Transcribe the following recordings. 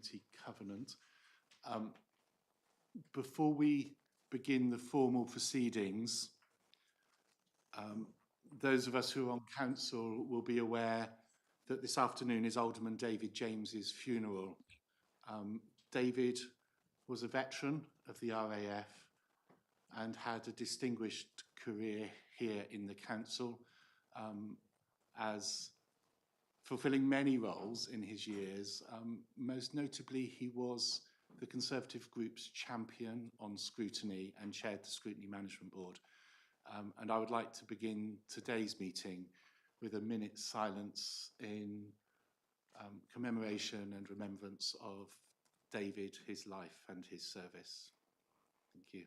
Community Covenant. Before we begin the formal proceedings, those of us who are on council will be aware that this afternoon is Alderman David James's funeral. David was a veteran of the RAF and had a distinguished career here in the council, as fulfilling many roles in his years. Most notably, he was the Conservative group's champion on scrutiny and chaired the Scrutiny Management Board. And I would like to begin today's meeting with a minute's silence in commemoration and remembrance of David, his life and his service. Thank you.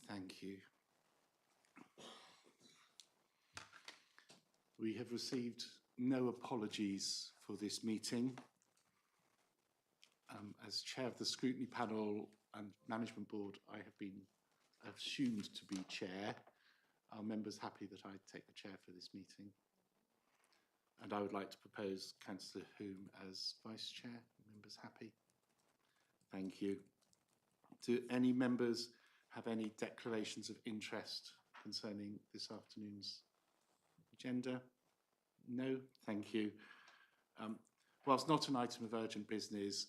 Thank you. We have received no apologies for this meeting. As chair of the scrutiny panel and management board, I have been assumed to be chair. Are members happy that I take the chair for this meeting? And I would like to propose Councillor Hume as vice chair. Members happy? Thank you. Do any members have any declarations of interest concerning this afternoon's agenda? No, thank you. Whilst not an item of urgent business,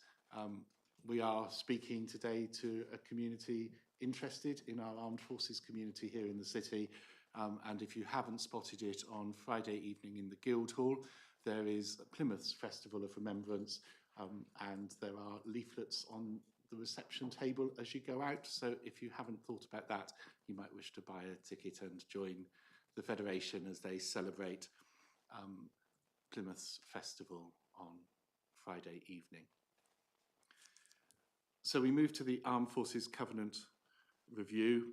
we are speaking today to a community interested in our armed forces community here in the city. And if you haven't spotted it, on Friday evening in the Guildhall, there is Plymouth's Festival of Remembrance, and there are leaflets on the reception table as you go out. So if you haven't thought about that, you might wish to buy a ticket and join the Federation as they celebrate Plymouth's festival on Friday evening. So we move to the Armed Forces Covenant review.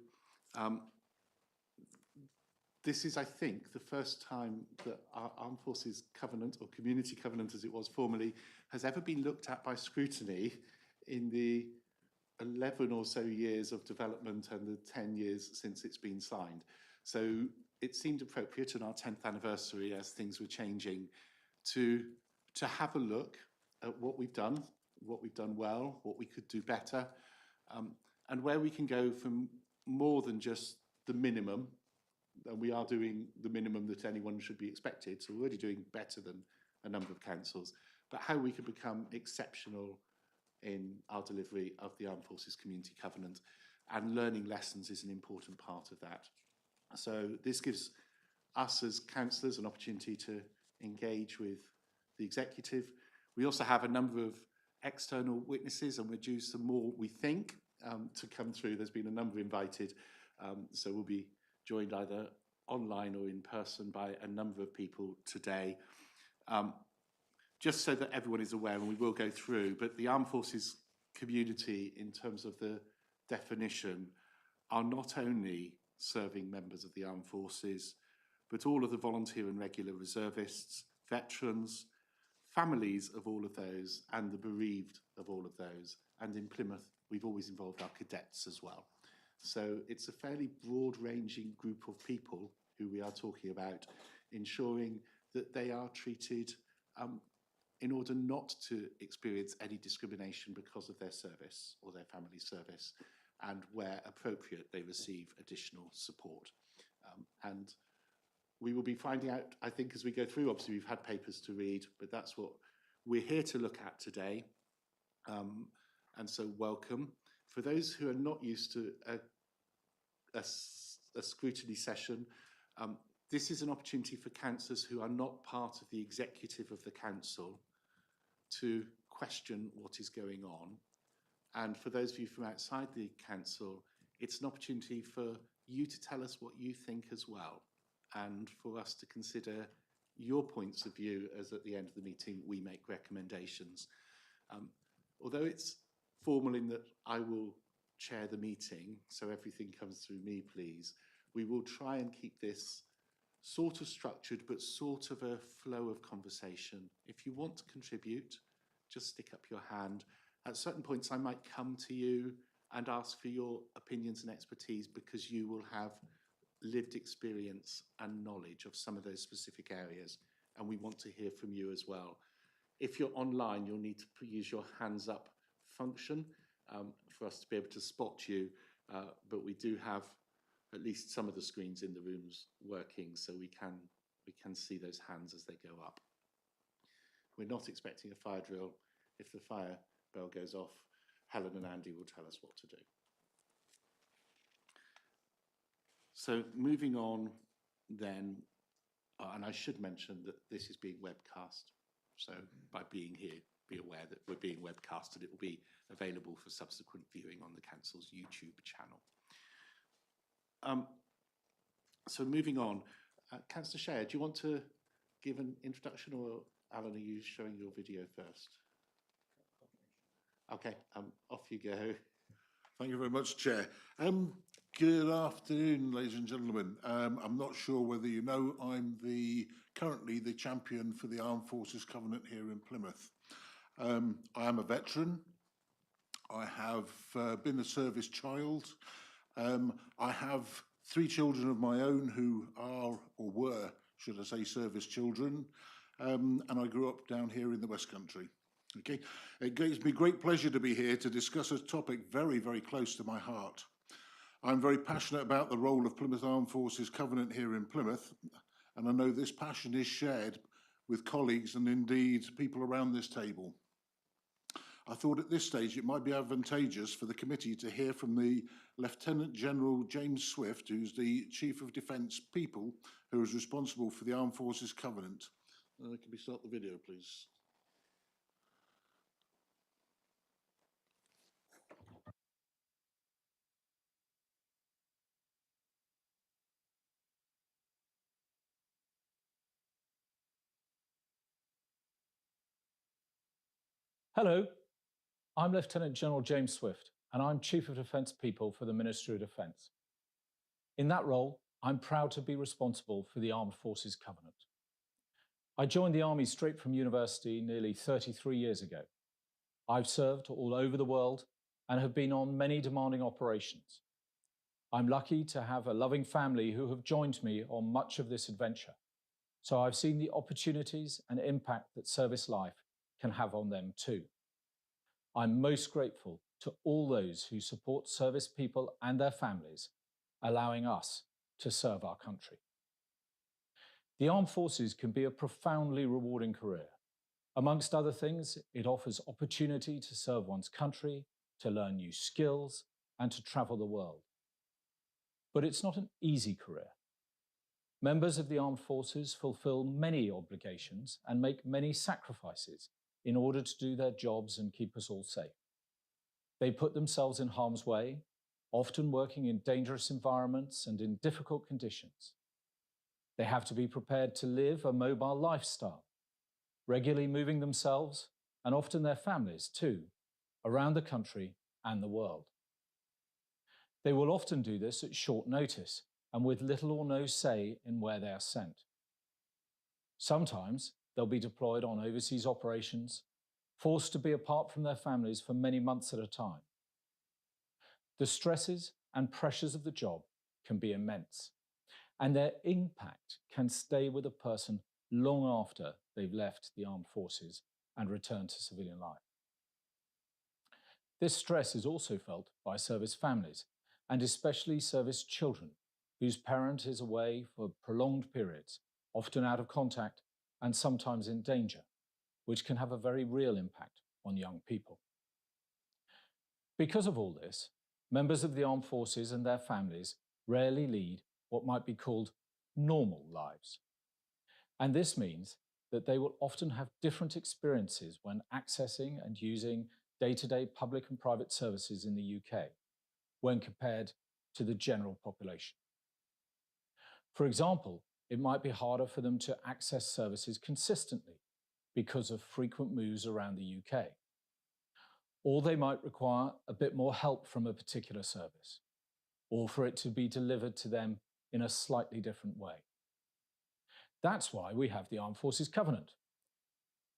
This is, I think, the first time that our Armed Forces Covenant, or Community Covenant as it was formerly, has ever been looked at by scrutiny in the 11 or so years of development and the 10 years since it's been signed. So it seemed appropriate on our 10th anniversary, as things were changing, to have a look at what we've done well, what we could do better, and where we can go from more than just the minimum. And we are doing the minimum that anyone should be expected, so we're already doing better than a number of councils, but how we can become exceptional in our delivery of the Armed Forces Community Covenant, and learning lessons is an important part of that. So this gives us as councillors an opportunity to engage with the executive. We also have a number of external witnesses, and we're due some more, we think, to come through. There's been a number invited, so we'll be joined either online or in person by a number of people today. Just so that everyone is aware, and we will go through, but the Armed Forces community, in terms of the definition, are not only serving members of the Armed Forces, but all of the volunteer and regular reservists, veterans, families of all of those, and the bereaved of all of those. And in Plymouth, we've always involved our cadets as well. So it's a fairly broad-ranging group of people who we are talking about, ensuring that they are treated in order not to experience any discrimination because of their service or their family service, and where appropriate, they receive additional support. And we will be finding out, I think, as we go through. Obviously, we've had papers to read, but that's what we're here to look at today. And so welcome. For those who are not used to a scrutiny session, this is an opportunity for councillors who are not part of the executive of the council to question what is going on. And for those of you from outside the council, it's an opportunity for you to tell us what you think as well, and for us to consider your points of view as at the end of the meeting we make recommendations. Although it's formal in that I will chair the meeting, so everything comes through me, please, we will try and keep this sort of structured, but sort of a flow of conversation. If you want to contribute, just stick up your hand. At certain points, I might come to you and ask for your opinions and expertise, because you will have lived experience and knowledge of some of those specific areas, and we want to hear from you as well. If you're online, you'll need to use your hands up function for us to be able to spot you, but we do have at least some of the screens in the rooms working, so we can see those hands as they go up. We're not expecting a fire drill. If the fire bell goes off, Helen and Andy will tell us what to do. So moving on then, and I should mention that this is being webcast. So by being here, be aware that we're being webcast, and it will be available for subsequent viewing on the council's YouTube channel. So moving on, Councillor Shea, do you want to give an introduction, or Alan, are you showing your video first? Okay, off you go. Thank you very much, Chair. Good afternoon, ladies and gentlemen. I'm not sure whether you know, I'm currently the champion for the Armed Forces Covenant here in Plymouth. I am a veteran. I have been a service child. I have 3 children of my own who are, or were, should I say, service children. And I grew up down here in the West Country. Okay, it gives me great pleasure to be here to discuss a topic very, very close to my heart. I'm very passionate about the role of Plymouth Armed Forces Covenant here in Plymouth, and I know this passion is shared with colleagues and indeed people around this table. I thought at this stage it might be advantageous for the committee to hear from the Lieutenant General James Swift, who's the Chief of Defence People, who is responsible for the Armed Forces Covenant. Can we start the video, please? Hello, I'm Lieutenant General James Swift, and I'm Chief of Defence People for the Ministry of Defence. In that role, I'm proud to be responsible for the Armed Forces Covenant. I joined the Army straight from university nearly 33 years ago. I've served all over the world and have been on many demanding operations. I'm lucky to have a loving family who have joined me on much of this adventure, so I've seen the opportunities and impact that service life can have on them too. I'm most grateful to all those who support service people and their families, allowing us to serve our country. The Armed Forces can be a profoundly rewarding career. Amongst other things, it offers opportunity to serve one's country, to learn new skills, and to travel the world. But it's not an easy career. Members of the Armed Forces fulfill many obligations and make many sacrifices in order to do their jobs and keep us all safe. They put themselves in harm's way, often working in dangerous environments and in difficult conditions. They have to be prepared to live a mobile lifestyle, regularly moving themselves, and often their families too, around the country and the world. They will often do this at short notice and with little or no say in where they are sent. Sometimes they'll be deployed on overseas operations, forced to be apart from their families for many months at a time. The stresses and pressures of the job can be immense, and their impact can stay with a person long after they've left the armed forces and returned to civilian life. This stress is also felt by service families, and especially service children, whose parent is away for prolonged periods, often out of contact and sometimes in danger, which can have a very real impact on young people. Because of all this, members of the armed forces and their families rarely lead what might be called normal lives. And this means that they will often have different experiences when accessing and using day-to-day public and private services in the UK when compared to the general population. For example, it might be harder for them to access services consistently because of frequent moves around the UK. Or they might require a bit more help from a particular service, or for it to be delivered to them in a slightly different way. That's why we have the Armed Forces Covenant.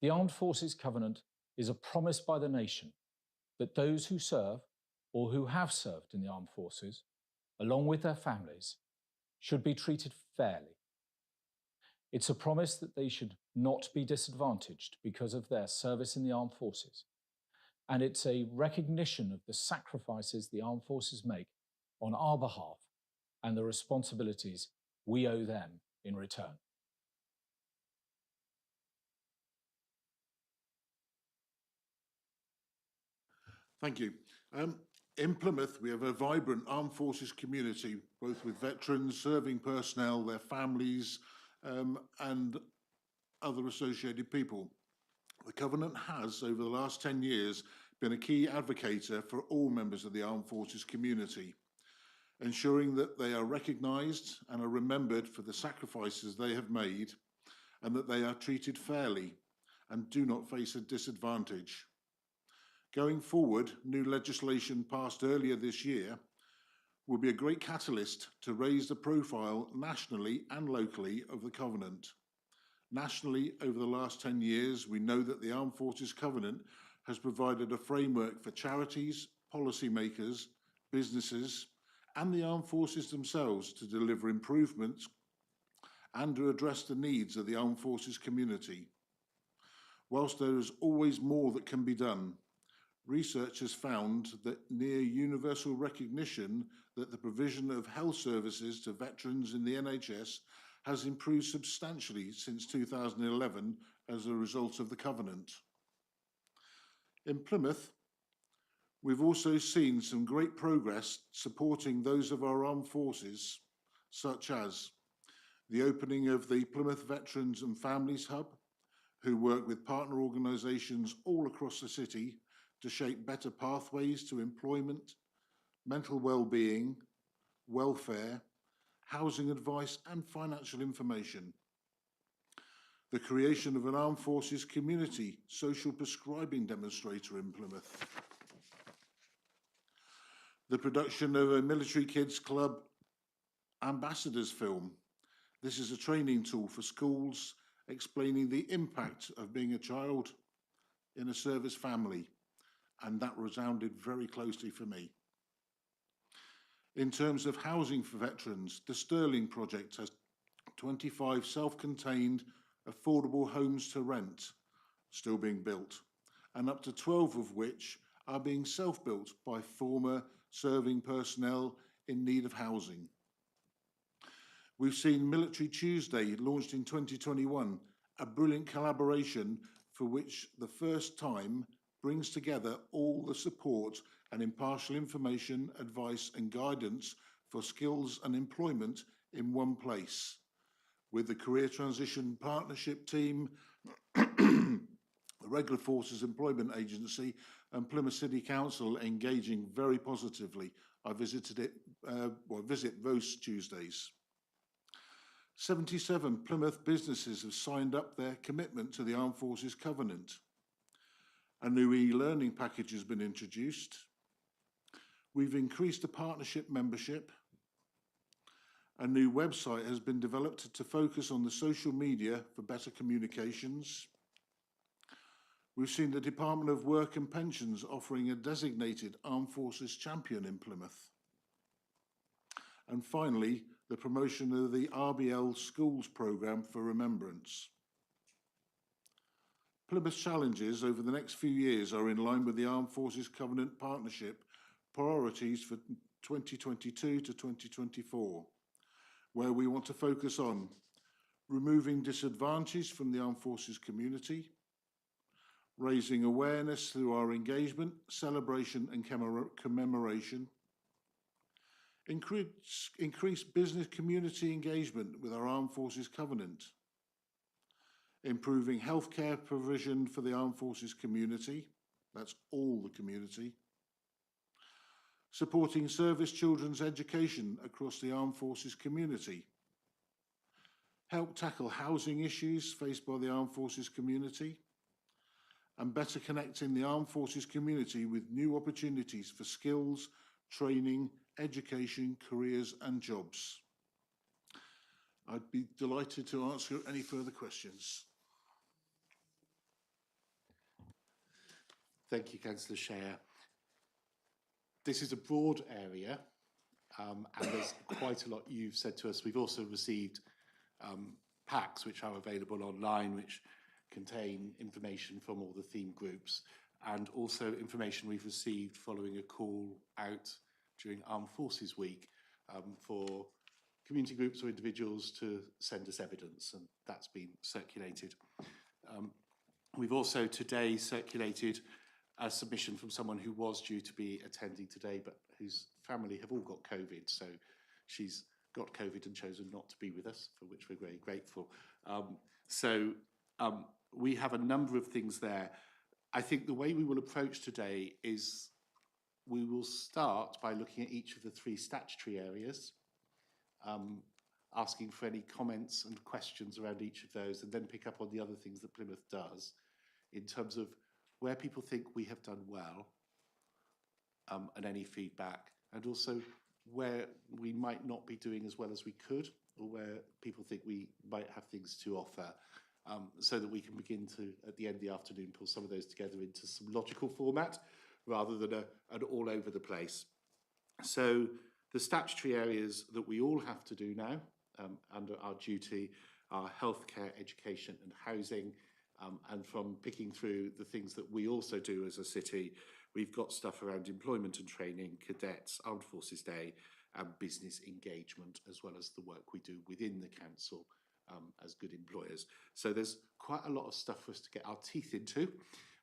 The Armed Forces Covenant is a promise by the nation that those who serve or who have served in the armed forces, along with their families, should be treated fairly. It's a promise that they should not be disadvantaged because of their service in the armed forces. And it's a recognition of the sacrifices the armed forces make on our behalf and the responsibilities we owe them in return. Thank you. In Plymouth, we have a vibrant armed forces community, both with veterans, serving personnel, their families, and other associated people. The Covenant has, over the last 10 years, been a key advocator for all members of the armed forces community, ensuring that they are recognised and are remembered for the sacrifices they have made, and that they are treated fairly and do not face a disadvantage. Going forward, new legislation passed earlier this year will be a great catalyst to raise the profile nationally and locally of the Covenant. Nationally, over the last 10 years, we know that the Armed Forces Covenant has provided a framework for charities, policymakers, businesses, and the armed forces themselves to deliver improvements and to address the needs of the armed forces community. Whilst there is always more that can be done, research has found that near universal recognition that the provision of health services to veterans in the NHS has improved substantially since 2011 as a result of the Covenant. In Plymouth, we've also seen some great progress supporting those of our armed forces, such as the opening of the Plymouth Veterans and Families Hub, who work with partner organisations all across the city to shape better pathways to employment, mental well-being, welfare, housing advice and financial information. The creation of an Armed Forces Community Social Prescribing Demonstrator in Plymouth. The production of a Military Kids Club Ambassadors film. This is a training tool for schools explaining the impact of being a child in a service family, and that resounded very closely for me. In terms of housing for veterans, the Sterling Project has 25 self-contained affordable homes to rent still being built, and up to 12 of which are being self-built by former serving personnel in need of housing. We've seen Military Tuesday launched in 2021, a brilliant collaboration for which the first time brings together all the support and impartial information, advice and guidance for skills and employment in one place, with the Career Transition Partnership Team, the Regular Forces Employment Agency and Plymouth City Council engaging very positively. I visited it, visit those Tuesdays. 77 Plymouth businesses have signed up their commitment to the Armed Forces Covenant. A new e-learning package has been introduced. We've increased the partnership membership. A new website has been developed to focus on the social media for better communications. We've seen the Department of Work and Pensions offering a designated Armed Forces champion in Plymouth. And finally, the promotion of the RBL Schools Programme for Remembrance. Plymouth's challenges over the next few years are in line with the Armed Forces Covenant Partnership priorities for 2022 to 2024, where we want to focus on removing disadvantage from the armed forces community, raising awareness through our engagement, celebration and commemoration, increase business community engagement with our Armed Forces Covenant, improving healthcare provision for the Armed Forces community, that's all the community, supporting service children's education across the Armed Forces community, help tackle housing issues faced by the Armed Forces community, and better connecting the Armed Forces community with new opportunities for skills, training, education, careers and jobs. I'd be delighted to answer any further questions. Thank you, Councillor Share. This is a broad area, and there's quite a lot you've said to us. We've also received packs which are available online, which contain information from all the theme groups, and also information we've received following a call out during Armed Forces Week for community groups or individuals to send us evidence, and that's been circulated. We've also today circulated a submission from someone who was due to be attending today, but whose family have all got COVID. So she's got COVID and chosen not to be with us, for which we're very grateful. We have a number of things there. I think the way we will approach today is we will start by looking at each of the three statutory areas, asking for any comments and questions around each of those, and then pick up on the other things that Plymouth does in terms of where people think we have done well, and any feedback, and also where we might not be doing as well as we could, or where people think we might have things to offer, so that we can begin to, at the end of the afternoon, pull some of those together into some logical format, rather than an all over the place. So the statutory areas that we all have to do now, under our duty, are healthcare, education and housing. And from picking through the things that we also do as a city, we've got stuff around employment and training, cadets, Armed Forces Day, and business engagement, as well as the work we do within the council as good employers. So there's quite a lot of stuff for us to get our teeth into,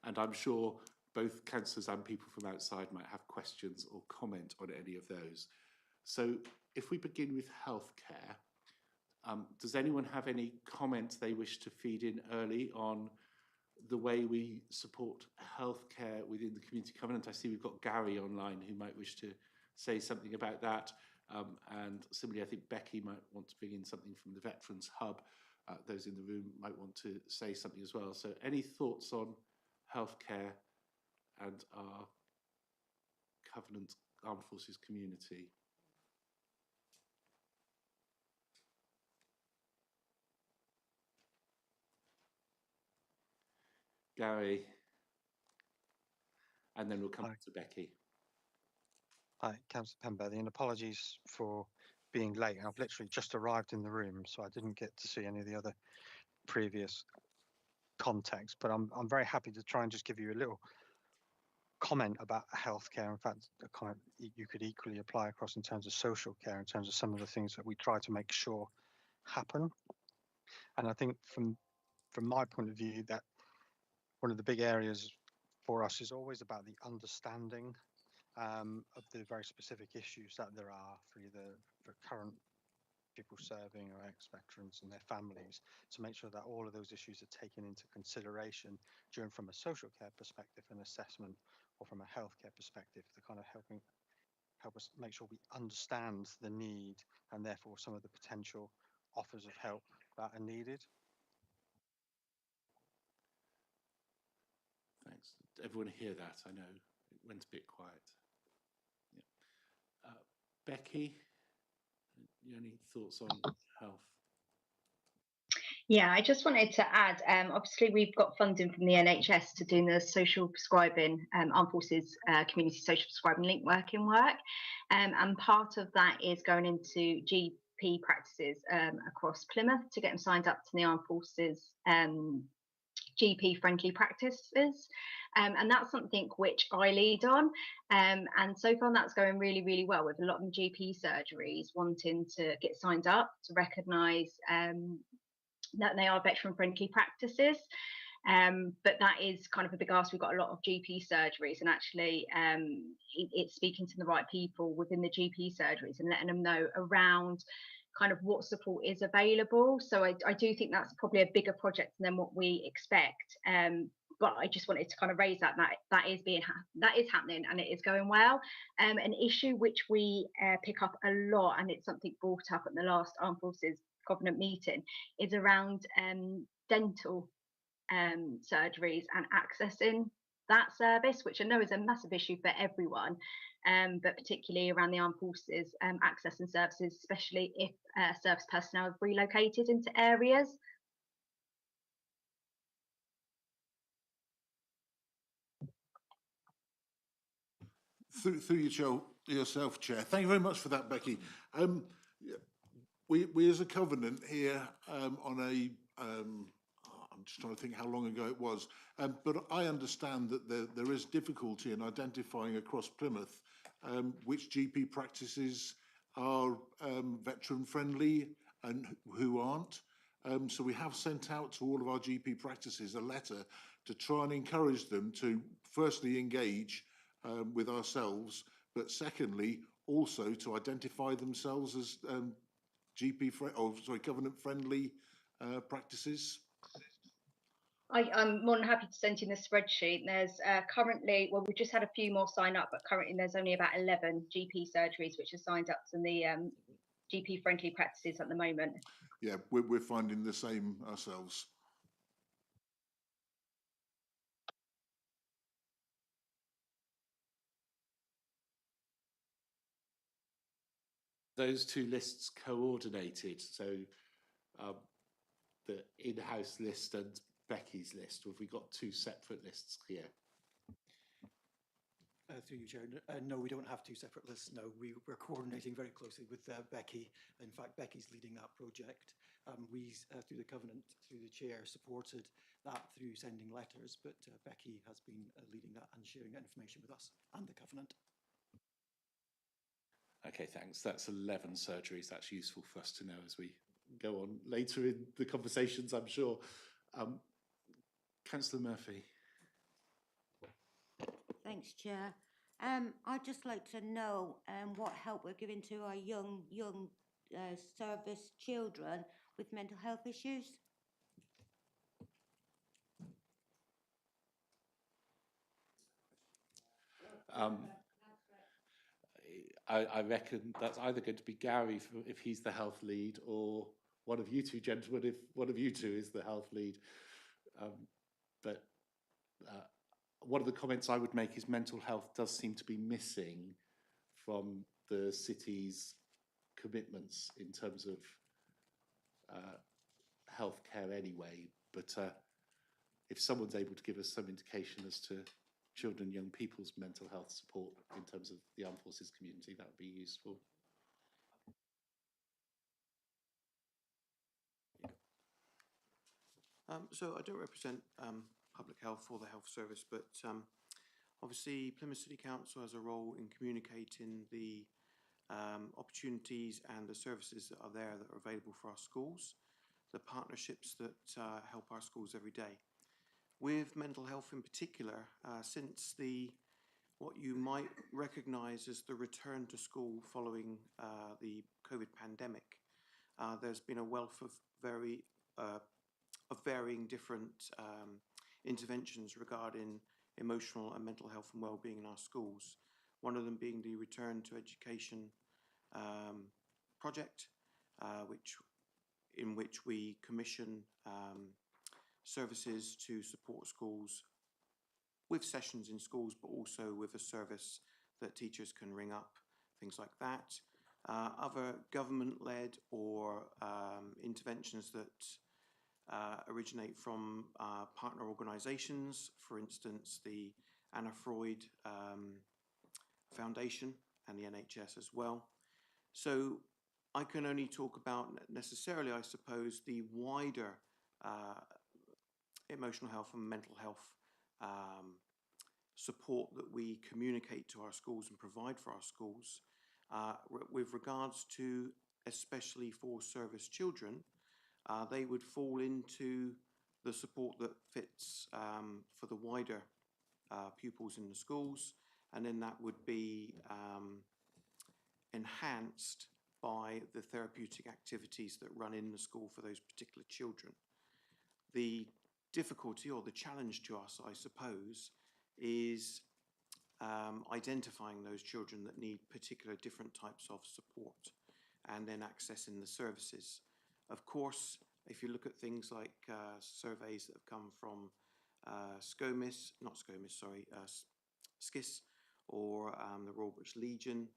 and I'm sure both councillors and people from outside might have questions or comment on any of those. So if we begin with healthcare, does anyone have any comments they wish to feed in early on the way we support healthcare within the Community Covenant? I see we've got Gary online who might wish to say something about that. And similarly, I think Becky might want to bring in something from the Veterans Hub. Those in the room might want to say something as well. So any thoughts on healthcare and our Covenant Armed Forces community? Gary, and then we'll come to Becky. Hi, Councillor Pemberley, and apologies for being late. I've literally just arrived in the room, so I didn't get to see any of the other previous context, but I'm very happy to try and just give you a little comment about healthcare. In fact, a comment you could equally apply across in terms of social care, in terms of some of the things that we try to make sure happen. And I think from my point of view, that one of the big areas for us is always about the understanding of the very specific issues that there are for either for current people serving or ex-veterans and their families, to make sure that all of those issues are taken into consideration during, from a social care perspective, an assessment, or from a healthcare perspective, to kind of help us make sure we understand the need and therefore some of the potential offers of help that are needed. Thanks. Did everyone hear that? I know it went a bit quiet. Yeah. Becky, any thoughts on health? Yeah, I just wanted to add, obviously we've got funding from the NHS to do the social prescribing, Armed Forces Community Social Prescribing Link working work. And part of that is going into GP practices across Plymouth to get them signed up to the Armed Forces GP friendly practices. And that's something which I lead on. And so far that's going really, really well, with a lot of GP surgeries wanting to get signed up to recognise that they are veteran friendly practices. But that is kind of a big ask. We've got a lot of GP surgeries, and actually it's speaking to the right people within the GP surgeries and letting them know around kind of what support is available. So I do think that's probably a bigger project than what we expect. But I just wanted to kind of raise that that is happening and it is going well. An issue which we pick up a lot, and it's something brought up at the last Armed Forces Covenant meeting, is around dental surgeries and accessing that service, which I know is a massive issue for everyone, but particularly around the armed forces accessing services, especially if service personnel have relocated into areas. Through yourself, Chair. Thank you very much for that, Becky. We as a Covenant here on a, I'm just trying to think how long ago it was, but I understand that there is difficulty in identifying across Plymouth which GP practices are veteran friendly and who aren't. So we have sent out to all of our GP practices a letter to try and encourage them to firstly engage with ourselves, but secondly also to identify themselves as Covenant friendly practices. I'm more than happy to send you the spreadsheet. There's currently, well, we've just had a few more sign up, but currently there's only about 11 GP surgeries which are signed up to the GP friendly practices at the moment. Yeah, we're finding the same ourselves. Those two lists coordinated, so the in-house list and Becky's list, or have we got two separate lists here? Through you, Chair. No, we don't have two separate lists. No, we're coordinating very closely with Becky. In fact, Becky's leading that project. We, through the Covenant, through the Chair, supported that through sending letters, but Becky has been leading that and sharing that information with us and the Covenant. Okay, thanks. That's 11 surgeries. That's useful for us to know as we go on later in the conversations, I'm sure. Councillor Murphy. Thanks, Chair. I'd just like to know what help we're giving to our young service children with mental health issues. I reckon that's either going to be Gary if he's the health lead, or one of you two gentlemen if one of you two is the health lead. But one of the comments I would make is mental health does seem to be missing from the city's commitments in terms of healthcare anyway. But if someone's able to give us some indication as to children and young people's mental health support in terms of the armed forces community, that would be useful. So I don't represent public health or the health service, but obviously Plymouth City Council has a role in communicating the opportunities and the services that are there that are available for our schools, the partnerships that help our schools every day. With mental health in particular, since what you might recognise as the return to school following the COVID pandemic, there's been a wealth of varying different interventions regarding emotional and mental health and well-being in our schools. One of them being the Return to Education project, in which we commission services to support schools with sessions in schools, but also with a service that teachers can ring up, things like that. Other government-led or interventions that originate from partner organisations, for instance, the Anna Freud Foundation and the NHS as well. So I can only talk about necessarily, I suppose, the wider emotional health and mental health support that we communicate to our schools and provide for our schools. With regards to, especially for service children, they would fall into the support that fits for the wider pupils in the schools, and then that would be enhanced by the therapeutic activities that run in the school for those particular children. The difficulty or the challenge to us, I suppose, is identifying those children that need particular different types of support and then accessing the services. Of course, if you look at things like surveys that have come from SCIS or the Royal British Legion,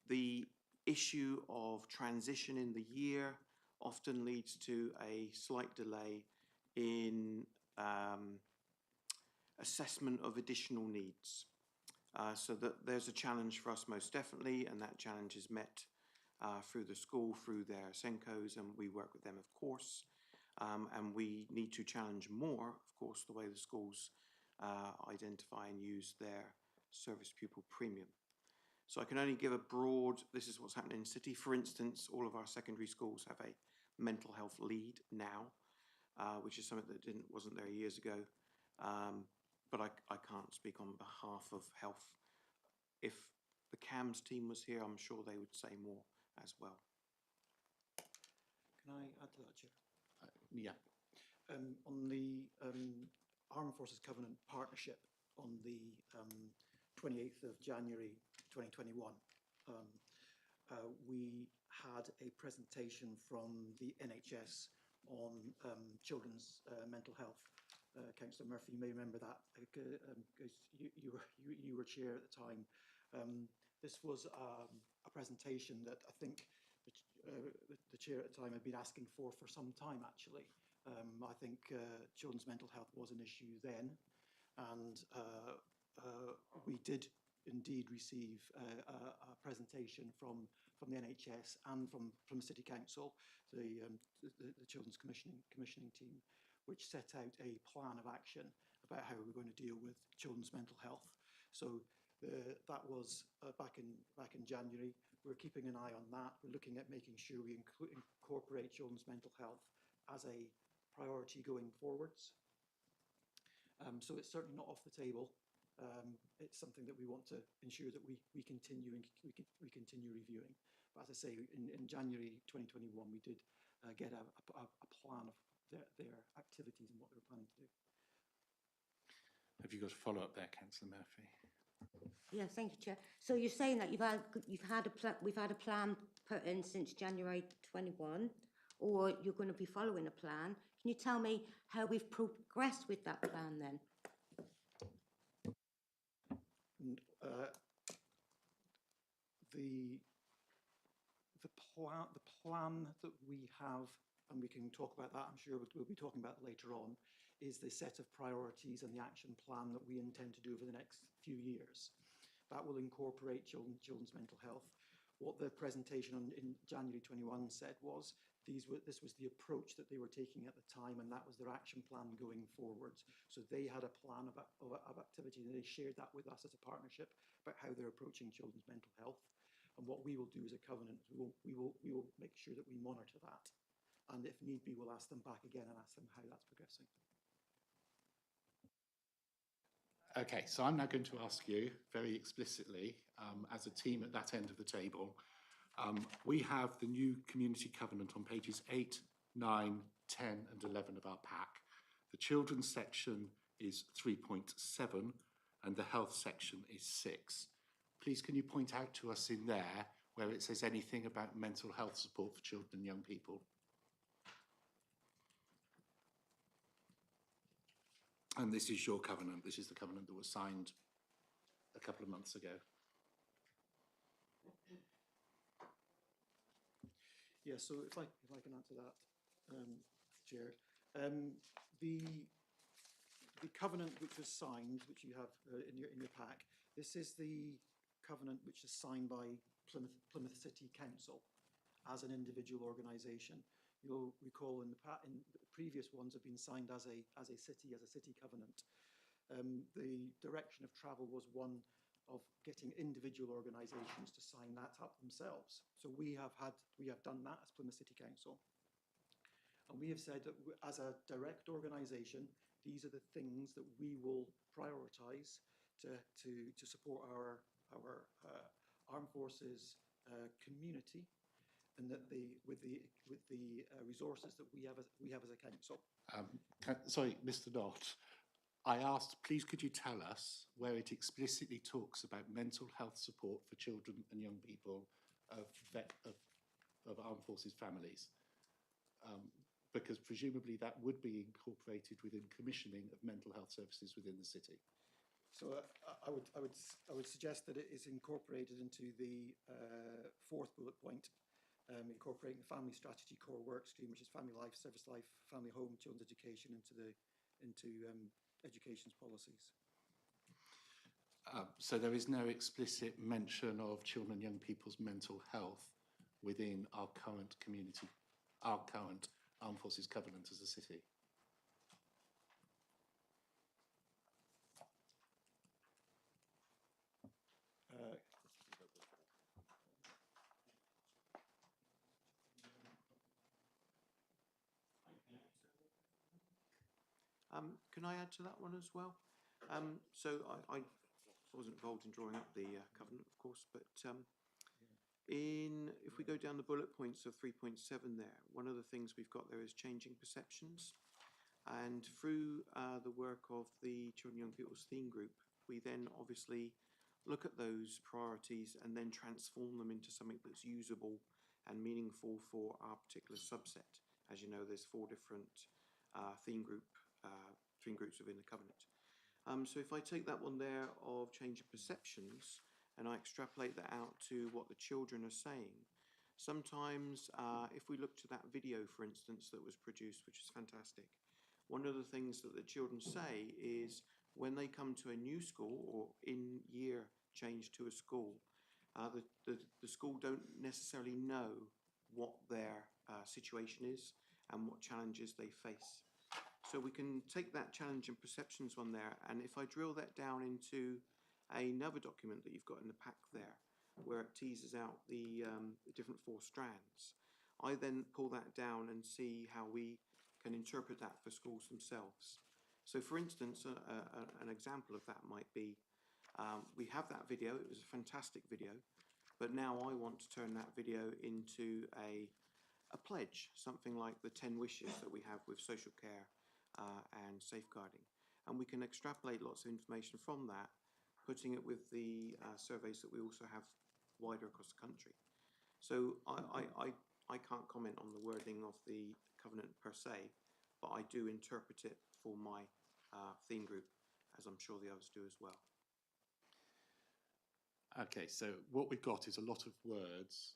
the issue of transition in the year often leads to a slight delay in assessment of additional needs. So that there's a challenge for us most definitely, and that challenge is met through the school, through their SENCOs, and we work with them, of course. And we need to challenge more, of course, the way the schools identify and use their service pupil premium. So I can only give a broad, this is what's happening in the city. For instance, all of our secondary schools have a mental health lead now, which is something that wasn't there years ago. But I can't speak on behalf of health. If the CAMS team was here, I'm sure they would say more as well. Can I add to that, Chair? Yeah. On the Armed Forces Covenant Partnership on the 28th of January 2021, we had a presentation from the NHS on children's mental health. Councillor Murphy, you may remember that because you were chair at the time. This was a presentation that I think the chair at the time had been asking for some time, actually. I think children's mental health was an issue then, and we did indeed receive a presentation from the NHS and from the City Council, the Children's Commissioning team, which set out a plan of action about how we were going to deal with children's mental health. So that was back in January. We're keeping an eye on that. We're looking at making sure we incorporate children's mental health as a priority going forwards. So it's certainly not off the table. It's something that we want to ensure that we continue reviewing. But as I say, in January 2021, we did get a plan of their activities and what they were planning to do. Have you got a follow-up there, Councillor Murphy? Yeah, thank you, Chair. we've had a plan put in since January 21, or you're going to be following a plan. Can you tell me how we've progressed with that plan then? The plan that we have, and we can talk about that, I'm sure we'll be talking about later on, is the set of priorities and the action plan that we intend to do over the next few years. That will incorporate children's mental health. What the presentation in January 21 said was this was the approach that they were taking at the time, and that was their action plan going forwards. So they had a plan of activity, and they shared that with us as a partnership about how they're approaching children's mental health. And what we will do as a covenant, we will make sure that we monitor that, and if need be, we'll ask them back again and ask them how that's progressing. Okay, so I'm now going to ask you very explicitly, as a team at that end of the table, we have the new community covenant on pages 8, 9, 10 and 11 of our pack. The children's section is 3.7 and the health section is 6. Please can you point out to us in there where it says anything about mental health support for children and young people? And this is your covenant. This is the covenant that was signed a couple of months ago. Yeah, so if I can answer that, Chair. The covenant which was signed, which you have in your pack, this is the covenant which is signed by Plymouth City Council as an individual organisation. You'll recall in the previous ones have been signed as a city covenant. The direction of travel was one of getting individual organisations to sign that up themselves. So we have done that as Plymouth City Council. And we have said that as a direct organisation, these are the things that we will prioritise to support our armed forces community, and that with the resources that we have as a council. Sorry, Mr. Knott. I asked, please could you tell us where it explicitly talks about mental health support for children and young people of armed forces families? Because presumably that would be incorporated within commissioning of mental health services within the city. So I would suggest that it is incorporated into the fourth bullet point, incorporating the family strategy core work stream, which is family life, service life, family home, children's education into education's policies. So there is no explicit mention of children and young people's mental health within our current Armed Forces Covenant as a city. Can I add to that one as well? So I wasn't involved in drawing up the covenant, of course, but if we go down the bullet points of 3.7 there, one of the things we've got there is changing perceptions. And through the work of the Children and Young People's Theme Group, we then obviously look at those priorities and then transform them into something that's usable and meaningful for our particular subset. As you know, there's 4 different theme groups within the covenant. So if I take that one there of change of perceptions and I extrapolate that out to what the children are saying, sometimes if we look to that video, for instance, that was produced, which is fantastic, one of the things that the children say is when they come to a new school or in year change to a school, the school don't necessarily know what their situation is and what challenges they face. So we can take that challenge and perceptions one there, and if I drill that down into another document that you've got in the pack there, where it teases out the different 4 strands, I then pull that down and see how we can interpret that for schools themselves. So for instance, an example of that might be, we have that video, it was a fantastic video, but now I want to turn that video into a pledge, something like the 10 wishes that we have with social care and safeguarding. And we can extrapolate lots of information from that, putting it with the surveys that we also have wider across the country. So I can't comment on the wording of the covenant per se, but I do interpret it for my theme group, as I'm sure the others do as well. Okay, so what we've got is a lot of words,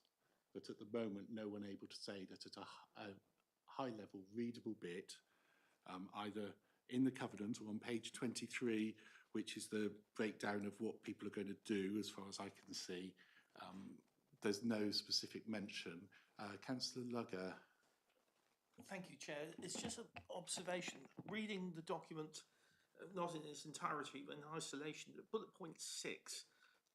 but at the moment no one able to say that at a high level readable bit, either in the covenant or on page 23, which is the breakdown of what people are going to do as far as I can see. There's no specific mention. Councillor Lugger. Thank you, Chair. It's just an observation. Reading the document, not in its entirety, but in isolation, bullet point 6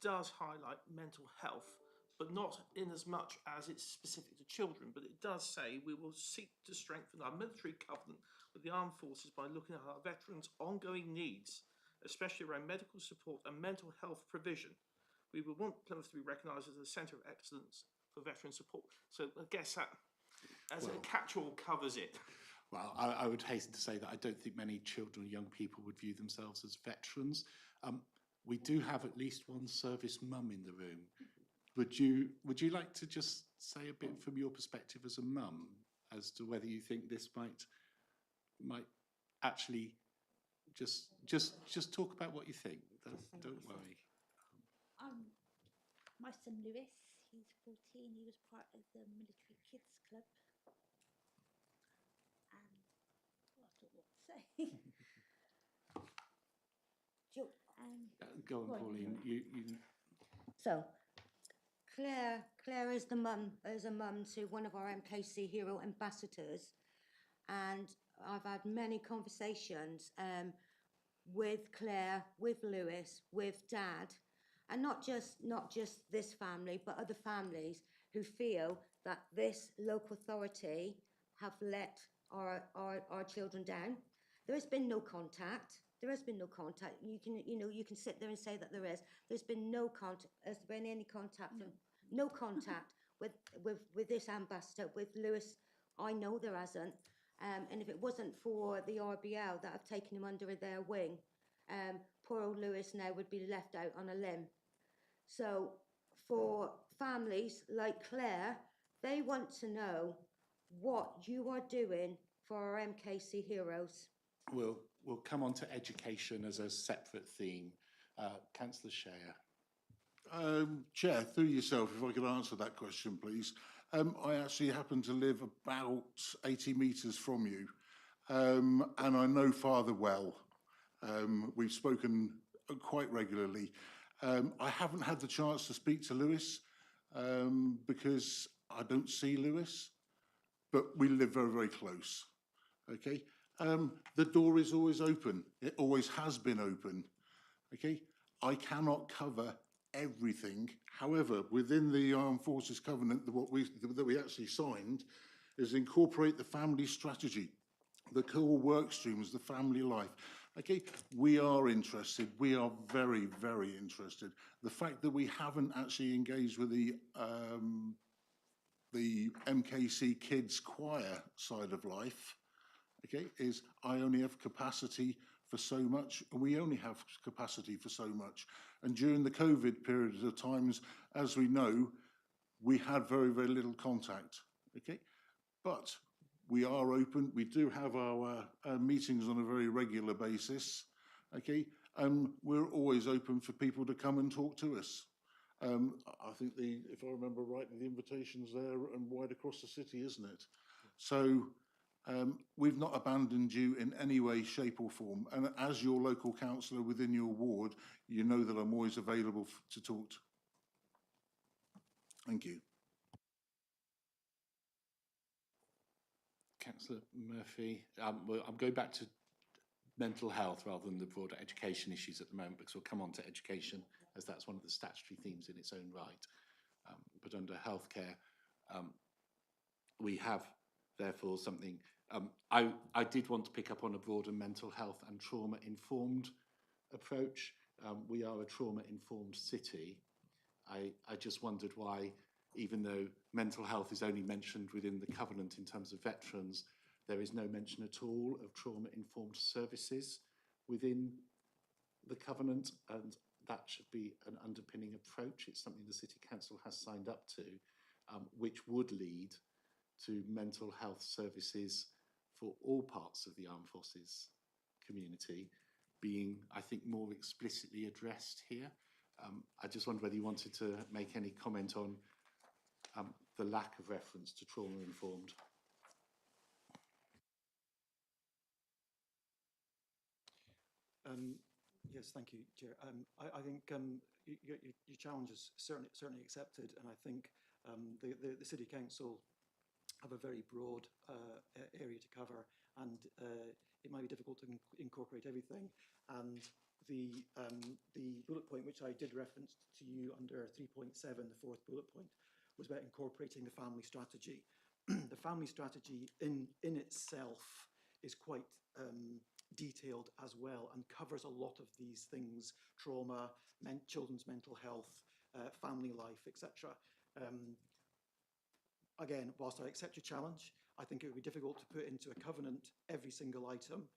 does highlight mental health, but not in as much as it's specific to children. But it does say we will seek to strengthen our military covenant with the armed forces by looking at our veterans' ongoing needs, especially around medical support and mental health provision. We will want Plymouth to be recognised as a centre of excellence for veteran support. So I guess that, as a catch-all, covers it. Well, I would hasten to say that I don't think many children or young people would view themselves as veterans. We do have at least one service mum in the room. Would you like to just say a bit from your perspective as a mum as to whether you think this might actually just talk about what you think? Don't worry. My son Lewis, he's 14. He was part of the military kids club, and I don't know what to say. Go on, Pauline. You. So, Claire is a mum to one of our MKC Hero ambassadors, and I've had many conversations with Claire, with Lewis, with Dad, and not just this family, but other families who feel that this local authority have let our children down. There has been no contact. There has been no contact. You can sit there and say that there is. There's been no contact. Has there been any contact? No contact with this ambassador, with Lewis. I know there hasn't. And if it wasn't for the RBL that have taken him under their wing, poor old Lewis now would be left out on a limb. So for families like Claire, they want to know what you are doing for our MKC heroes. We'll come on to education as a separate theme. Councillor Share. Chair, through yourself, if I could answer that question, please. I actually happen to live about 80 metres from you, and I know Father well. We've spoken quite regularly. I haven't had the chance to speak to Lewis because I don't see Lewis, but we live very, very close. Okay, the door is always open. It always has been open. Okay, I cannot cover everything. However, within the Armed Forces Covenant, that we actually signed, is incorporate the family strategy, the core work streams, the family life. Okay, we are interested. We are very, very interested. The fact that we haven't actually engaged with the MKC Kids Choir side of life, okay, is I only have capacity for so much. We only have capacity for so much. And during the COVID period of times, as we know, we had very, very little contact, okay? But we are open. We do have our meetings on a very regular basis, okay? And we're always open for people to come and talk to us. I think if I remember rightly, the invitation's there and wide across the city, isn't it? So we've not abandoned you in any way, shape or form. And as your local councillor within your ward, you know that I'm always available to talk to. Thank you. Councillor Murphy. Well, I'm going back to mental health rather than the broader education issues at the moment, because we'll come on to education as that's one of the statutory themes in its own right. But under healthcare, we have therefore something. I did want to pick up on a broader mental health and trauma-informed approach. We are a trauma-informed city. I just wondered why, even though mental health is only mentioned within the covenant in terms of veterans, there is no mention at all of trauma-informed services within the covenant, and that should be an underpinning approach. It's something the City Council has signed up to, which would lead to mental health services for all parts of the Armed Forces community being, I think, more explicitly addressed here. I just wondered whether you wanted to make any comment on the lack of reference to trauma-informed. Yes, thank you, Chair. I think your challenge is certainly accepted, and I think the City Council have a very broad area to cover, and it might be difficult to incorporate everything. And the bullet point, which I did reference to you under 3.7, the fourth bullet point, was about incorporating the family strategy. The family strategy in itself is quite detailed as well and covers a lot of these things: trauma, children's mental health, family life, etc. Again, whilst I accept your challenge, I think it would be difficult to put into a covenant every single item.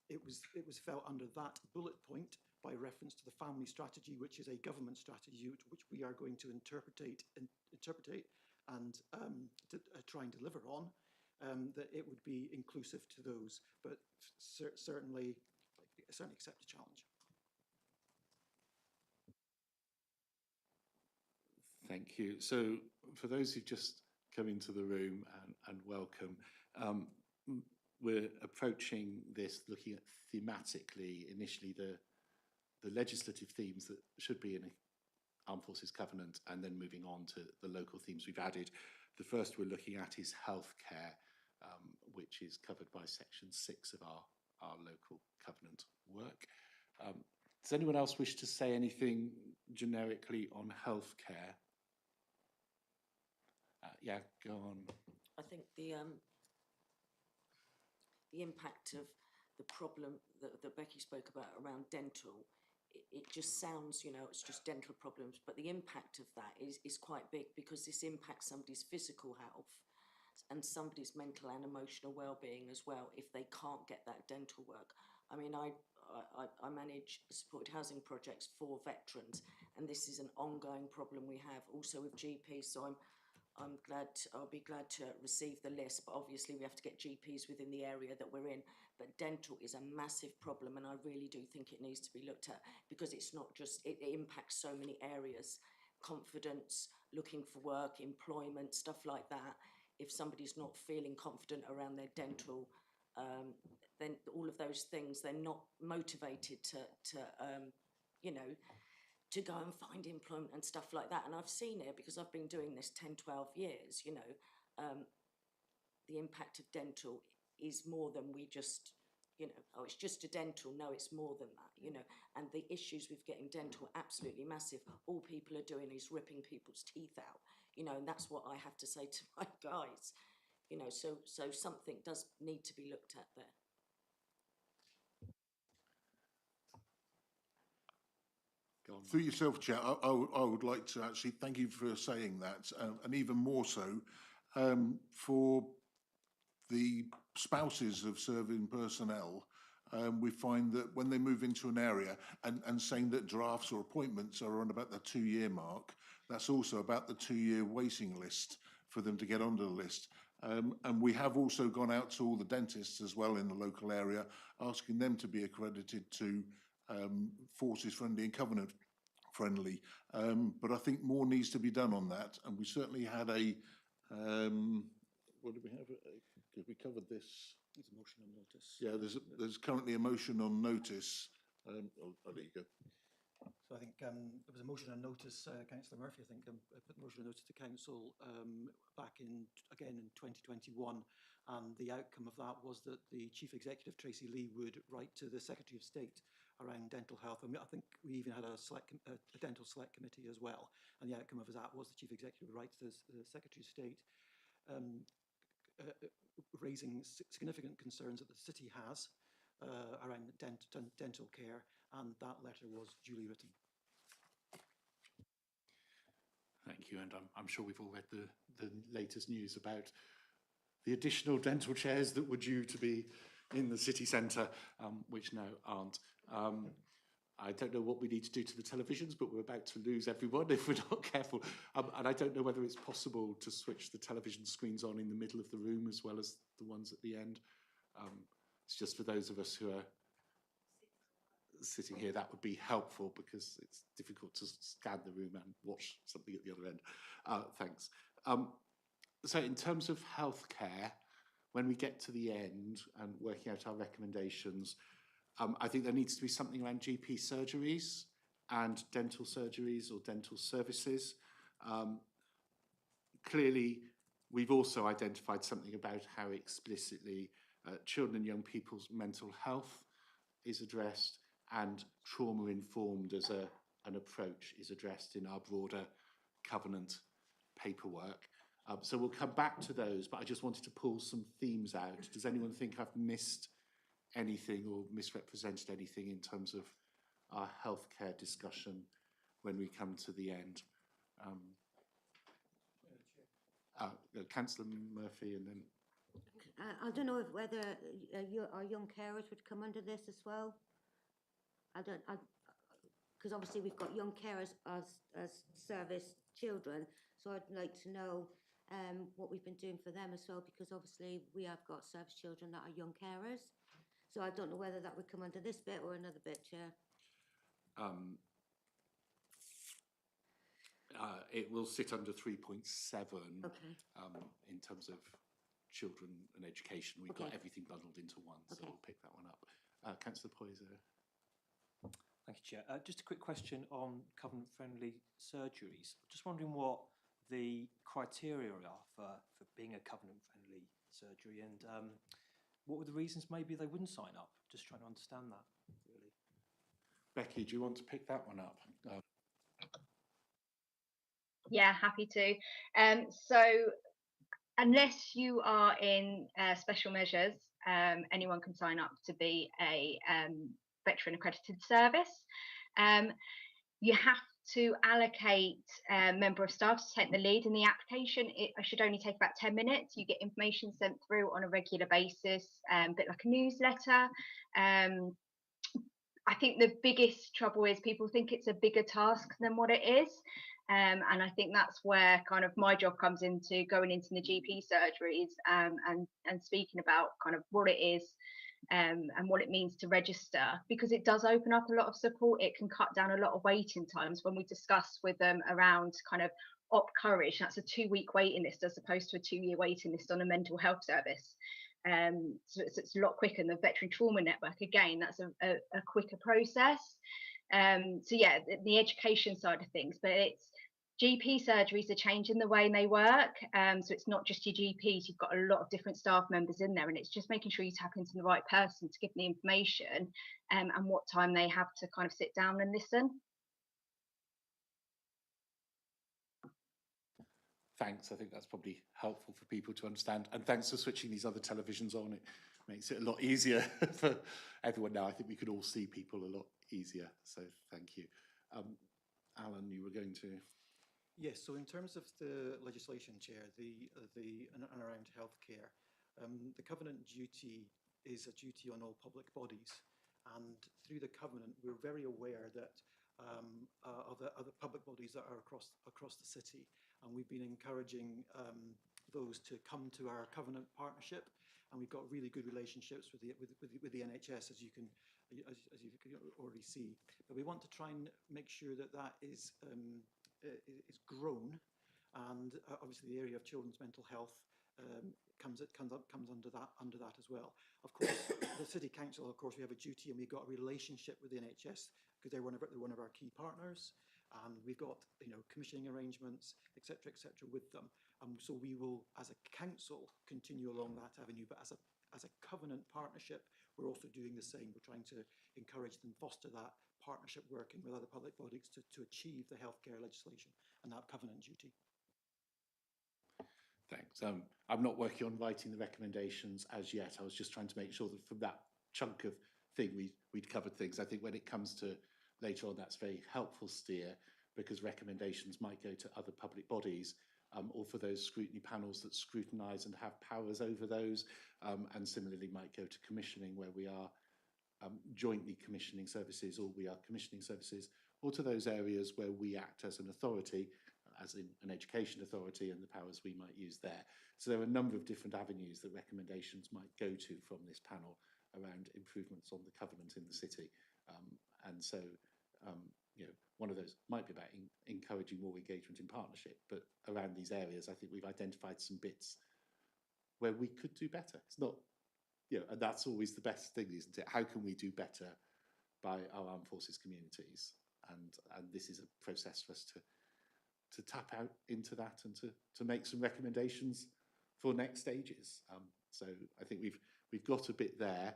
It was felt under that bullet point by reference to the family strategy, which is a government strategy which we are going to interpretate and try and deliver on. That it would be inclusive to those, but certainly accept the challenge. Thank you. So for those who've just come into the room, and welcome, we're approaching this looking at thematically, initially the legislative themes that should be in an Armed Forces Covenant, and then moving on to the local themes we've added. The first we're looking at is healthcare, which is covered by Section 6 of our local covenant work. Does anyone else wish to say anything generically on healthcare? Yeah, go on. I think the the impact of the problem that Becky spoke about around dental, it just sounds, you know, it's just dental problems, but the impact of that is quite big, because this impacts somebody's physical health and somebody's mental and emotional well-being as well if they can't get that dental work. I mean, I manage supported housing projects for veterans, and this is an ongoing problem we have also with GPs. So I'll be glad to receive the list, but obviously we have to get GPs within the area that we're in. But dental is a massive problem, and I really do think it needs to be looked at, because it's not just, it impacts so many areas: confidence, looking for work, employment, stuff like that. If somebody's not feeling confident around their dental, then all of those things, they're not motivated to you know, to go and find employment and stuff like that. And I've seen it because I've been doing this 10, 12 years, you know. The impact of dental is more than we just, you know, oh, it's just a dental. No, it's more than that, you know. And the issues with getting dental are absolutely massive. All people are doing is ripping people's teeth out, you know, and that's what I have to say to my guys, you know. So something does need to be looked at there. Through yourself, Chair, I would like to actually thank you for saying that, and even more so for the spouses of serving personnel. We find that when they move into an area, and saying that drafts or appointments are on about the 2-year mark, that's also about the 2-year waiting list for them to get onto the list. And we have also gone out to all the dentists as well in the local area, asking them to be accredited to Forces Friendly and Covenant Friendly. But I think more needs to be done on that. And we certainly had a, what did we have? Because we covered this. There's a motion on notice. Yeah, there's currently a motion on notice. There you go. So I think there was a motion on notice, Councillor Murphy, I think, put the motion on notice to Council back in 2021. And the outcome of that was that the Chief Executive, Tracy Lee, would write to the Secretary of State around dental health. And I think we even had a dental select committee as well. And the outcome of that was the Chief Executive would write to the Secretary of State raising significant concerns that the city has around dental care, and that letter was duly written. Thank you, and I'm sure we've all read the latest news about the additional dental chairs that were due to be in the city centre, which now aren't. I don't know what we need to do to the televisions, but we're about to lose everyone if we're not careful. And I don't know whether it's possible to switch the television screens on in the middle of the room as well as the ones at the end. It's just for those of us who are sitting here, that would be helpful, because it's difficult to scan the room and watch something at the other end. Thanks. So in terms of healthcare, when we get to the end and working out our recommendations, I think there needs to be something around GP surgeries and dental surgeries or dental services. Clearly, we've also identified something about how explicitly children and young people's mental health is addressed, and trauma-informed as an approach is addressed in our broader covenant paperwork. So we'll come back to those, but I just wanted to pull some themes out. Does anyone think I've missed anything or misrepresented anything in terms of our healthcare discussion when we come to the end? Councillor Murphy, and then... I don't know whether our young carers would come under this as well. Because obviously we've got young carers as service children, so I'd like to know what we've been doing for them as well, because obviously we have got service children that are young carers. So I don't know whether that would come under this bit or another bit, Chair. It will sit under 3.7. Okay. In terms of children and education. We've got everything bundled into one, so we'll pick that one up. Councillor Poyser. Thank you, Chair. Just a quick question on covenant-friendly surgeries. Just wondering what the criteria are for being a covenant-friendly surgery, and what were the reasons maybe they wouldn't sign up? Just trying to understand that, really. Becky, do you want to pick that one up? Yeah, happy to. So unless you are in special measures, Anyone can sign up to be a veteran accredited service. You have to allocate a member of staff to take the lead in the application. It should only take about 10 minutes. You get information sent through on a regular basis, a bit like a newsletter. I think the biggest trouble is people think it's a bigger task than what it is. And I think that's where kind of my job comes into, going into the GP surgeries and speaking about kind of what it is and what it means to register, because it does open up a lot of support. It can cut down a lot of waiting times. When we discuss with them around kind of op courage, that's a 2-week waiting list as opposed to a 2-year waiting list on a mental health service. So it's a lot quicker. And the veteran trauma network, again, that's a quicker process. So yeah, the education side of things, but it's GP surgeries are changing the way they work. So it's not just your GPs, you've got a lot of different staff members in there, and it's just making sure you tap into the right person to give the information and what time they have to kind of sit down and listen. Thanks. I think that's probably helpful for people to understand. And thanks for switching these other televisions on. It makes it a lot easier for everyone now. I think we could all see people a lot easier. So thank you. Alan, you were going to... Yes, so in terms of the legislation, Chair, and around healthcare, the covenant duty is a duty on all public bodies. And through the covenant, we're very aware that other public bodies that are across the city, and we've been encouraging those to come to our covenant partnership, and we've got really good relationships with the NHS, as you can already see. But we want to try and make sure that is grown, and obviously the area of children's mental health comes under that as well. Of course, the City Council, of course, we have a duty, and we've got a relationship with the NHS because they're one of our key partners, and we've got commissioning arrangements, etc., with them. So we will, as a council, continue along that avenue. But as a covenant partnership, we're also doing the same. We're trying to encourage and foster that partnership, working with other public bodies to achieve the healthcare legislation and that covenant duty. Thanks. I'm not working on writing the recommendations as yet. I was just trying to make sure that from that chunk of thing we'd covered things. I think when it comes to later on, that's very helpful steer, because recommendations might go to other public bodies or for those scrutiny panels that scrutinise and have powers over those, and similarly might go to commissioning, where we are jointly commissioning services, or we are commissioning services, or to those areas where we act as an authority, as in an education authority, and the powers we might use there. So there are a number of different avenues that recommendations might go to from this panel around improvements on the covenant in the city. And so, one of those might be about encouraging more engagement in partnership, but around these areas, I think we've identified some bits where we could do better. It's not, and that's always the best thing, isn't it? How can we do better by our armed forces communities? And this is a process for us to tap out into that and to make some recommendations for next stages. So I think we've got a bit there.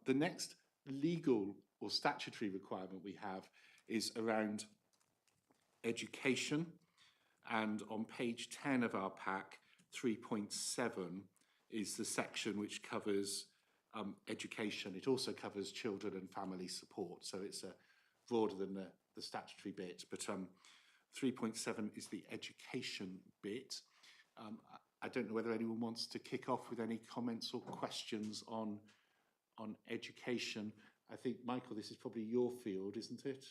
The next legal or statutory requirement we have is around education. And on page 10 of our pack, 3.7 is the section which covers education. It also covers children and family support. So it's broader than the statutory bit, but 3.7 is the education bit. I don't know whether anyone wants to kick off with any comments or questions on education. I think, Michael, this is probably your field, isn't it?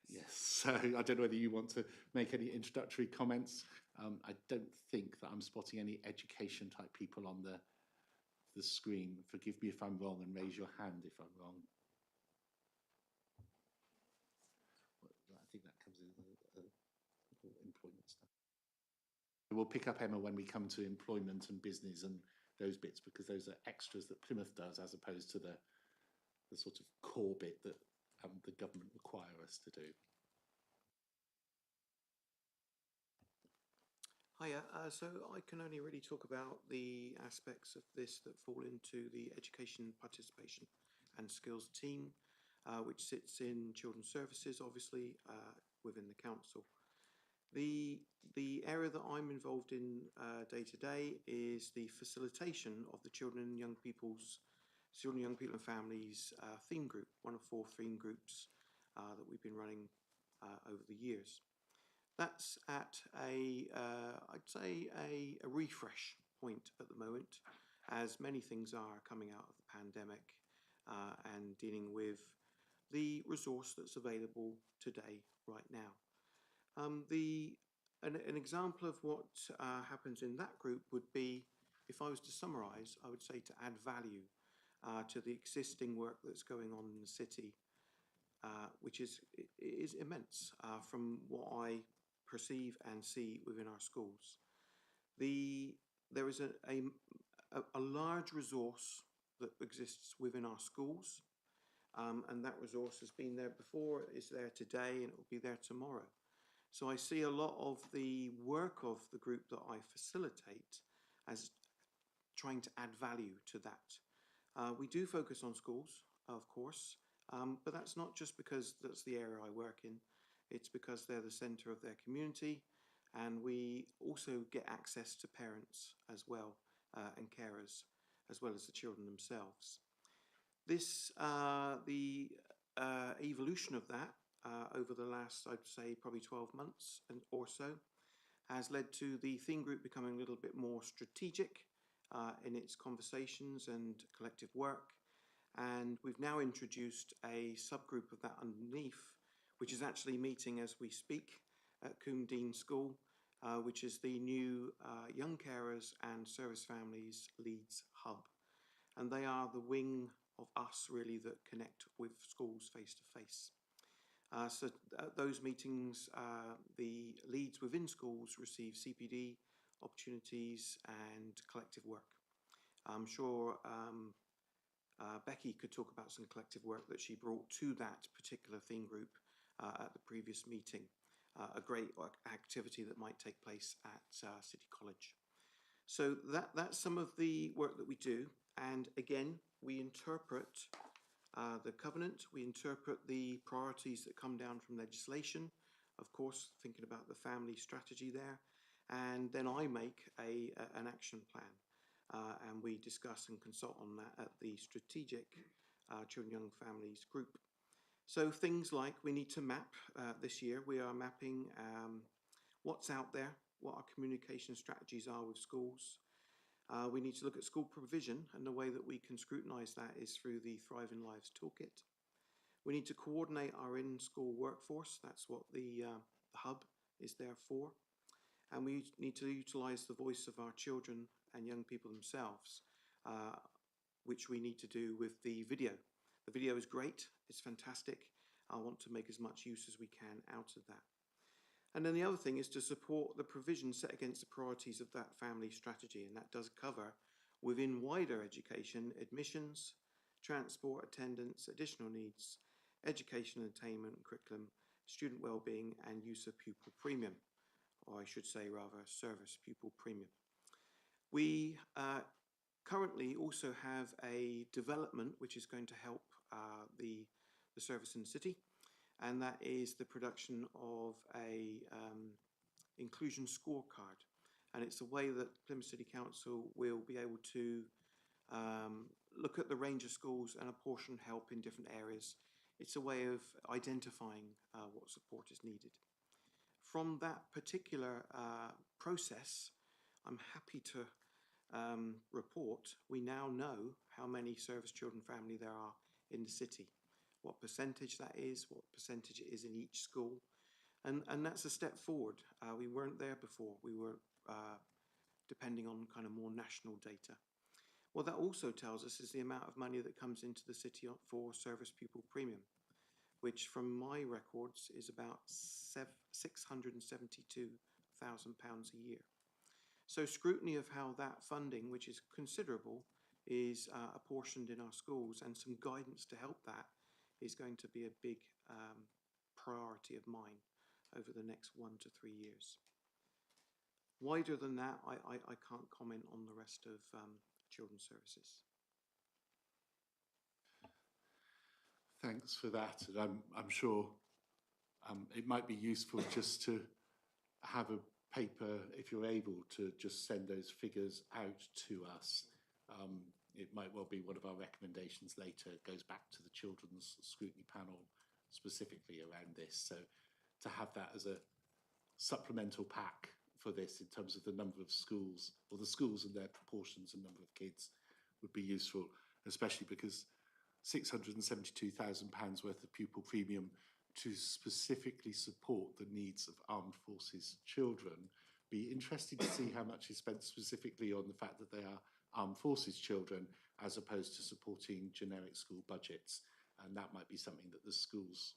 Yes, so I don't know whether you want to make any introductory comments. I don't think that I'm spotting any education type people on the screen. Forgive me if I'm wrong, and raise your hand if I'm wrong. I think that comes in employment stuff. We'll pick up, Emma, when we come to employment and business and those bits, because those are extras that Plymouth does, as opposed to the sort of core bit that the government require us to do. Hiya, so I can only really talk about the aspects of this that fall into the education, participation and skills team, which sits in children's services, obviously, within the council. The area that I'm involved in day to day is the facilitation of the Children and Young People and Families theme group, one of 4 theme groups that we've been running over the years. That's at I'd say a refresh point at the moment, as many things are coming out of the pandemic and dealing with the resource that's available today, right now. An example of what happens in that group would be, if I was to summarise, I would say to add value to the existing work that's going on in the city, which is immense from what I perceive and see within our schools. There is a large resource that exists within our schools, and that resource has been there before, is there today, and it will be there tomorrow. So I see a lot of the work of the group that I facilitate as trying to add value to that. We do focus on schools, of course, but that's not just because that's the area I work in. It's because they're the centre of their community, and we also get access to parents as well, and carers, as well as the children themselves. The evolution of that over the last, I'd say, probably 12 months or so, has led to the theme group becoming a little bit more strategic in its conversations and collective work. And we've now introduced a subgroup of that underneath, which is actually meeting as we speak at Coombe Dean School, which is the new Young Carers and Service Families Leeds Hub. And they are the wing of us, really, that connect with schools face to face. So those meetings, the leads within schools receive CPD opportunities and collective work. I'm sure Becky could talk about some collective work that she brought to that particular theme group at the previous meeting, a great activity that might take place at City College. So that's some of the work that we do, and again, we interpret the covenant, we interpret the priorities that come down from legislation, of course, thinking about the family strategy there, and then I make an action plan, and we discuss and consult on that at the strategic Children Young Families group. So things like we need to map, this year we are mapping what's out there, what our communication strategies are with schools. We need to look at school provision, and the way that we can scrutinise that is through the Thriving Lives Toolkit. We need to coordinate our in-school workforce. That's what the hub is there for. And we need to utilise the voice of our children and young people themselves, which we need to do with the video. The video is great, it's fantastic. I want to make as much use as we can out of that. And then the other thing is to support the provision set against the priorities of that family strategy, and that does cover, within wider education, admissions, transport, attendance, additional needs, education, attainment, curriculum, student wellbeing, and use of pupil premium, or I should say rather service pupil premium. We currently also have a development which is going to help the service in the city, and that is the production of a inclusion scorecard. And it's a way that Plymouth City Council will be able to look at the range of schools and apportion help in different areas. It's a way of identifying what support is needed. From that particular process, I'm happy to report we now know how many service children family there are in the city, what percentage that is, what percentage it is in each school, and that's a step forward. We weren't there before. We were depending on kind of more national data. What that also tells us is the amount of money that comes into the city for service pupil premium, which from my records is about £672,000 a year. So scrutiny of how that funding, which is considerable, is apportioned in our schools, and some guidance to help that is going to be a big priority of mine over the next 1 to 3 years. Wider than that, I can't comment on the rest of children's services. Thanks for that, and I'm sure it might be useful just to have a paper, if you're able to just send those figures out to us. It might well be one of our recommendations later. It goes back to the Children's Scrutiny Panel specifically around this. So to have that as a supplemental pack for this in terms of the number of schools, or the schools and their proportions and number of kids, would be useful, especially because £672,000 worth of pupil premium to specifically support the needs of armed forces children. Be interesting to see how much is spent specifically on the fact that they are armed forces children as opposed to supporting generic school budgets. And that might be something that the schools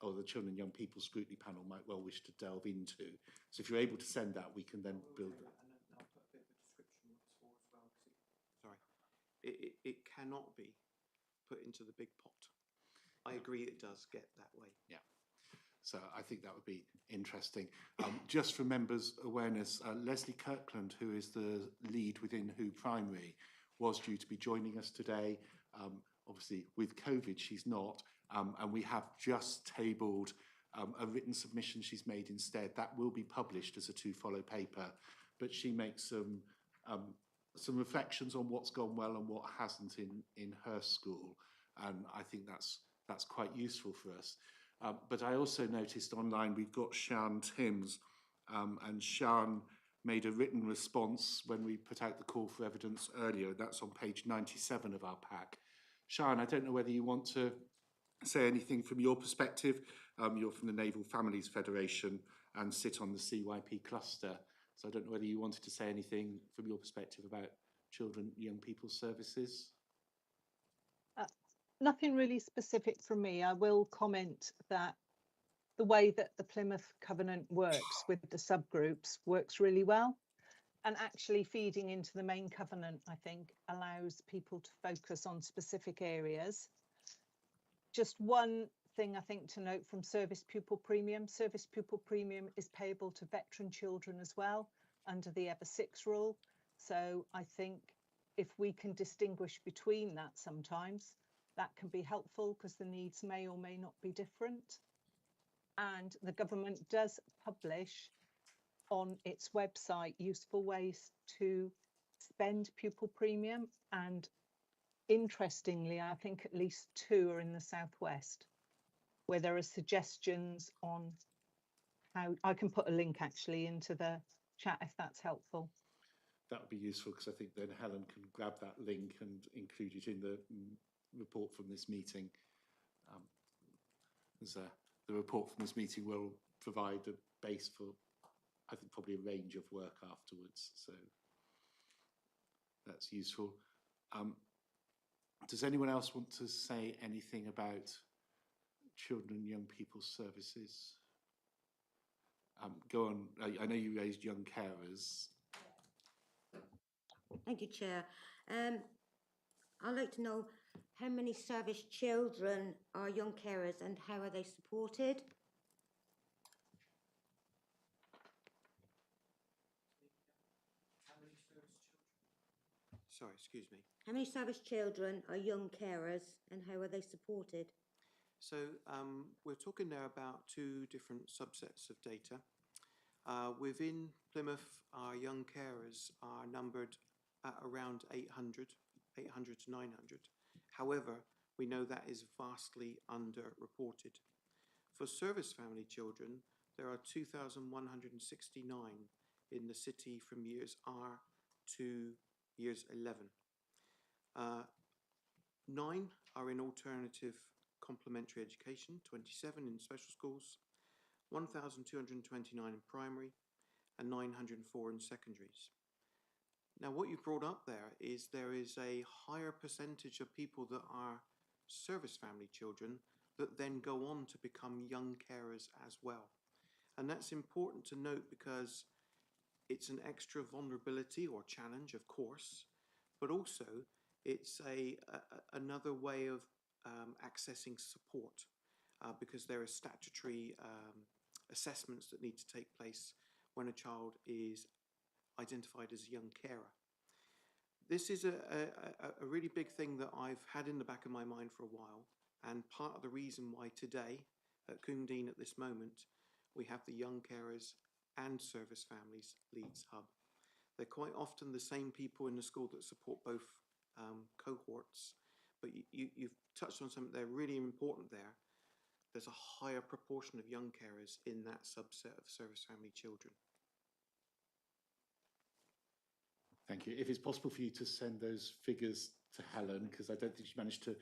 or the Children and Young People Scrutiny Panel might well wish to delve into. So if you're able to send that, we can then build that. And then I'll put a bit of a description what it's for as well. Sorry, it cannot be put into the big pot. I agree it does get that way. Yeah. So I think that would be interesting. Just for members' awareness, Leslie Kirkland, who is the lead within Who Primary, was due to be joining us today. Obviously, with COVID, she's not. And we have just tabled a written submission she's made instead. That will be published as a to-follow paper. But she makes some reflections on what's gone well and what hasn't in her school. And I think that's quite useful for us. But I also noticed online we've got Sian Timms, and Sian made a written response when we put out the call for evidence earlier. That's on page 97 of our pack. Sian, I don't know whether you want to say anything from your perspective. You're from the Naval Families Federation and sit on the CYP cluster. So I don't know whether you wanted to say anything from your perspective about children, young people services. Nothing really specific from me. I will comment that the way that the Plymouth Covenant works with the subgroups works really well. And actually feeding into the main covenant, I think, allows people to focus on specific areas. Just one thing I think to note from service pupil premium. Service pupil premium is payable to veteran children as well under the Ever 6 rule. So I think if we can distinguish between that sometimes, that can be helpful because the needs may or may not be different. And the government does publish on its website useful ways to spend pupil premium. And interestingly, I think at least 2 are in the Southwest, where there are suggestions on how I can put a link actually into the chat if that's helpful. That would be useful because I think then Helen can grab that link and include it in the report from this meeting. The report from this meeting will provide a base for, I think, probably a range of work afterwards. So that's useful. Does anyone else want to say anything about children and young people's services? Go on. I know you raised young carers. Thank you, Chair. I'd like to know how many service children are young carers and how are they supported? Sorry, excuse me. How many service children are young carers and how are they supported? So we're talking there about 2 different subsets of data. Within Plymouth, our young carers are numbered at around 800 to 900. However, we know that is vastly underreported. For service family children, there are 2,169 in the city from years R to years 11. 9 are in alternative complementary education, 27 in special schools, 1,229 in primary, and 904 in secondaries. Now, what you brought up there is a higher percentage of people that are service family children that then go on to become young carers as well. And that's important to note because it's an extra vulnerability or challenge, of course, but also it's another way of accessing support because there are statutory assessments that need to take place when a child is identified as a young carer. This is a really big thing that I've had in the back of my mind for a while, and part of the reason why today at Coombe Dean at this moment we have the young carers and Service Families Leeds Hub. They're quite often the same people in the school that support both cohorts, but you've touched on something there really important there. There's a higher proportion of young carers in that subset of service family children. Thank you. If it's possible for you to send those figures to Helen, because I don't think she managed to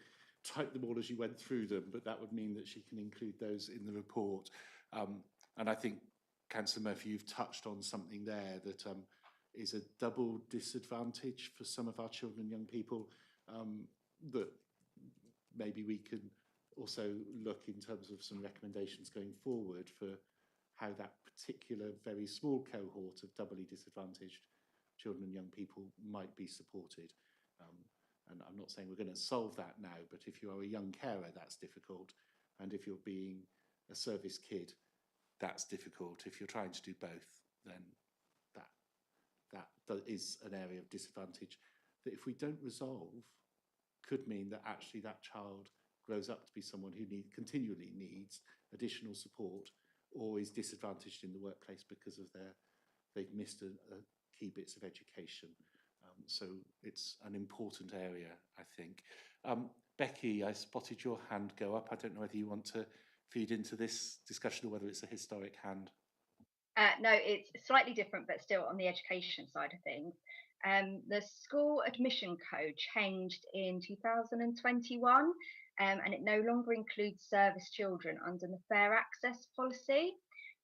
type them all as you went through them, but that would mean that she can include those in the report. And I think, Councillor Murphy, you've touched on something there that is a double disadvantage for some of our children and young people, that maybe we can also look in terms of some recommendations going forward for how that particular very small cohort of doubly disadvantaged children and young people might be supported. And I'm not saying we're going to solve that now, but if you are a young carer, that's difficult. And if you're being a service kid, that's difficult. If you're trying to do both, then that is an area of disadvantage that if we don't resolve, could mean that actually that child grows up to be someone who continually needs additional support or is disadvantaged in the workplace because of they've missed a key bits of education. So it's an important area, I think. Becky, I spotted your hand go up. I don't know whether you want to feed into this discussion or whether it's a historic hand. No, it's slightly different, but still on the education side of things. The school admission code changed in 2021, and it no longer includes service children under the fair access policy.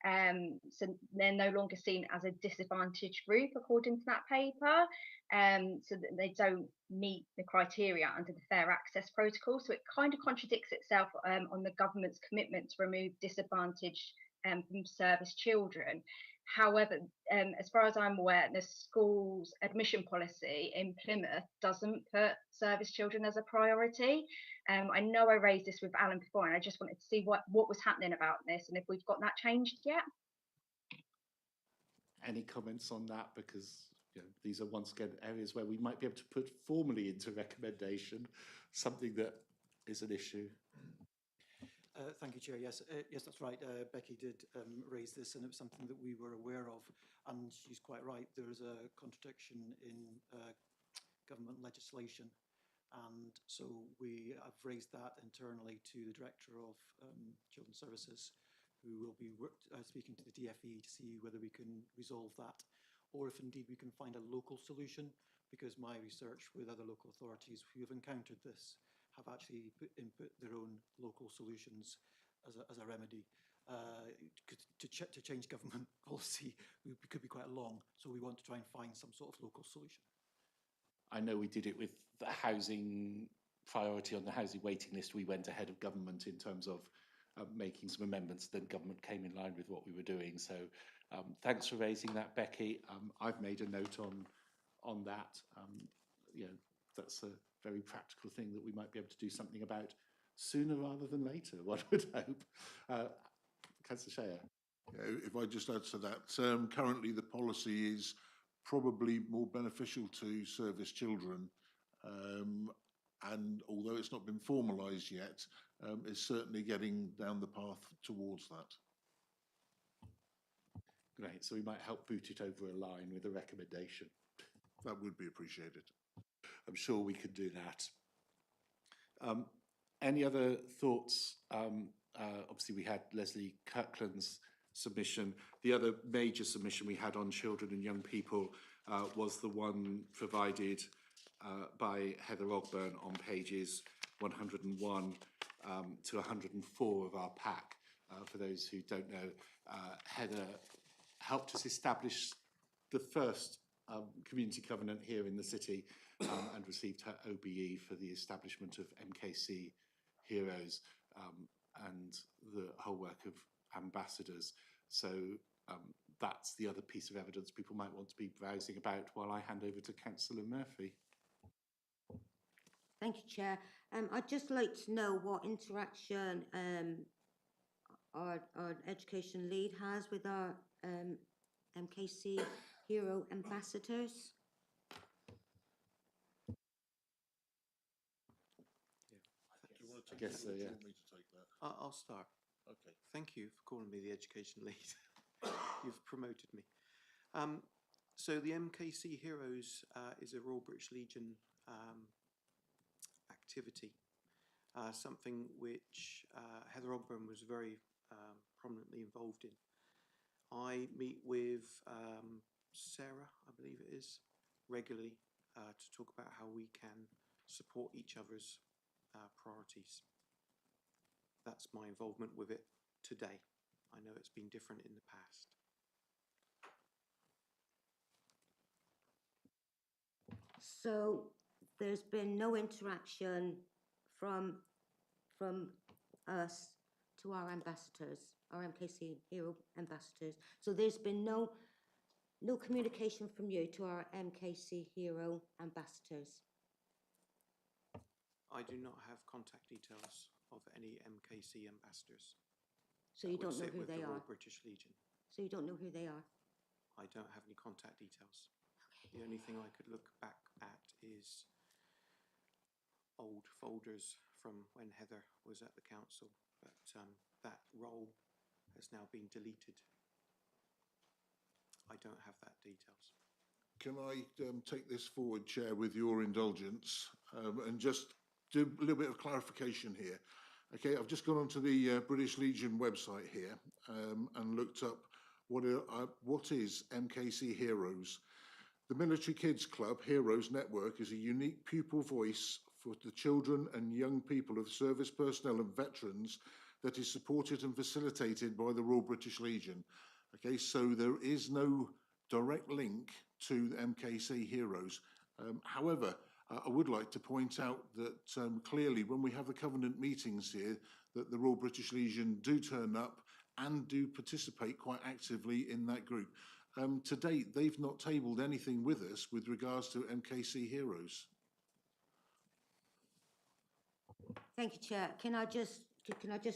So they're no longer seen as a disadvantaged group according to that paper, so that they don't meet the criteria under the fair access protocol. So it kind of contradicts itself on the government's commitment to remove disadvantaged from service children. However, as far as I'm aware, the school's admission policy in Plymouth doesn't put service children as a priority. I know I raised this with Alan before, and I just wanted to see what was happening about this and if we've got that changed yet. Any comments on that? Because these are once again areas where we might be able to put formally into recommendation something that is an issue. Thank you, Chair. Yes, yes, that's right. Becky did raise this, and it was something that we were aware of. And she's quite right. There is a contradiction in government legislation, and so we have raised that internally to the Director of Children's Services, who will be speaking to the DFE to see whether we can resolve that, or if indeed we can find a local solution. Because my research with other local authorities who have encountered this have actually input their own local solutions as a remedy. To change government policy could be quite long, so we want to try and find some sort of local solution. I know we did it with the housing priority on the housing waiting list. We went ahead of government in terms of making some amendments, then government came in line with what we were doing. So thanks for raising that, Becky. I've made a note on that. That's a very practical thing that we might be able to do something about sooner rather than later, one would hope. Councillor Shea. If I just add to that, currently the policy is probably more beneficial to service children, and although it's not been formalised yet, it's certainly getting down the path towards that. Great, so we might help boot it over a line with a recommendation. That would be appreciated. I'm sure we could do that. Any other thoughts? Obviously, we had Leslie Kirkland's submission. The other major submission we had on children and young people was the one provided by Heather Ogburn on pages 101 to 104 of our pack. For those who don't know, Heather helped us establish the first community covenant here in the city and received her OBE for the establishment of MKC Heroes and the whole work of ambassadors. So that's the other piece of evidence people might want to be browsing about while I hand over to Councillor Murphy. Thank you, Chair. I'd just like to know what interaction our education lead has with our MKC Hero ambassadors. Yeah. I guess so, yeah. I'll start. Okay. Thank you for calling me the education lead. you've promoted me. So the MKC Heroes is a Royal British Legion activity, something which Heather Ogburn was very prominently involved in. I meet with Sarah, I believe it is, regularly to talk about how we can support each other's priorities. That's my involvement with it today. I know it's been different in the past. So there's been no interaction from us to our ambassadors, our MKC Hero ambassadors. So there's been no communication from you to our MKC Hero ambassadors. I do not have contact details of any MKC ambassadors. So you don't know who they are? British Legion. So you don't know who they are? I don't have any contact details. The only thing I could look back at is old folders from when Heather was at the council, but that role has now been deleted. I don't have that details. Can I take this forward, Chair, with your indulgence, and just do a little bit of clarification here? Okay, I've just gone onto the British Legion website here and looked up what is MKC Heroes. The Military Kids Club Heroes Network is a unique pupil voice for the children and young people of service personnel and veterans that is supported and facilitated by the Royal British Legion. Okay, so there is no direct link to the MKC Heroes. However, I would like to point out that clearly when we have the Covenant meetings here, that the Royal British Legion do turn up and do participate quite actively in that group. To date, they've not tabled anything with us with regards to MKC Heroes. Thank you, Chair. Can I just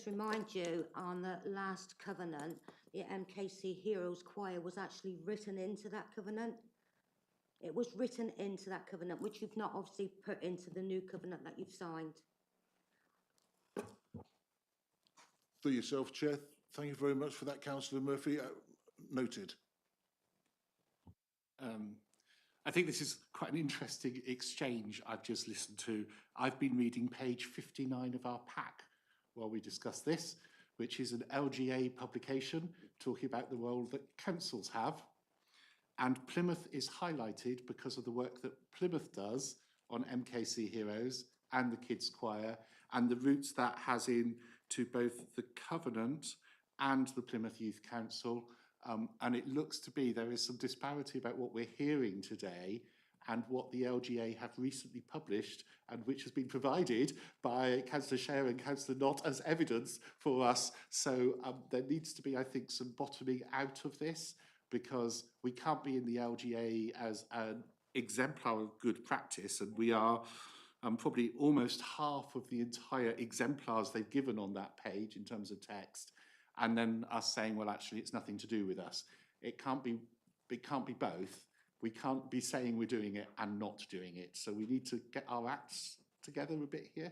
remind you, on the last covenant, the MKC Heroes Choir was actually written into that covenant. It was written into that covenant, which you've not obviously put into the new covenant that you've signed. For yourself, Chair. Thank you very much for that, Councillor Murphy. Noted. I think this is quite an interesting exchange I've just listened to. I've been reading page 59 of our pack while we discuss this, which is an LGA publication talking about the role that councils have. And Plymouth is highlighted because of the work that Plymouth does on MKC Heroes and the Kids Choir, and the roots that has in to both the Covenant and the Plymouth Youth Council. And it looks to be there is some disparity about what we're hearing today and what the LGA have recently published, and which has been provided by Councillor Share and Councillor Knott as evidence for us. So there needs to be, I think, some bottoming out of this, because we can't be in the LGA as an exemplar of good practice, and we are probably almost half of the entire exemplars they've given on that page in terms of text, and then us saying, well, actually, it's nothing to do with us. It can't be both. We can't be saying we're doing it and not doing it. So we need to get our acts together a bit here.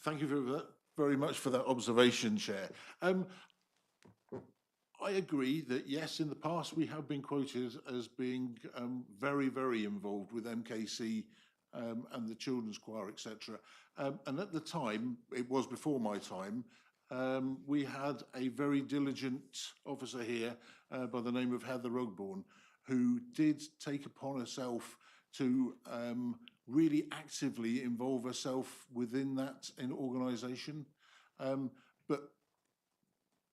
Thank you very much for that observation, Chair. I agree that, yes, in the past we have been quoted as being very, very involved with MKC and the Children's Choir, etc. And at the time, it was before my time, we had a very diligent officer here by the name of Heather Ogburn, who did take upon herself to really actively involve herself within that organisation. But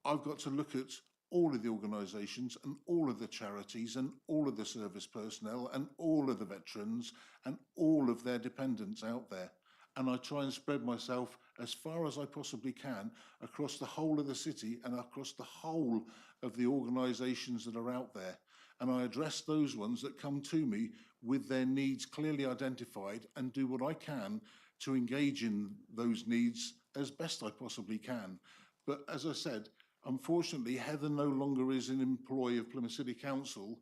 I've got to look at all of the organisations and all of the charities and all of the service personnel and all of the veterans and all of their dependents out there. And I try and spread myself as far as I possibly can across the whole of the city and across the whole of the organisations that are out there. And I address those ones that come to me with their needs clearly identified and do what I can to engage in those needs as best I possibly can. But as I said, unfortunately, Heather no longer is an employee of Plymouth City Council,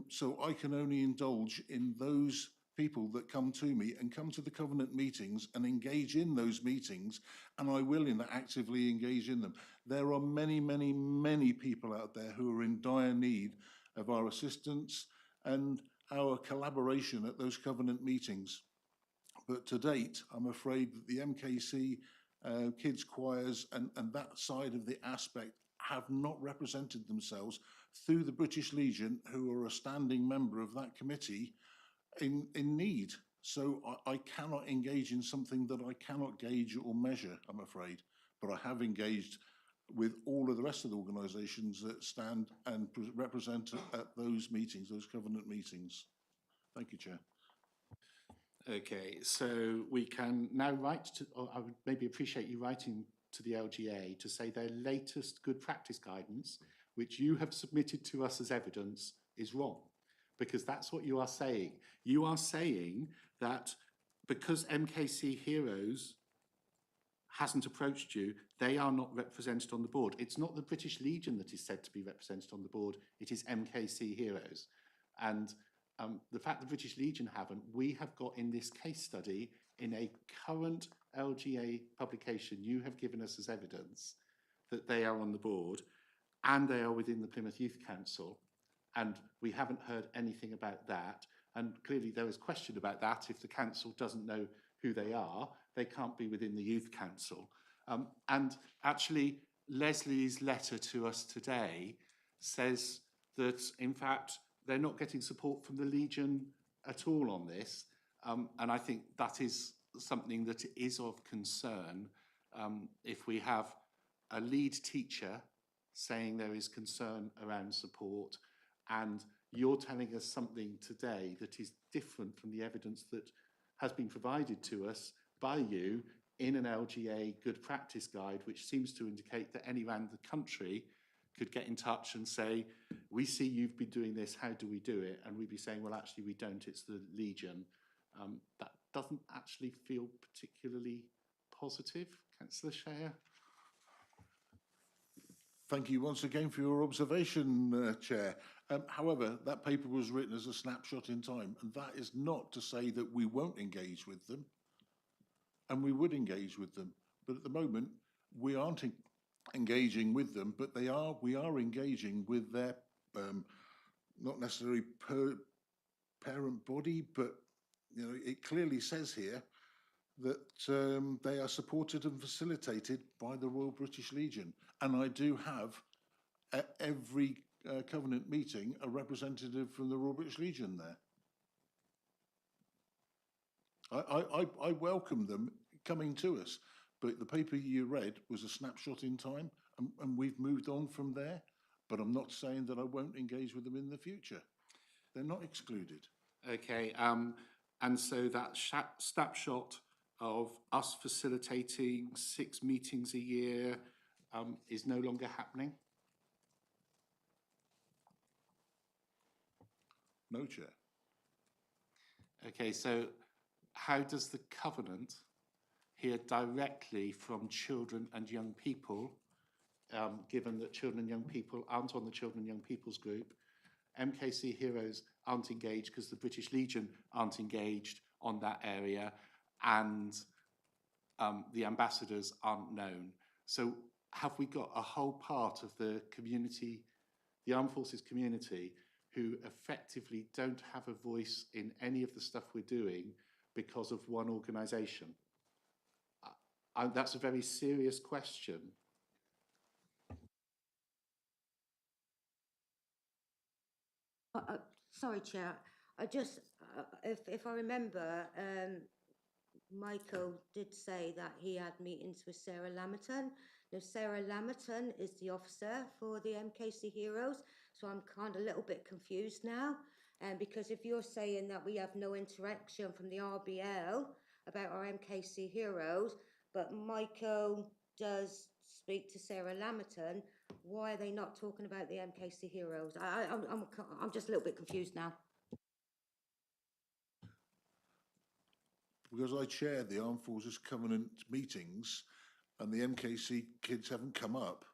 so I can only indulge in those people that come to me and come to the Covenant meetings and engage in those meetings, and I will actively engage in them. There are many, many, many people out there who are in dire need of our assistance and our collaboration at those Covenant meetings. But to date, I'm afraid that the MKC kids choirs and that side of the aspect have not represented themselves through the British Legion, who are a standing member of that committee, in need. So I cannot engage in something that I cannot gauge or measure, I'm afraid. But I have engaged with all of the rest of the organisations that stand and represent at those meetings, those Covenant meetings. Thank you, Chair. Okay, so we can now write to, or I would maybe appreciate you writing to the LGA to say their latest good practice guidance, which you have submitted to us as evidence, is wrong. Because that's what you are saying. You are saying that because MKC Heroes hasn't approached you, they are not represented on the board. It's not the British Legion that is said to be represented on the board, it is MKC Heroes. And the fact the British Legion haven't, we have got in this case study, in a current LGA publication, you have given us as evidence that they are on the board and they are within the Plymouth Youth Council. And we haven't heard anything about that. And clearly there is question about that. If the council doesn't know who they are, they can't be within the Youth Council. And actually, Leslie's letter to us today says that, in fact, they're not getting support from the Legion at all on this. And I think that is something that is of concern. If we have a lead teacher saying there is concern around support, and you're telling us something today that is different from the evidence that has been provided to us by you in an LGA good practice guide, which seems to indicate that any around the country could get in touch and say, we see you've been doing this, how do we do it? And we'd be saying, well, actually, we don't, it's the Legion. That doesn't actually feel particularly positive, Councillor Shea. Thank you once again for your observation, Chair. However, that paper was written as a snapshot in time, and that is not to say that we won't engage with them, and we would engage with them. But at the moment, we aren't engaging with them, but we are engaging with their, not necessarily parent body, but it clearly says here that they are supported and facilitated by the Royal British Legion. And I do have, at every Covenant meeting, a representative from the Royal British Legion there. I welcome them coming to us, but the paper you read was a snapshot in time, and we've moved on from there. But I'm not saying that I won't engage with them in the future. They're not excluded. Okay, and so that snapshot of us facilitating 6 meetings a year is no longer happening? No, Chair. Okay, so how does the Covenant hear directly from children and young people, given that children and young people aren't on the Children and Young People's group? MKC Heroes aren't engaged because the British Legion aren't engaged on that area, and the ambassadors aren't known. So have we got a whole part of the community, the armed forces community, who effectively don't have a voice in any of the stuff we're doing because of one organisation? That's a very serious question. Sorry, Chair. I just, if I remember, Michael did say that he had meetings with Sarah Lamerton. Now, Sarah Lamerton is the officer for the MKC Heroes, so I'm kind of a little bit confused now. Because if you're saying that we have no interaction from the RBL about our MKC Heroes, but Michael does speak to Sarah Lamerton, why are they not talking about the MKC Heroes? I'm just a little bit confused now. Because I chair the Armed Forces Covenant meetings and the MKC kids haven't come up,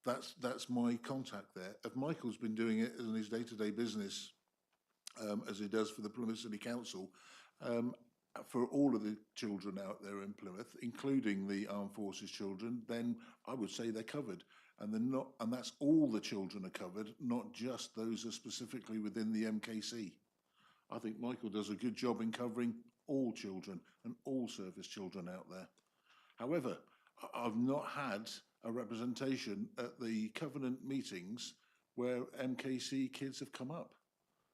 that's my contact there. If Michael's been doing it in his day-to-day business as it does for the Plymouth City Council, for all of the children out there in Plymouth, including the Armed Forces children, then I would say they're covered. And they're not, and that's all the children are covered, not just those are specifically within the MKC. I think Michael does a good job in covering all children and all service children out there. However, I've not had a representation at the Covenant meetings where MKC kids have come up.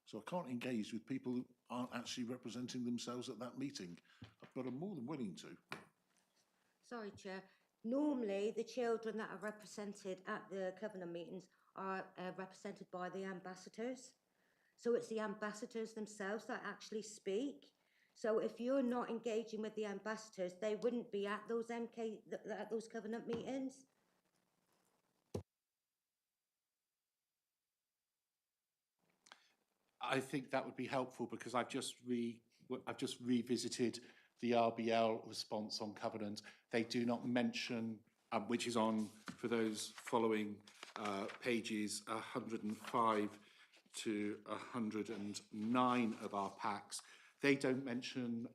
So I can't engage with people who aren't actually representing themselves at that meeting, but I'm more than willing to. Sorry, Chair. Normally, the children that are represented at the Covenant meetings are represented by the ambassadors. So it's the ambassadors themselves that actually speak. So if you're not engaging with the ambassadors, they wouldn't be at those at those Covenant meetings. I think that would be helpful because I've just revisited the RBL response on Covenant. They do not mention, which is on, for those following, pages 105 to 109 of our packs. They don't mention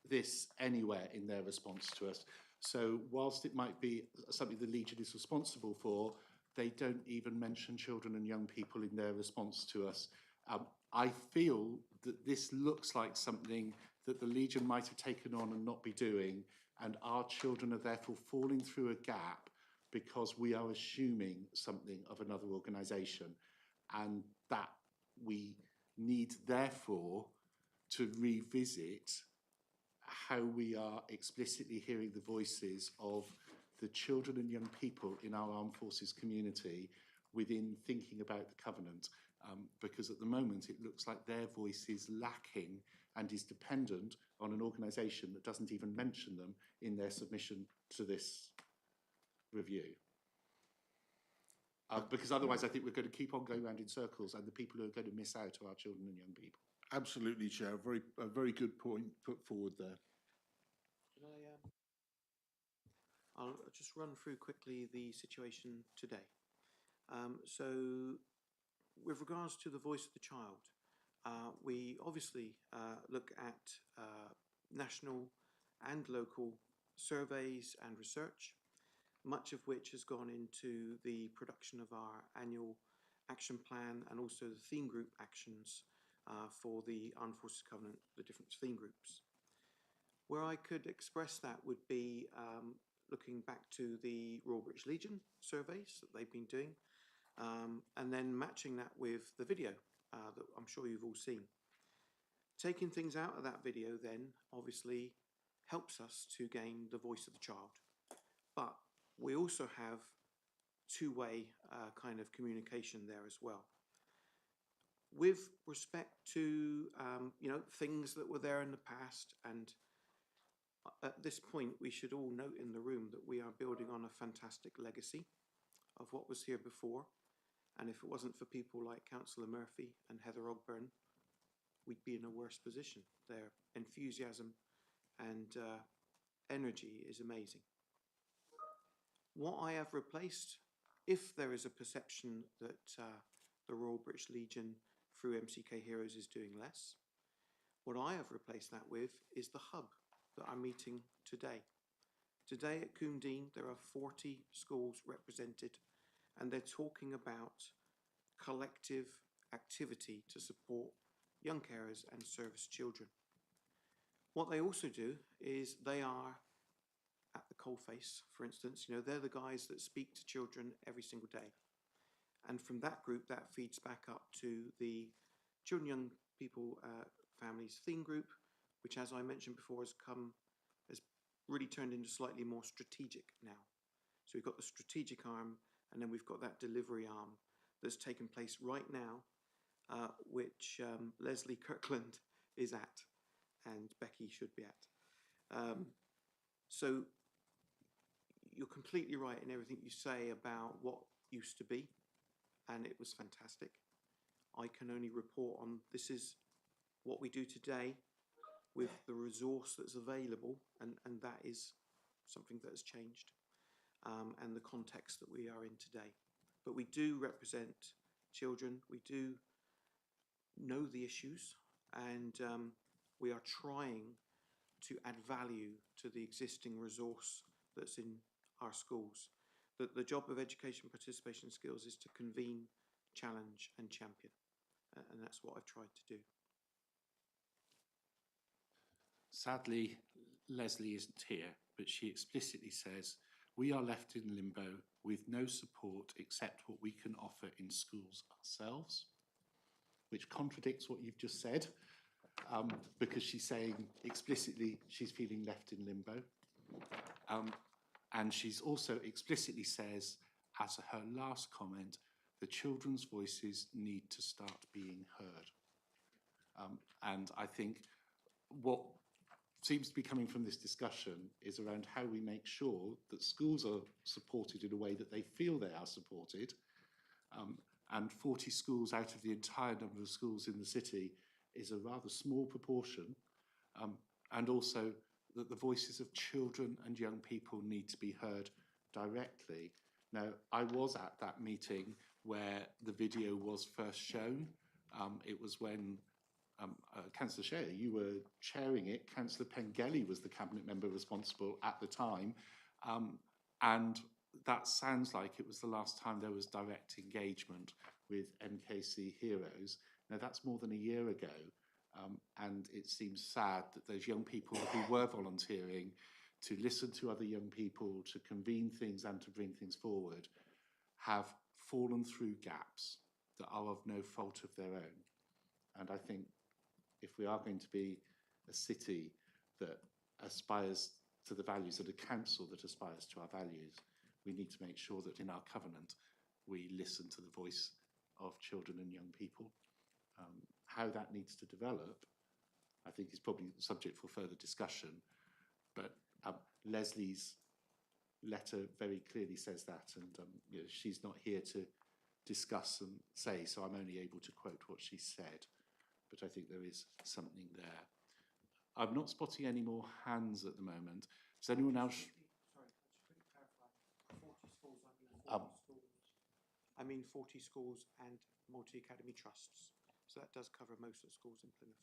this anywhere in their response to us. So whilst it might be something the Legion is responsible for, they don't even mention children and young people in their response to us. I feel that this looks like something that the Legion might have taken on and not be doing, and our children are therefore falling through a gap because we are assuming something of another organisation, and that we need therefore to revisit how we are explicitly hearing the voices of the children and young people in our armed forces community within thinking about the Covenant. Because at the moment it looks like their voice is lacking and is dependent on an organisation that doesn't even mention them in their submission to this review. Because otherwise I think we're going to keep on going round in circles, and the people who are going to miss out are our children and young people. Absolutely, Chair. A very good point put forward there. Can I'll just run through quickly the situation today. So with regards to the voice of the child, we obviously look at national and local surveys and research, much of which has gone into the production of our annual action plan and also the theme group actions for the Armed Forces Covenant, the different theme groups. Where I could express that would be looking back to the Royal British Legion surveys that they've been doing, and then matching that with the video that I'm sure you've all seen. Taking things out of that video then obviously helps us to gain the voice of the child. But we also have two-way kind of communication there as well. With respect to you know, things that were there in the past, and at this point we should all note in the room that we are building on a fantastic legacy of what was here before. And if it wasn't for people like Councillor Murphy and Heather Ogburn, we'd be in a worse position. Their enthusiasm and energy is amazing. What I have replaced, if there is a perception that the Royal British Legion through MCK Heroes is doing less, what I have replaced that with is the hub that I'm meeting today. Today at Coombedean there are 40 schools represented, and they're talking about collective activity to support young carers and service children. What they also do is they are at the coalface, for instance, you know, they're the guys that speak to children every single day. And from that group, that feeds back up to the Children, Young People, Families theme group, which, as I mentioned before, has really turned into slightly more strategic now. So we've got the strategic arm, and then we've got that delivery arm that's taken place right now, which Leslie Kirkland is at, and Becky should be at. So you're completely right in everything you say about what used to be, and it was fantastic. I can only report on this is what we do today with the resource that's available, and that is something that has changed, and the context that we are in today. But we do represent children, we do know the issues, and we are trying to add value to the existing resource that's in our schools. The job of education participation skills is to convene, challenge and champion, and that's what I've tried to do. Sadly, Leslie isn't here, but she explicitly says, we are left in limbo with no support except what we can offer in schools ourselves, which contradicts what you've just said, because she's saying explicitly she's feeling left in limbo. And she's also explicitly says, as her last comment, the children's voices need to start being heard. And I think what seems to be coming from this discussion is around how we make sure that schools are supported in a way that they feel they are supported. And 40 schools out of the entire number of schools in the city is a rather small proportion. And also that the voices of children and young people need to be heard directly. Now, I was at that meeting where the video was first shown. It was when Councillor Shea, you were chairing it. Councillor Pengelly was the cabinet member responsible at the time. And that sounds like it was the last time there was direct engagement with MKC Heroes. Now, that's more than a year ago. And it seems sad that those young people who were volunteering to listen to other young people, to convene things and to bring things forward, have fallen through gaps that are of no fault of their own. And I think if we are going to be a city that aspires to the values, and a council that aspires to our values, we need to make sure that in our covenant we listen to the voice of children and young people. How that needs to develop, I think, is probably subject for further discussion. But Leslie's letter very clearly says that, and you know, she's not here to discuss and say, so I'm only able to quote what she said. But I think there is something there. I'm not spotting any more hands at the moment. Does anyone else? Sorry, just quickly clarify. 40 schools, I mean 40 schools and multi-academy trusts. So that does cover most of the schools in Plymouth.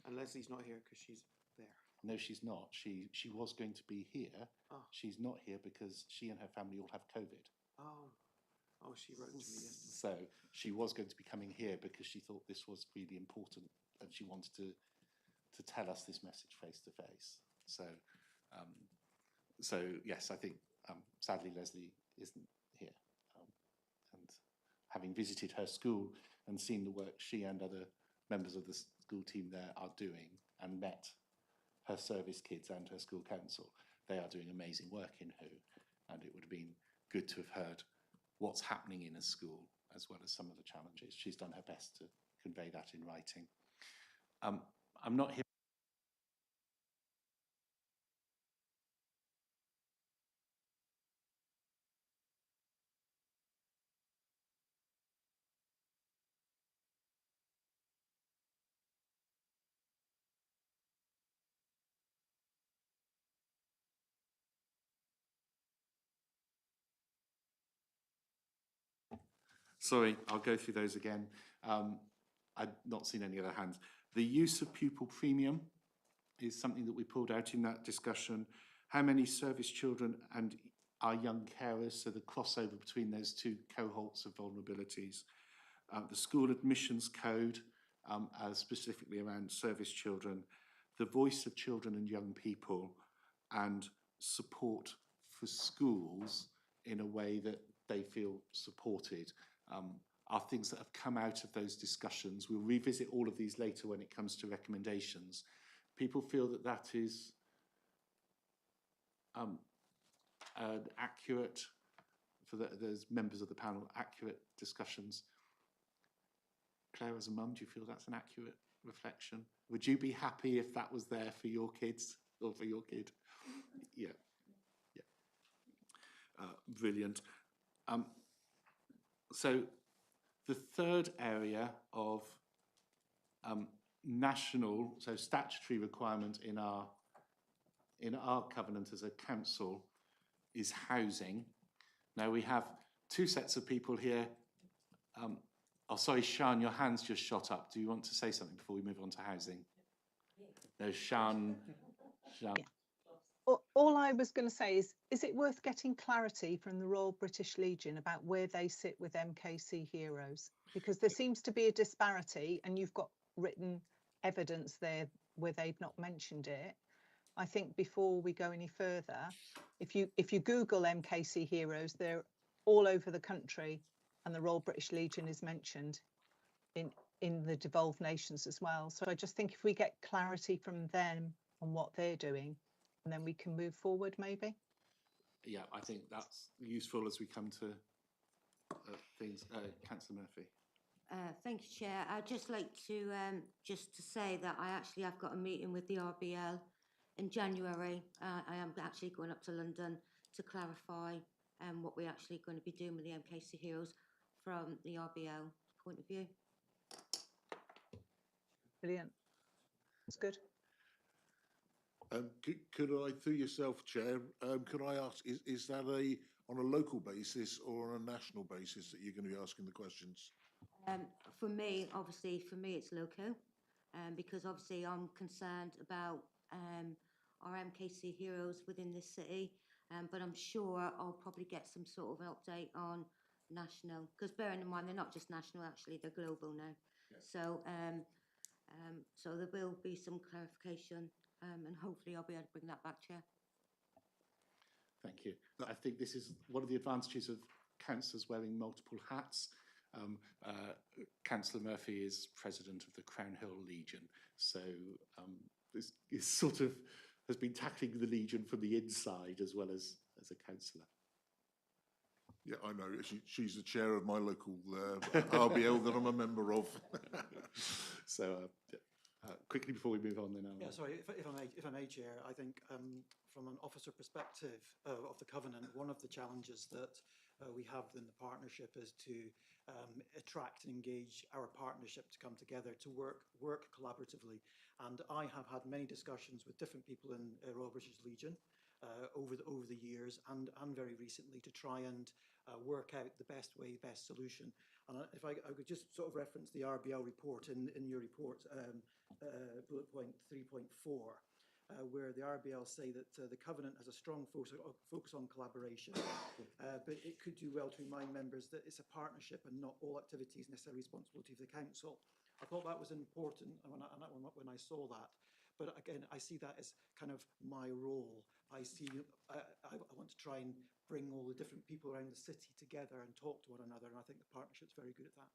And Leslie's not here because she's there. No, she's not. She was going to be here. Oh. She's not here because she and her family all have COVID. Oh, she wrote to me yesterday. So she was going to be coming here because she thought this was really important and she wanted to tell us this message face to face. So, so yes, I think sadly Leslie isn't here. And having visited her school and seen the work she and other members of the school team there are doing, and met her service kids and her school council, they are doing amazing work in Who, and it would have been good to have heard what's happening in a school as well as some of the challenges. She's done her best to convey that in writing. I'm not here. Sorry, I'll go through those again. I've not seen any other hands. The use of pupil premium is something that we pulled out in that discussion. How many service children and our young carers, so the crossover between those two cohorts of vulnerabilities. The school admissions code, specifically around service children, the voice of children and young people, and support for schools in a way that they feel supported, are things that have come out of those discussions. We'll revisit all of these later when it comes to recommendations. People feel that that is an accurate, for those members of the panel, accurate discussions. Claire, as a mum, do you feel that's an accurate reflection? Would you be happy if that was there for your kids or for your kid? Yeah, yeah. Brilliant. So the third area of national, so statutory requirement in our covenant as a council is housing. Now we have two sets of people here. Oh, sorry, Sian, your hand's just shot up. Do you want to say something before we move on to housing? No, Sian. Yeah. All I was going to say is it worth getting clarity from the Royal British Legion about where they sit with MKC Heroes? Because there seems to be a disparity, and you've got written evidence there where they've not mentioned it. I think before we go any further, if you Google MKC Heroes, they're all over the country, and the Royal British Legion is mentioned in the devolved nations as well. So I just think if we get clarity from them on what they're doing, and then we can move forward maybe. Yeah, I think that's useful as we come to things. Councillor Murphy. Thank you, Chair. I'd just like to say that I actually have got a meeting with the RBL in January. I am actually going up to London to clarify what we're actually going to be doing with the MKC Heroes from the RBL point of view. Brilliant. That's good. Could I, through yourself, Chair, could I ask, is that on a local basis or on a national basis that you're going to be asking the questions? For me, it's local, because obviously I'm concerned about our MKC Heroes within this city, but I'm sure I'll probably get some sort of update on national, because bearing in mind they're not just national, actually they're global now. Yeah. So there will be some clarification, and hopefully I'll be able to bring that back, Chair. Thank you. I think this is one of the advantages of councillors wearing multiple hats. Councillor Murphy is president of the Crown Hill Legion, so this is sort of has been tackling the Legion from the inside as well as a councillor. Yeah, I know. She's the chair of my local RBL that I'm a member of. So, quickly before we move on, then. Yeah, sorry, if I may, Chair, I think from an officer perspective of the Covenant, one of the challenges that we have in the partnership is to attract and engage our partnership to come together to work collaboratively. And I have had many discussions with different people in Royal British Legion over the years and very recently to try and work out the best solution. And if I could just sort of reference the RBL report in your report, bullet point 3.4, where the RBL say that the Covenant has a strong focus on collaboration, but it could do well to remind members that it's a partnership and not all activities necessarily responsibility of the council. I thought that was important when I saw that. But again, I see that as kind of my role. I want to try and bring all the different people around the city together and talk to one another, and I think the partnership's very good at that.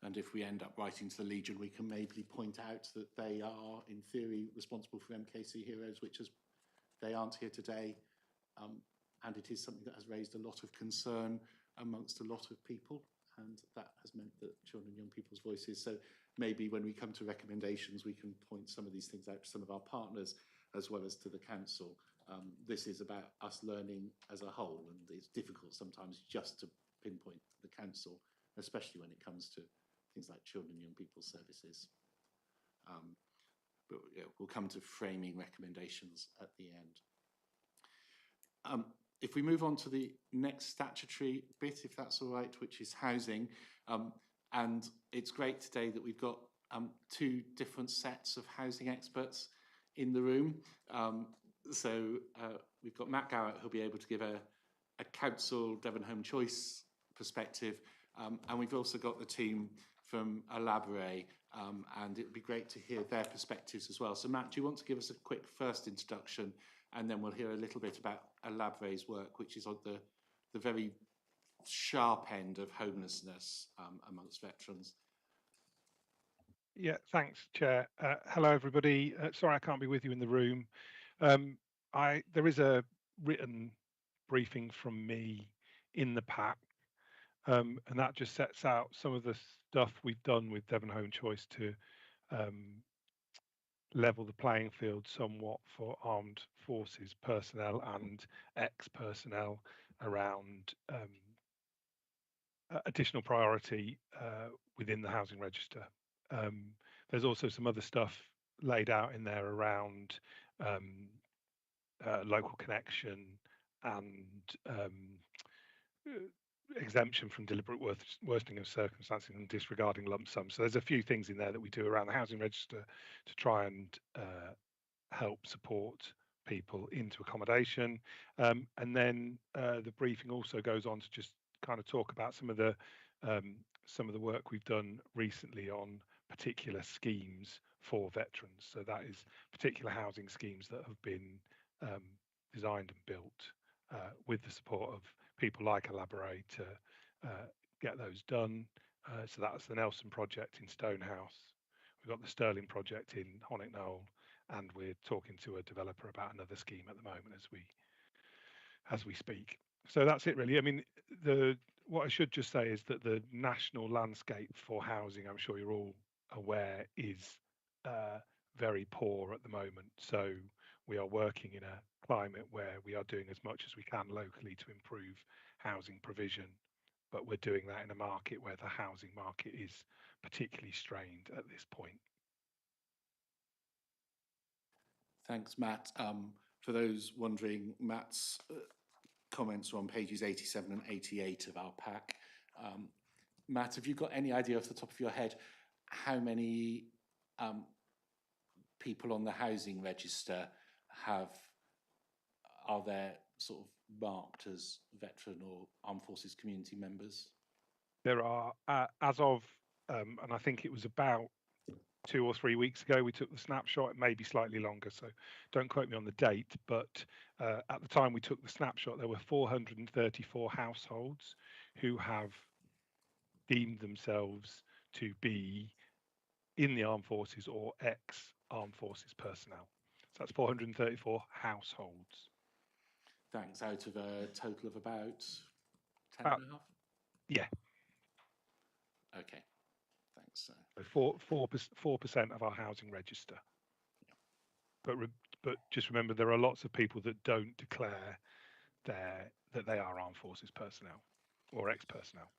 And if we end up writing to the Legion, we can maybe point out that they are, in theory, responsible for MKC Heroes, which is they aren't here today, and it is something that has raised a lot of concern amongst a lot of people. And that has meant that children and young people's voices. So maybe when we come to recommendations, we can point some of these things out to some of our partners as well as to the council. This is about us learning as a whole, and it's difficult sometimes just to pinpoint the council, especially when it comes to things like children and young people's services. But yeah, we'll come to framing recommendations at the end. If we move on to the next statutory bit, if that's all right, which is housing, and it's great today that we've got two different sets of housing experts in the room. So we've got Matt Garrett, who'll be able to give a council Devon Home Choice perspective, and we've also got the team from Elaborate, and it would be great to hear their perspectives as well. So Matt, do you want to give us a quick first introduction, and then we'll hear a little bit about Elaborate's work, which is on the very sharp end of homelessness amongst veterans. Yeah, thanks, Chair. Hello, everybody. Sorry I can't be with you in the room. There is a written briefing from me in the pack, and that just sets out some of the stuff we've done with Devon Home Choice to level the playing field somewhat for armed forces personnel and ex-personnel around additional priority within the housing register. There's also some other stuff laid out in there around local connection and exemption from deliberate worsening of circumstances and disregarding lump sums. So there's a few things in there that we do around the housing register to try and help support people into accommodation. And then the briefing also goes on to just kind of talk about some of the work we've done recently on particular schemes for veterans. So that is particular housing schemes that have been designed and built with the support of people like Elaborate to get those done. So that's the Nelson project in Stonehouse. We've got the Sterling project in Honick Knoll, and we're talking to a developer about another scheme at the moment as we speak. So that's it really. I mean, what I should just say is that the national landscape for housing, I'm sure you're all aware, is very poor at the moment. So we are working in a climate where we are doing as much as we can locally to improve housing provision, but we're doing that in a market where the housing market is particularly strained at this point. Thanks, Matt. For those wondering, Matt's comments are on pages 87 and 88 of our pack. Matt, have you got any idea off the top of your head how many people on the housing register are there sort of marked as veteran or armed forces community members? There are, as of, and I think it was about 2 or 3 weeks ago, we took the snapshot. It may be slightly longer, so don't quote me on the date. But at the time we took the snapshot, there were 434 households who have deemed themselves to be in the armed forces or ex-armed forces personnel. So that's 434 households. Thanks. Out of a total of about 10 and a half? Yeah. Okay. Thanks. So 4% of our housing register. Yeah. But just remember, there are lots of people that don't declare that they are armed forces personnel or ex-personnel.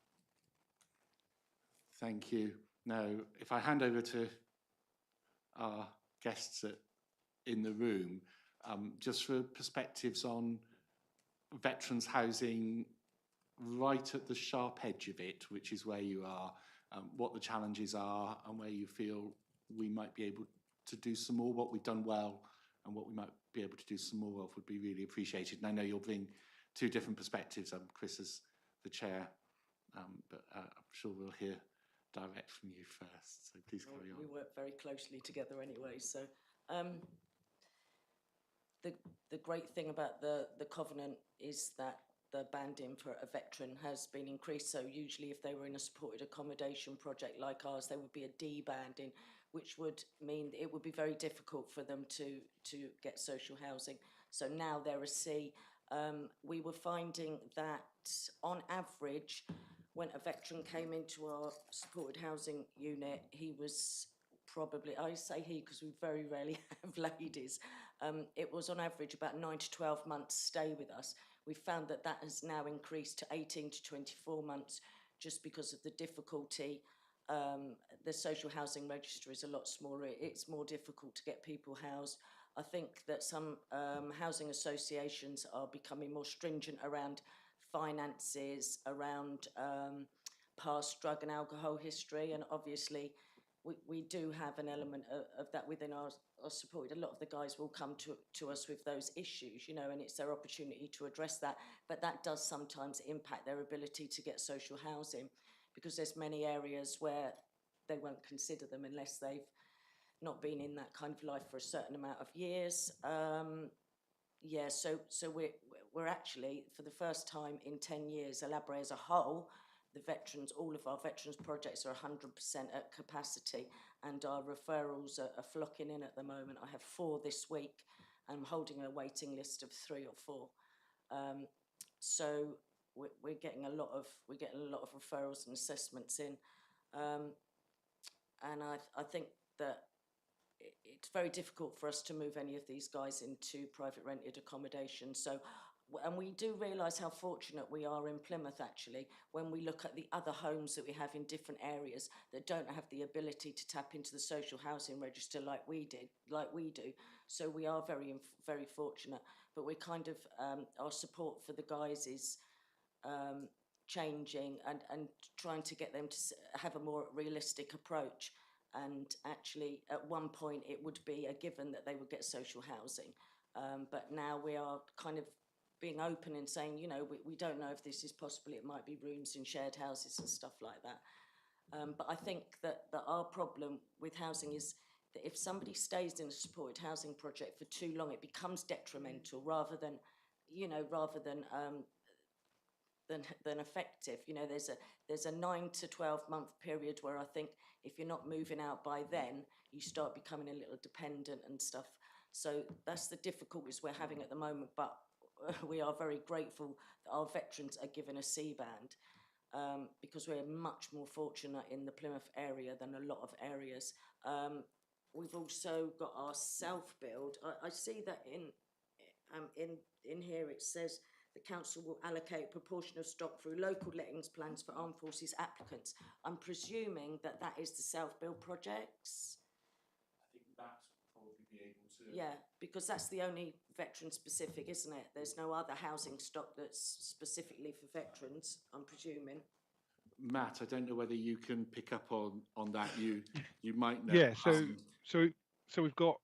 Thank you. Now, if I hand over to our guests in the room, just for perspectives on veterans housing right at the sharp edge of it, which is where you are, what the challenges are and where you feel we might be able to do some more, what we've done well and what we might be able to do some more of would be really appreciated. And I know you'll bring two different perspectives. Chris as the chair, but I'm sure we'll hear direct from you first. So please carry on. We work very closely together anyway. So the great thing about the covenant is that the banding for a veteran has been increased. So usually if they were in a supported accommodation project like ours, there would be a D banding, which would mean it would be very difficult for them to get social housing. So now they're a C. We were finding that on average, when a veteran came into our supported housing unit, he was probably, I say he because we very rarely have ladies, it was on average about 9 to 12 months stay with us. We found that that has now increased to 18 to 24 months just because of the difficulty. The social housing register is a lot smaller. It's more difficult to get people housed. I think that some housing associations are becoming more stringent around finances, around past drug and alcohol history, and obviously we do have an element of that within our support. A lot of the guys will come to us with those issues, you know, and it's their opportunity to address that, but that does sometimes impact their ability to get social housing because there's many areas where they won't consider them unless they've not been in that kind of life for a certain amount of years. Yeah, so we're actually, for the first time in 10 years, Elaborate as a whole, the veterans, all of our veterans projects are 100% at capacity, and our referrals are flocking in at the moment. I have 4 this week. I'm holding a waiting list of 3 or 4. So we're getting a lot of referrals and assessments in, and I think that it's very difficult for us to move any of these guys into private rented accommodation. So, and we do realise how fortunate we are in Plymouth, actually, when we look at the other homes that we have in different areas that don't have the ability to tap into the social housing register like we do. So we are very, very fortunate. But we kind of, our support for the guys is changing and trying to get them to have a more realistic approach. And actually, at one point, it would be a given that they would get social housing. But now we are kind of being open and saying, you know, we don't know if this is possible. It might be rooms in shared houses and stuff like that. But I think that our problem with housing is that if somebody stays in a supported housing project for too long, it becomes detrimental rather than, you know, than effective. You know, there's a 9 to 12 month period where I think if you're not moving out by then, you start becoming a little dependent and stuff. So that's the difficulties we're having at the moment, but we are very grateful that our veterans are given a C band, because we're much more fortunate in the Plymouth area than a lot of areas. We've also got our self-build. I see that in here it says the council will allocate a proportion of stock through local lettings plans for armed forces applicants. I'm presuming that that is the self-build projects. I think that's probably be able to. Yeah, because that's the only veteran specific, isn't it? There's no other housing stock that's specifically for veterans, I'm presuming. Matt, I don't know whether you can pick up on that. You might know. Yeah, so we've got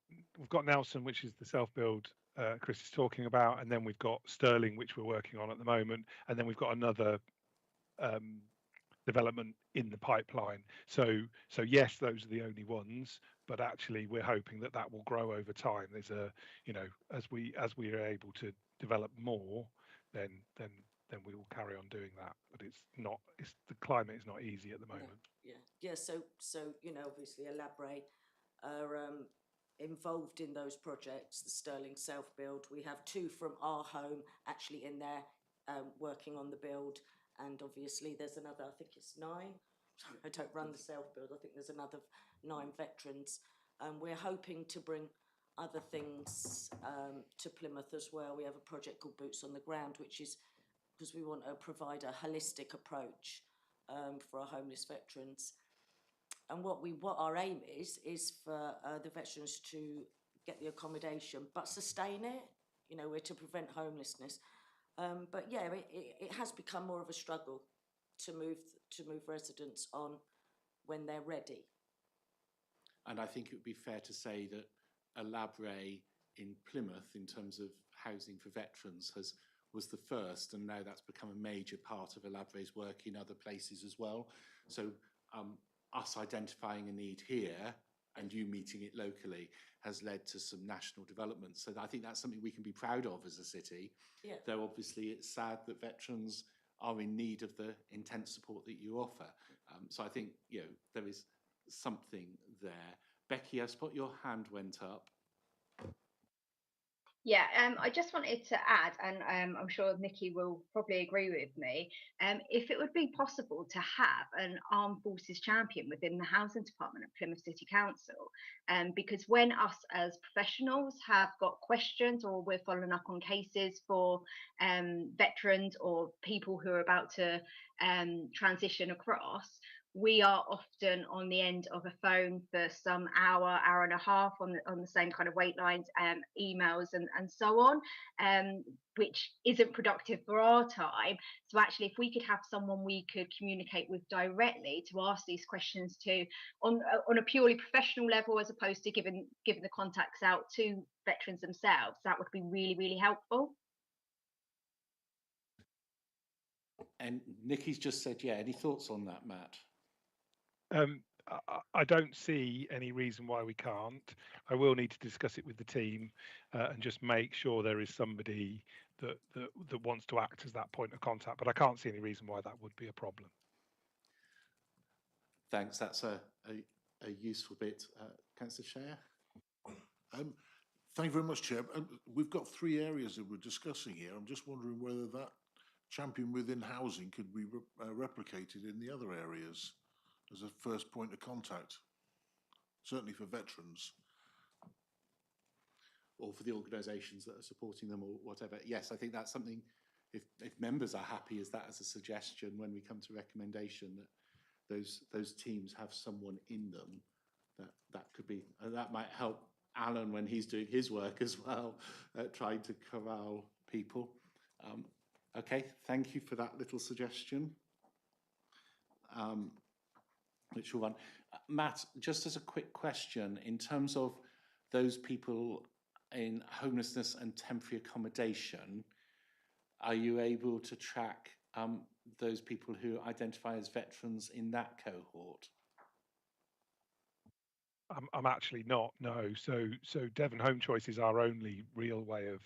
Nelson, which is the self-build Chris is talking about, and then we've got Sterling, which we're working on at the moment, and then we've got another development in the pipeline. So yes, those are the only ones, but actually we're hoping that that will grow over time. There's a, you know, as we are able to develop more, then we will carry on doing that. But the climate is not easy at the moment. Yeah. So you know, obviously Elaborate are involved in those projects, the Sterling self-build. We have 2 from our home actually in there working on the build, and obviously there's another, I think it's 9. Sorry, I don't run the self-build. I think there's another 9 veterans. We're hoping to bring other things to Plymouth as well. We have a project called Boots on the Ground, which is because we want to provide a holistic approach for our homeless veterans. And what our aim is for the veterans to get the accommodation, but sustain it. You know, we're to prevent homelessness. But yeah, it has become more of a struggle to move residents on when they're ready. And I think it would be fair to say that Elaborate in Plymouth, in terms of housing for veterans, was the first, and now that's become a major part of Elaborate's work in other places as well. So us identifying a need here and you meeting it locally has led to some national developments. So I think that's something we can be proud of as a city. Yeah. Though obviously it's sad that veterans are in need of the intense support that you offer. So I think, you know, there is something there. Becky, I spot your hand went up. Yeah, I just wanted to add, and I'm sure Nikki will probably agree with me, if it would be possible to have an armed forces champion within the housing department at Plymouth City Council, because when us as professionals have got questions or we're following up on cases for veterans or people who are about to transition across, we are often on the end of a phone for some hour and a half on the same kind of wait lines, emails and so on, which isn't productive for our time. So actually, if we could have someone we could communicate with directly to ask these questions to on a purely professional level, as opposed to giving the contacts out to veterans themselves, that would be really, really helpful. And Nikki's just said, yeah, any thoughts on that, Matt? I don't see any reason why we can't. I will need to discuss it with the team and just make sure there is somebody that wants to act as that point of contact. But I can't see any reason why that would be a problem. Thanks. That's a useful bit. Councillor Share? Thank you very much, Chair. We've got 3 areas that we're discussing here. I'm just wondering whether that champion within housing could be replicated in the other areas as a first point of contact, certainly for veterans. Or for the organisations that are supporting them or whatever. Yes, I think that's something, if members are happy as that as a suggestion when we come to recommendation, that those teams have someone in them, that could be, that might help Alan when he's doing his work as well, trying to corral people. Okay, thank you for that little suggestion. Which will run. Matt, just as a quick question, in terms of those people in homelessness and temporary accommodation, are you able to track those people who identify as veterans in that cohort? I'm actually not, no. So Devon Home Choice is our only real way of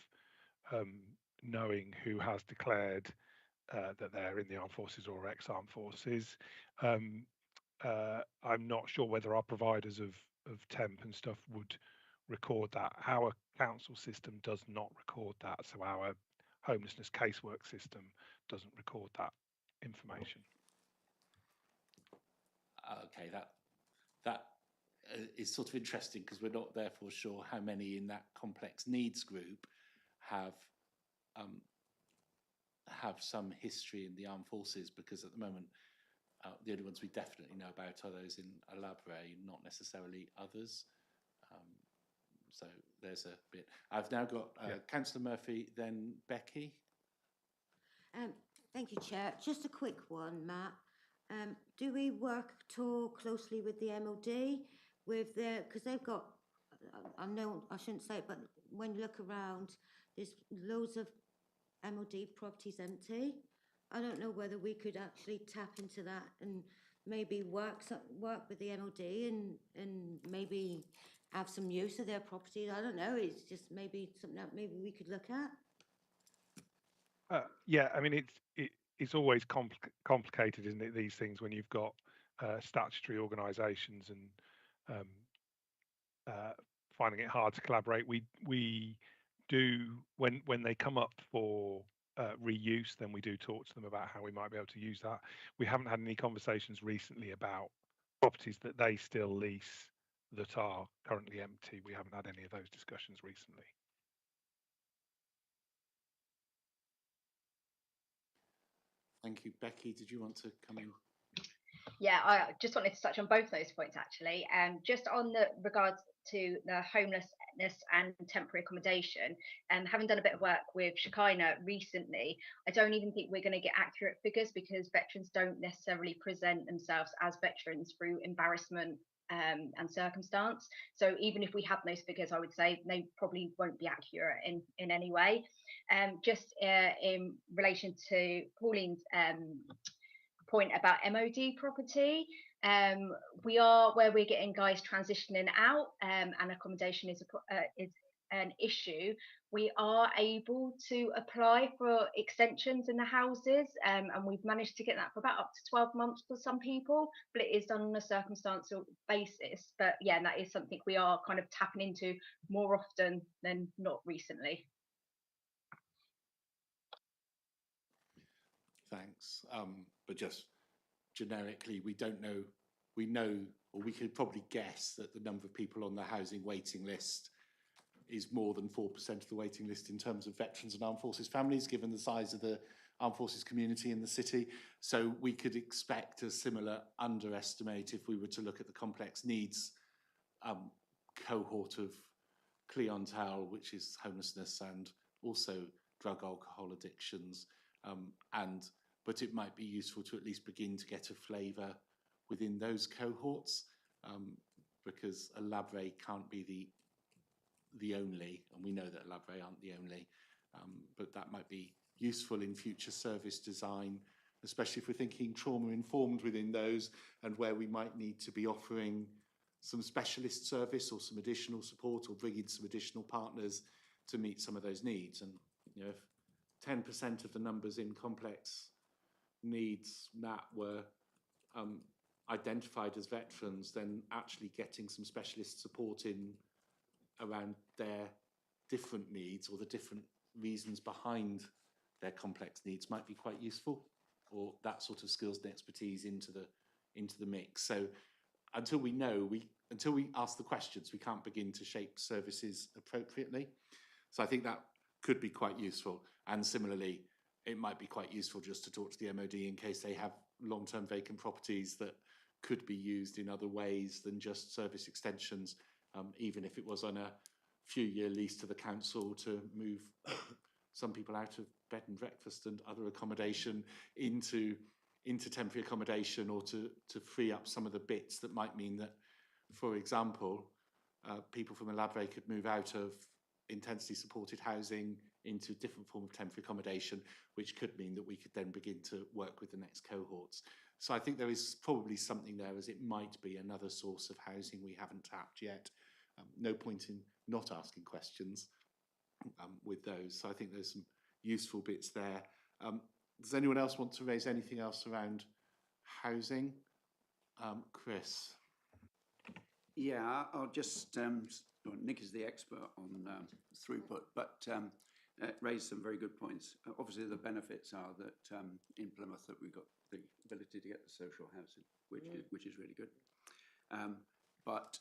knowing who has declared that they're in the armed forces or ex-armed forces. I'm not sure whether our providers of temp and stuff would record that. Our council system does not record that, so our homelessness casework system doesn't record that information. Okay, that is sort of interesting because we're not therefore sure how many in that complex needs group have some history in the armed forces, because at the moment the only ones we definitely know about are those in Alabre, not necessarily others. So there's a bit. I've now got Councillor Murphy, then Becky. Thank you, Chair. Just a quick one, Matt. Do we work at all closely with the MOD with their, because they've got, I know I shouldn't say it, but when you look around, there's loads of MOD properties empty. I don't know whether we could actually tap into that and maybe work with the MOD and maybe have some use of their properties. I don't know. It's just maybe something that maybe we could look at. Yeah, I mean it's always complicated, isn't it? These things when you've got statutory organisations and finding it hard to collaborate. We do when they come up for reuse, then we do talk to them about how we might be able to use that. We haven't had any conversations recently about properties that they still lease that are currently empty. We haven't had any of those discussions recently. Thank you. Becky, did you want to come in? Yeah, I just wanted to touch on both those points actually. Just on the regards to the homelessness and temporary accommodation, and having done a bit of work with Shekinah recently, I don't even think we're going to get accurate figures because veterans don't necessarily present themselves as veterans through embarrassment and circumstance. So even if we have those figures, I would say they probably won't be accurate in any way. Just in relation to Pauline's point about MOD property, we are where we're getting guys transitioning out, and accommodation is an issue. We are able to apply for extensions in the houses, and we've managed to get that for about up to 12 months for some people, but it is done on a circumstantial basis. But yeah, that is something we are kind of tapping into more often than not recently. Thanks. But just generically, we don't know. We know, or we could probably guess that the number of people on the housing waiting list is more than 4% of the waiting list in terms of veterans and armed forces families, given the size of the armed forces community in the city. So we could expect a similar underestimate if we were to look at the complex needs cohort of clientele, which is homelessness and also drug alcohol addictions. But it might be useful to at least begin to get a flavour within those cohorts, because Alabre can't be the only, and we know that Alabre aren't the only, but that might be useful in future service design, especially if we're thinking trauma-informed within those and where we might need to be offering some specialist service or some additional support or bring in some additional partners to meet some of those needs. And you know, if 10% of the numbers in complex needs that were identified as veterans, then actually getting some specialist support in around their different needs or the different reasons behind their complex needs might be quite useful, or that sort of skills and expertise into the mix. So until we ask the questions, we can't begin to shape services appropriately. So I think that could be quite useful. And similarly, it might be quite useful just to talk to the MOD in case they have long-term vacant properties that could be used in other ways than just service extensions, even if it was on a few-year lease to the council to move some people out of bed and breakfast and other accommodation into temporary accommodation, or to free up some of the bits that might mean that, for example, people from a Labray could move out of intensely supported housing into a different form of temporary accommodation, which could mean that we could then begin to work with the next cohorts. So I think there is probably something there, as it might be another source of housing we haven't tapped yet. No point in not asking questions with those. So I think there's some useful bits there. Does anyone else want to raise anything else around housing? Chris? Yeah, I'll just, well, Nick is the expert on throughput, but raised some very good points. Obviously, the benefits are that in Plymouth that we've got the ability to get the social housing, which is really good. But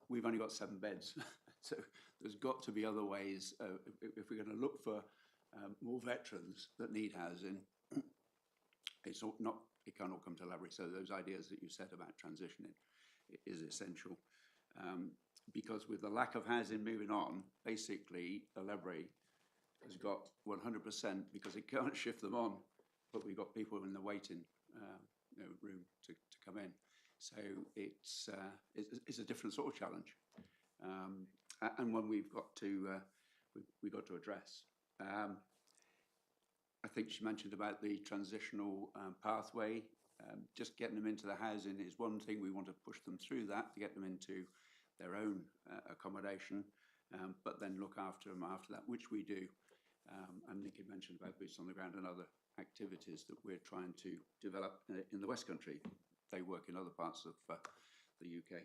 we've only got 7 beds, so there's got to be other ways. If we're going to look for more veterans that need housing, it's not. It can't all come to Labray. So those ideas that you said about transitioning is essential. Because with the lack of housing moving on, basically Labray has got 100% because it can't shift them on, but we've got people in the waiting room to come in. So it's a different sort of challenge, and one we've got to address. I think she mentioned about the transitional pathway. Just getting them into the housing is one thing. We want to push them through that to get them into their own accommodation, but then look after them after that, which we do. And Nikki mentioned about boots on the ground and other activities that we're trying to develop in the West Country. They work in other parts of the UK.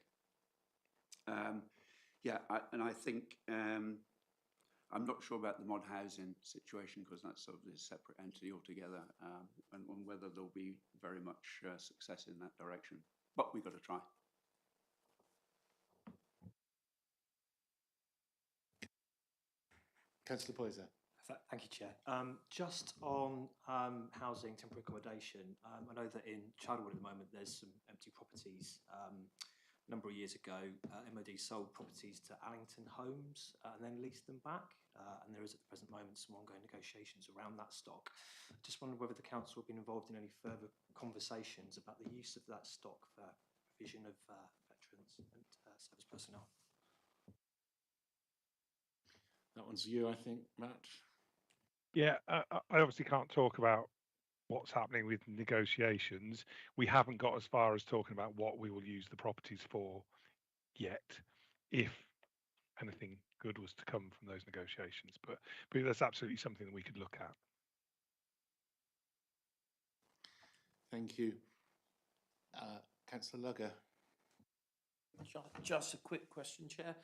And I think I'm not sure about the mod housing situation because that's sort of a separate entity altogether, and whether there'll be very much success in that direction. But we've got to try. Councillor Poyser. Thank you, Chair. Just on housing, temporary accommodation, I know that in Childwood at the moment there's some empty properties. A number of years ago, MOD sold properties to Allington Homes and then leased them back. And there is at the present moment some ongoing negotiations around that stock. Just wondered whether the council have been involved in any further conversations about the use of that stock for provision of veterans and service personnel. That one's you, I think, Matt. Yeah, I obviously can't talk about what's happening with negotiations. We haven't got as far as talking about what we will use the properties for yet, if anything good was to come from those negotiations. But that's absolutely something that we could look at. Thank you. Councillor Lugger. Just a quick question, Chair.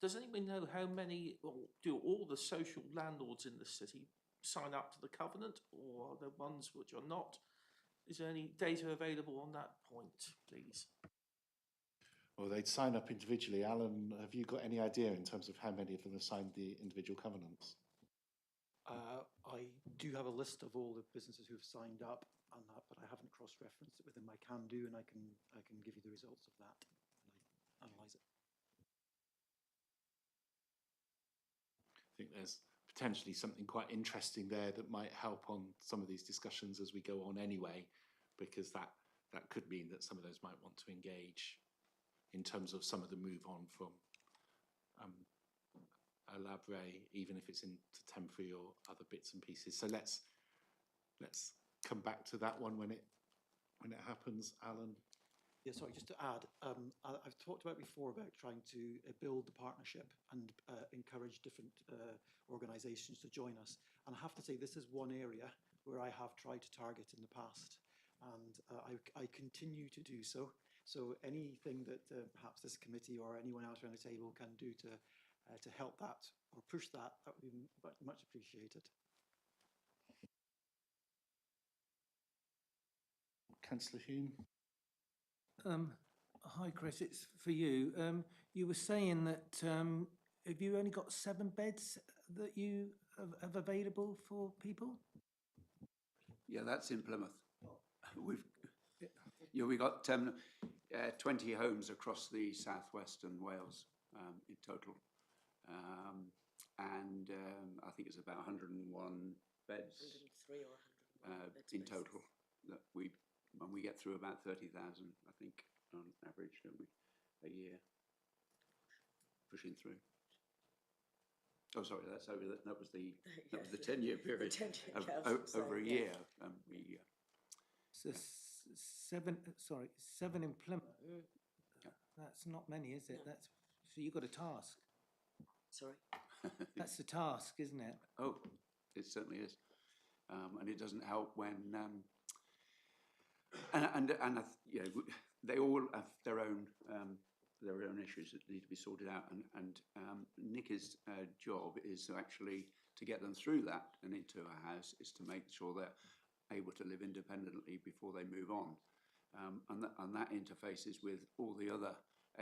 Does anyone know how many, or do all the social landlords in the city sign up to the covenant, or are there ones which are not? Is there any data available on that point, please? Well, they'd sign up individually. Alan, have you got any idea in terms of how many of them have signed the individual covenants? I do have a list of all the businesses who've signed up on that, but I haven't cross-referenced it with them. I can do, and I can give you the results of that when I analyse it. I think there's potentially something quite interesting there that might help on some of these discussions as we go on anyway, because that could mean that some of those might want to engage in terms of some of the move on from a Labray, even if it's into temporary or other bits and pieces. So let's come back to that one when it happens, Alan. Yeah, sorry, just to add, I've talked about before about trying to build the partnership and encourage different organisations to join us. And I have to say, this is one area where I have tried to target in the past, and I continue to do so. So anything that perhaps this committee or anyone else around the table can do to help that or push that would be much appreciated. Councillor Hume. Hi, Chris. It's for you. You were saying that have you only got 7 beds that you have available for people? Yeah, that's in Plymouth. We've got 20 homes across the southwest and Wales in total, and I think it's about 101 beds 103 or 101 beds in spaces. total. That when we get through about 30,000, I think, on average, don't we, a year, pushing through. Oh, sorry, that was the 10-year period. The 10-year, over a year. So seven in Plymouth. That's not many, is it? No. That's so you've got a task. Sorry. That's the task, isn't it? Oh, it certainly is, and it doesn't help when you know, they all have their own issues that need to be sorted out, and Nicky's job is to actually to get them through that and into a house, is to make sure they're able to live independently before they move on, and that interfaces with all the other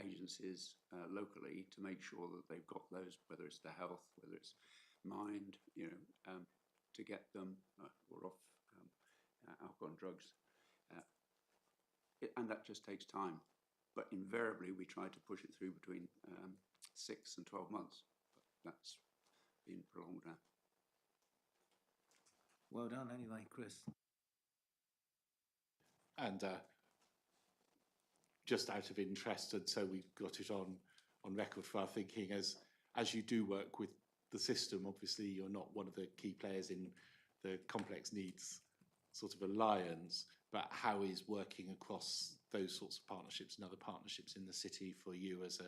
agencies locally to make sure that they've got those, whether it's the health, whether it's mind, you know, to get them or off alcohol and drugs, and that just takes time. But invariably, we try to push it through between 6 and 12 months. But that's been prolonged now. Well done, anyway, Chris. And just out of interest, and so we've got it on record for our thinking, as you do work with the system, obviously you're not one of the key players in the complex needs sort of alliance, but how is working across those sorts of partnerships and other partnerships in the city for you as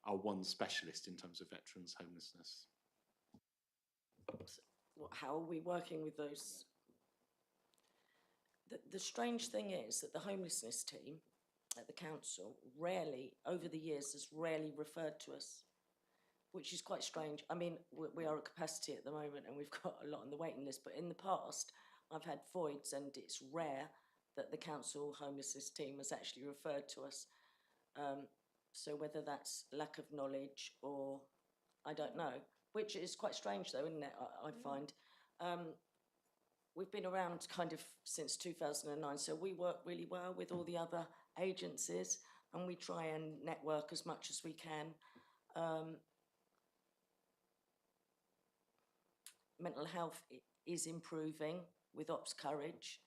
our one specialist in terms of veterans homelessness? How are we working with those? The strange thing is that the homelessness team at the council rarely, over the years, has rarely referred to us, which is quite strange. I mean, we are at capacity at the moment and we've got a lot on the waiting list, but in the past, I've had voids, and it's rare that the council homelessness team has actually referred to us. So whether that's lack of knowledge or I don't know, which is quite strange though, isn't it, I find. We've been around kind of since 2009, so we work really well with all the other agencies and we try and network as much as we can. Mental health is improving with Ops Courage.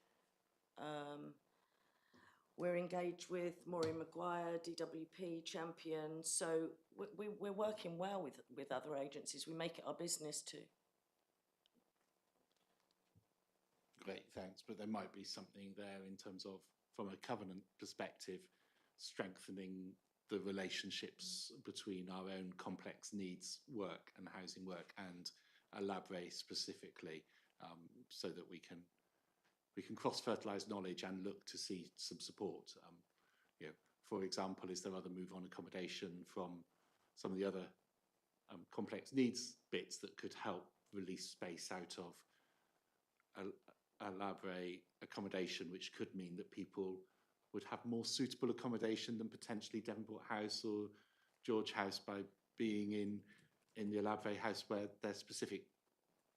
We're engaged with Maureen Maguire, DWP, Champion, so we're working well with other agencies. We make it our business to. Great, thanks. But there might be something there in terms of, from a covenant perspective, strengthening the relationships between our own complex needs work and housing work and Elaborate specifically, so that we can cross-fertilise knowledge and look to see some support. You know, for example, is there other move-on accommodation from some of the other complex needs bits that could help release space out of Elaborate accommodation, which could mean that people would have more suitable accommodation than potentially Devonport House or George House by being in the Elaborate house where their specific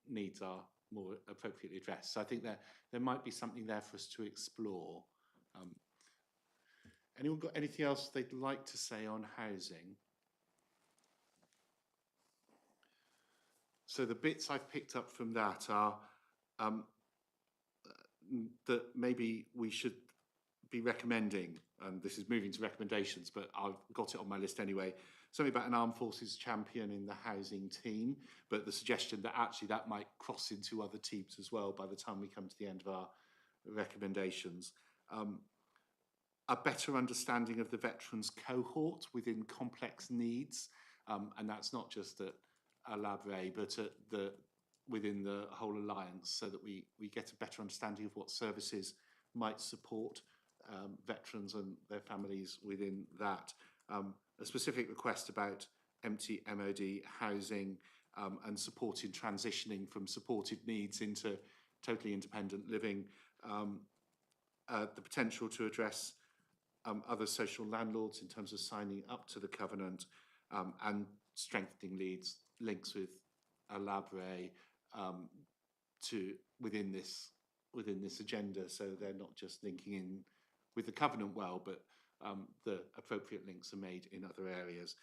needs are more appropriately addressed. So I think there might be something there for us to explore. Anyone got anything else they'd like to say on housing? So the bits I've picked up from that are that maybe we should be recommending, and this is moving to recommendations, but I've got it on my list anyway, something about an armed forces champion in the housing team, but the suggestion that actually that might cross into other teams as well by the time we come to the end of our recommendations. A better understanding of the veterans cohort within complex needs, and that's not just at Elaborate, but at within the whole alliance, so that we get a better understanding of what services might support veterans and their families within that. A specific request about empty MOD housing and support in transitioning from supported needs into totally independent living. The potential to address other social landlords in terms of signing up to the covenant and strengthening links with Elaborate to within this agenda, so they're not just linking in with the covenant well, but the appropriate links are made in other areas.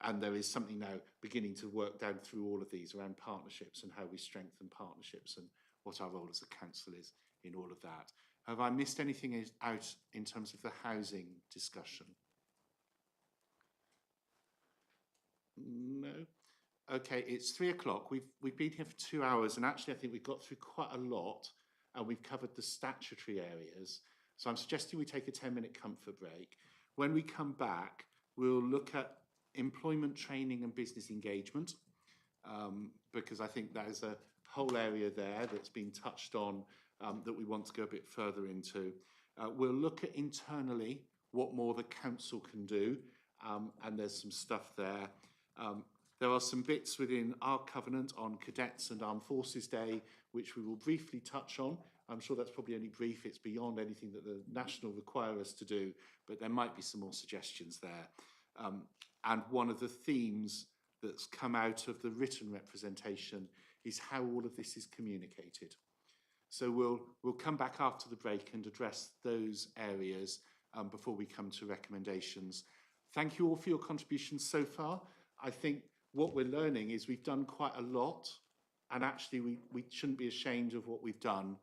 And there is something now beginning to work down through all of these around partnerships and how we strengthen partnerships and what our role as a council is in all of that. Have I missed anything out in terms of the housing discussion? No. Okay, it's 3 o'clock. We've been here for 2 hours, and actually I think we've got through quite a lot, and we've covered the statutory areas. So I'm suggesting we take a 10-minute comfort break. When we come back, we'll look at employment training and business engagement, because I think that is a whole area there that's been touched on that we want to go a bit further into. We'll look at internally what more the council can do, and there's some stuff there. There are some bits within our covenant on Cadets and Armed Forces Day, which we will briefly touch on. I'm sure that's probably only brief, it's beyond anything that the National require us to do, but there might be some more suggestions there. And one of the themes that's come out of the written representation is how all of this is communicated. So we'll come back after the break and address those areas before we come to recommendations. Thank you all for your contributions so far. I think what we're learning is we've done quite a lot, and actually we shouldn't be ashamed of what we've done,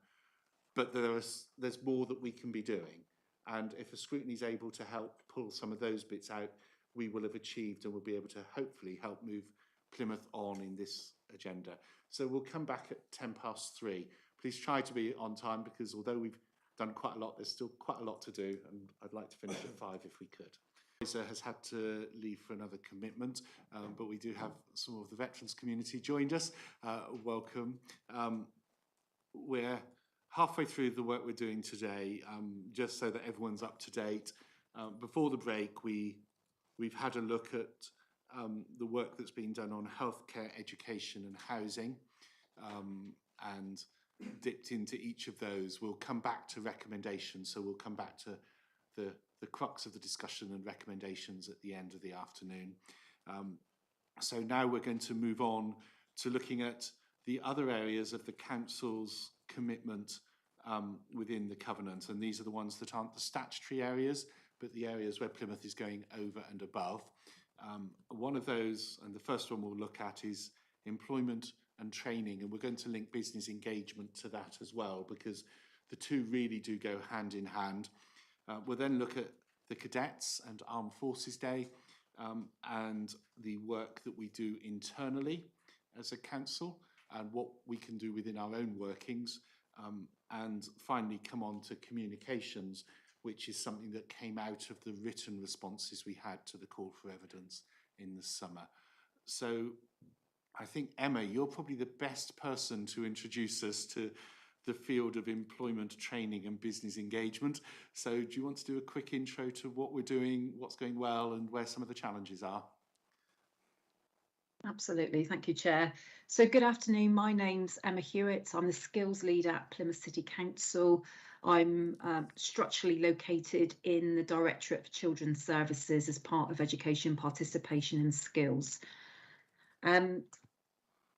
but there's more that we can be doing. And if a scrutiny is able to help pull some of those bits out, we will have achieved and we'll be able to hopefully help move Plymouth on in this agenda. So we'll come back at 3:10. Please try to be on time, because although we've done quite a lot, there's still quite a lot to do, and I'd like to finish at 5 if we could. Has had to leave for another commitment, but we do have some of the veterans community joined us. Welcome. We're halfway through the work we're doing today, just so that everyone's up to date. Before the break, we've had a look at the work that's been done on healthcare, education and housing, and dipped into each of those. We'll come back to recommendations, so we'll come back to the crux of the discussion and recommendations at the end of the afternoon. So now we're going to move on to looking at the other areas of the council's commitment within the covenant, and these are the ones that aren't the statutory areas, but the areas where Plymouth is going over and above. One of those, and the first one we'll look at, is employment and training, and we're going to link business engagement to that as well, because the two really do go hand in hand. We'll then look at the Cadets and Armed Forces Day, and the work that we do internally as a council and what we can do within our own workings, and finally come on to communications, which is something that came out of the written responses we had to the call for evidence in the summer. So I think, Emma, you're probably the best person to introduce us to the field of employment training and business engagement. So do you want to do a quick intro to what we're doing, what's going well, and where some of the challenges are? Absolutely, thank you, Chair. So good afternoon, my name's Emma Hewitt. I'm the skills lead at Plymouth City Council. I'm structurally located in the Directorate for Children's Services as part of Education, Participation and Skills.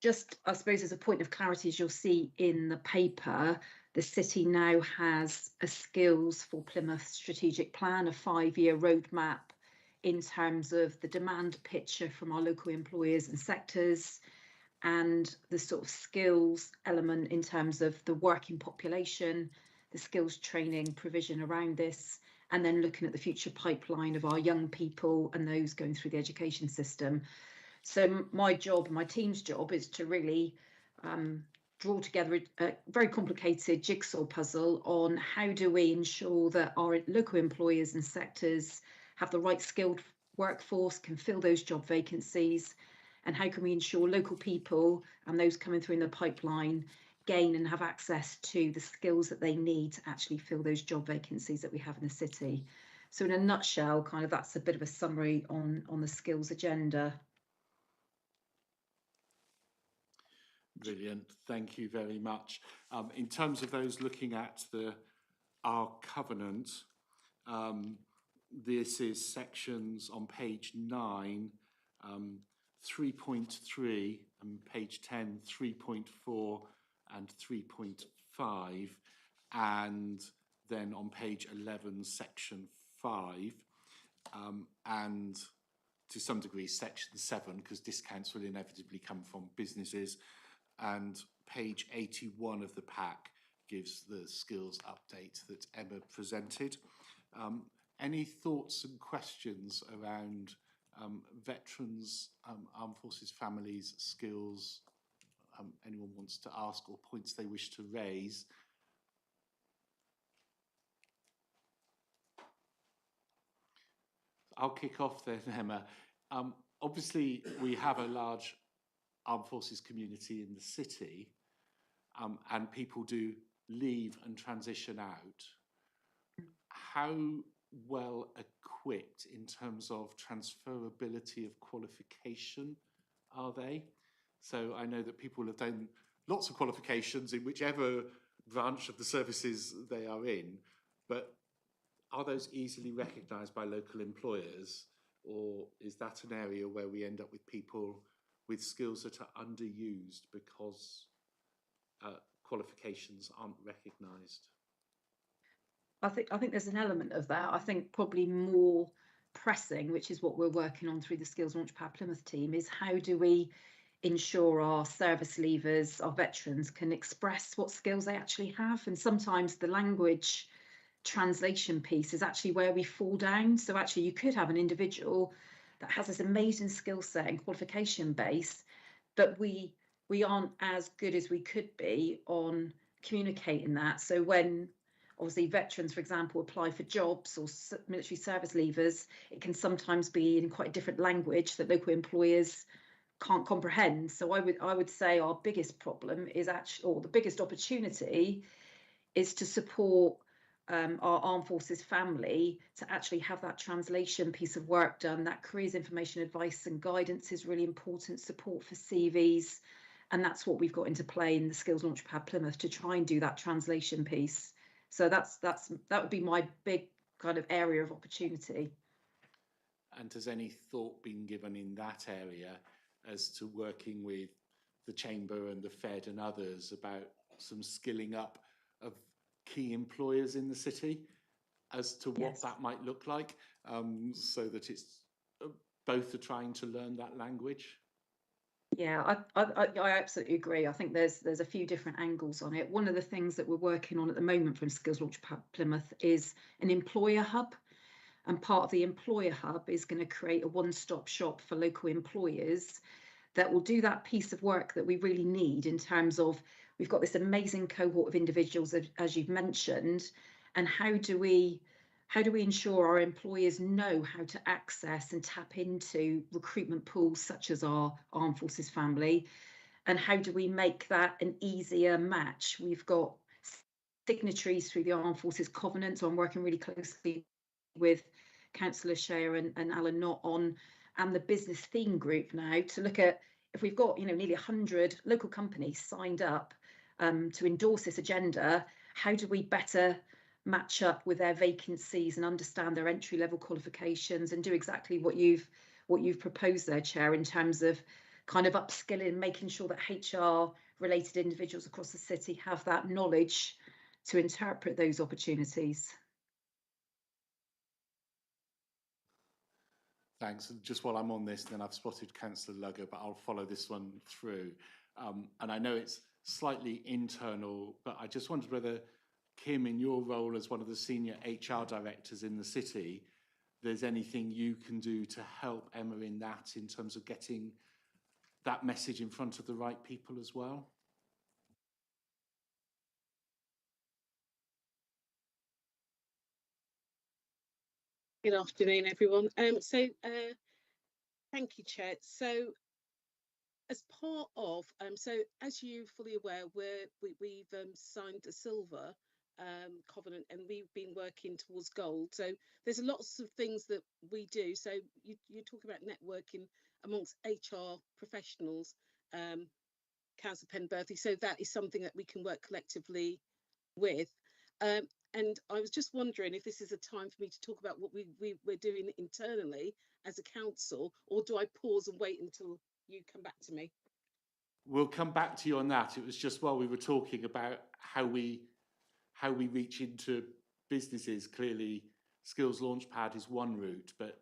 Just, I suppose, as a point of clarity, as you'll see in the paper, the city now has a skills for Plymouth strategic plan, a 5-year roadmap in terms of the demand picture from our local employers and sectors, and the sort of skills element in terms of the working population, the skills training provision around this, and then looking at the future pipeline of our young people and those going through the education system. So my job and my team's job is to really draw together a very complicated jigsaw puzzle on how do we ensure that our local employers and sectors have the right skilled workforce, can fill those job vacancies, and how can we ensure local people and those coming through in the pipeline gain and have access to the skills that they need to actually fill those job vacancies that we have in the city. So in a nutshell, kind of that's a bit of a summary on the skills agenda. Brilliant, thank you very much. In terms of those looking at our covenant, this is sections on page 9, 3.3, and page 10, 3.4 and 3.5, and then on page 11, section 5. And to some degree section 7, because discounts will inevitably come from businesses, and page 81 of the pack gives the skills update that Emma presented. Any thoughts and questions around veterans, armed forces families, skills, anyone wants to ask, or points they wish to raise? I'll kick off then, Emma. Obviously, we have a large armed forces community in the city, and people do leave and transition out. How well equipped in terms of transferability of qualification are they? So I know that people have done lots of qualifications in whichever branch of the services they are in, but are those easily recognised by local employers, or is that an area where we end up with people with skills that are underused because qualifications aren't recognised? I think there's an element of that. I think probably more pressing, which is what we're working on through the Skills Launchpad Plymouth team, is how do we ensure our service leavers, our veterans, can express what skills they actually have. And sometimes the language translation piece is actually where we fall down. So actually you could have an individual that has this amazing skill set and qualification base, but we aren't as good as we could be on communicating that. So when obviously veterans, for example, apply for jobs, or military service leavers, it can sometimes be in quite a different language that local employers can't comprehend. So I would say our biggest problem is actually, or the biggest opportunity, is to support our armed forces family to actually have that translation piece of work done. That careers information advice and guidance is really important, support for CVs, and that's what we've got into play in the Skills Launchpad Plymouth to try and do that translation piece. So that would be my big kind of area of opportunity. And has any thought been given in that area as to working with the Chamber and the Fed and others about some skilling up of key employers in the city as to what that might look like, so that it's both are trying to learn that language? Yeah, I absolutely agree. I think there's a few different angles on it. One of the things that we're working on at the moment from Skills Launchpad Plymouth is an employer hub. And part of the employer hub is going to create a one-stop shop for local employers that will do that piece of work that we really need, in terms of we've got this amazing cohort of individuals, as you've mentioned, and how do we ensure our employers know how to access and tap into recruitment pools such as our armed forces family, and how do we make that an easier match? We've got signatories through the Armed Forces Covenant, so I'm working really closely with Councillor Shea and Alan Knott on, and the business theme group now, to look at, if we've got nearly 100 local companies signed up to endorse this agenda, how do we better match up with their vacancies and understand their entry level qualifications, and do exactly what you've proposed there, Chair, in terms of kind of upskilling, making sure that HR related individuals across the city have that knowledge to interpret those opportunities. Thanks. And just while I'm on this, then I've spotted Councillor Lugger, but I'll follow this one through. And I know it's slightly internal, but I just wondered whether, Kim, in your role as one of the senior HR directors in the city, there's anything you can do to help Emma in that, in terms of getting that message in front of the right people as well? Good afternoon, everyone. Thank you, Chair. So, as part of, as you're fully aware, we've signed a silver covenant, and we've been working towards gold. So there's lots of things that we do. So you talk about networking amongst HR professionals, Councillor Penberthy. So that is something that we can work collectively with. And I was just wondering if this is a time for me to talk about what we're doing internally as a council, or do I pause and wait until you come back to me? We'll come back to you on that. It was just while we were talking about how we reach into businesses. Clearly, Skills Launchpad is one route, but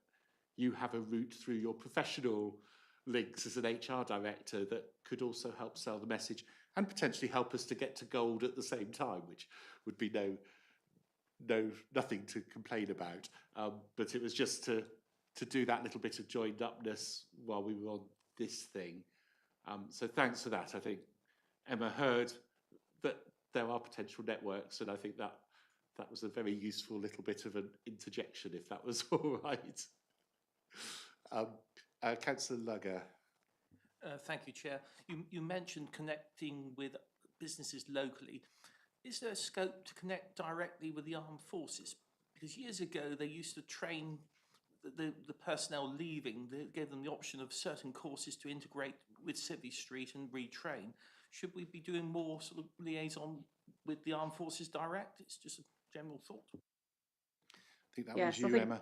you have a route through your professional links as an HR director that could also help sell the message and potentially help us to get to gold at the same time, which would be nothing to complain about. But it was just to do that little bit of joined upness while we were on this thing. So thanks for that. I think Emma heard that there are potential networks, and I think that was a very useful little bit of an interjection, if that was all right. Councillor Lugger. Thank you, Chair. You mentioned connecting with businesses locally. Is there a scope to connect directly with the armed forces? Because years ago they used to train the personnel leaving. They gave them the option of certain courses to integrate with Civvy Street and retrain. Should we be doing more sort of liaison with the armed forces direct? It's just a general thought. I think that was you, Emma.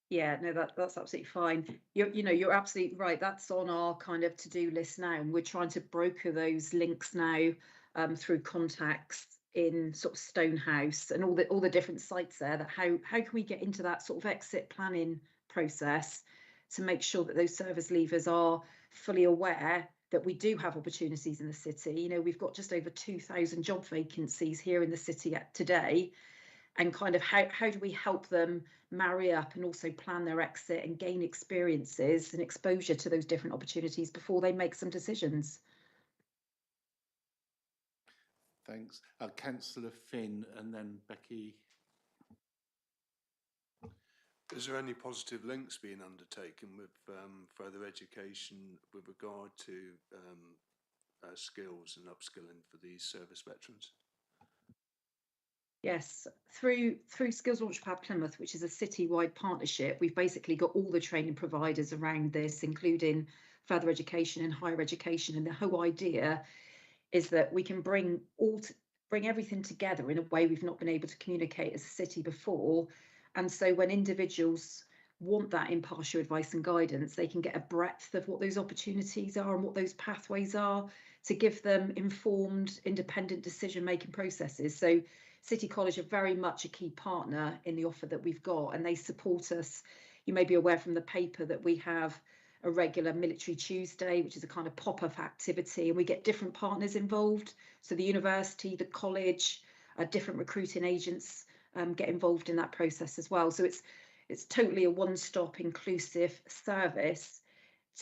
Yeah, no, that's absolutely fine. You're absolutely right. That's on our kind of to-do list now, and we're trying to broker those links now through contacts in sort of Stonehouse and all the different sites there. That how can we get into that sort of exit planning process to make sure that those service leavers are fully aware that we do have opportunities in the city. We've got just over 2,000 job vacancies here in the city today. And kind of how do we help them marry up and also plan their exit and gain experiences and exposure to those different opportunities before they make some decisions? Thanks. Councillor Finn and then Becky. Is there any positive links being undertaken with further education with regard to skills and upskilling for these service veterans? Yes, through Skills Launchpad Plymouth, which is a citywide partnership, we've basically got all the training providers around this, including further education and higher education. And the whole idea is that we can bring everything together in a way we've not been able to communicate as a city before. And so when individuals want that impartial advice and guidance, they can get a breadth of what those opportunities are and what those pathways are to give them informed, independent decision-making processes. So City College are very much a key partner in the offer that we've got, and they support us. You may be aware from the paper that we have a regular Military Tuesday, which is a kind of pop-up activity, and we get different partners involved. So the university, the college, different recruiting agents get involved in that process as well. So it's totally a one-stop inclusive service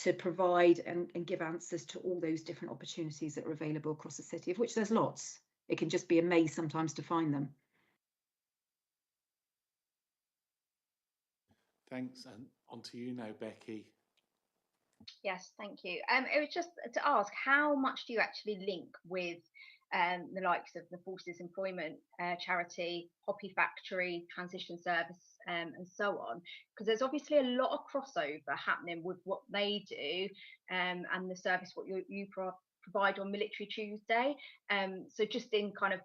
to provide and give answers to all those different opportunities that are available across the city, of which there's lots. It can just be a maze sometimes to find them. Thanks, and on to you now, Becky. Yes, thank you. It was just to ask, how much do you actually link with the likes of the Forces Employment Charity, Hoppy Factory, Transition Service, and so on? Because there's obviously a lot of crossover happening with what they do and the service what you provide on Military Tuesday. So just in kind of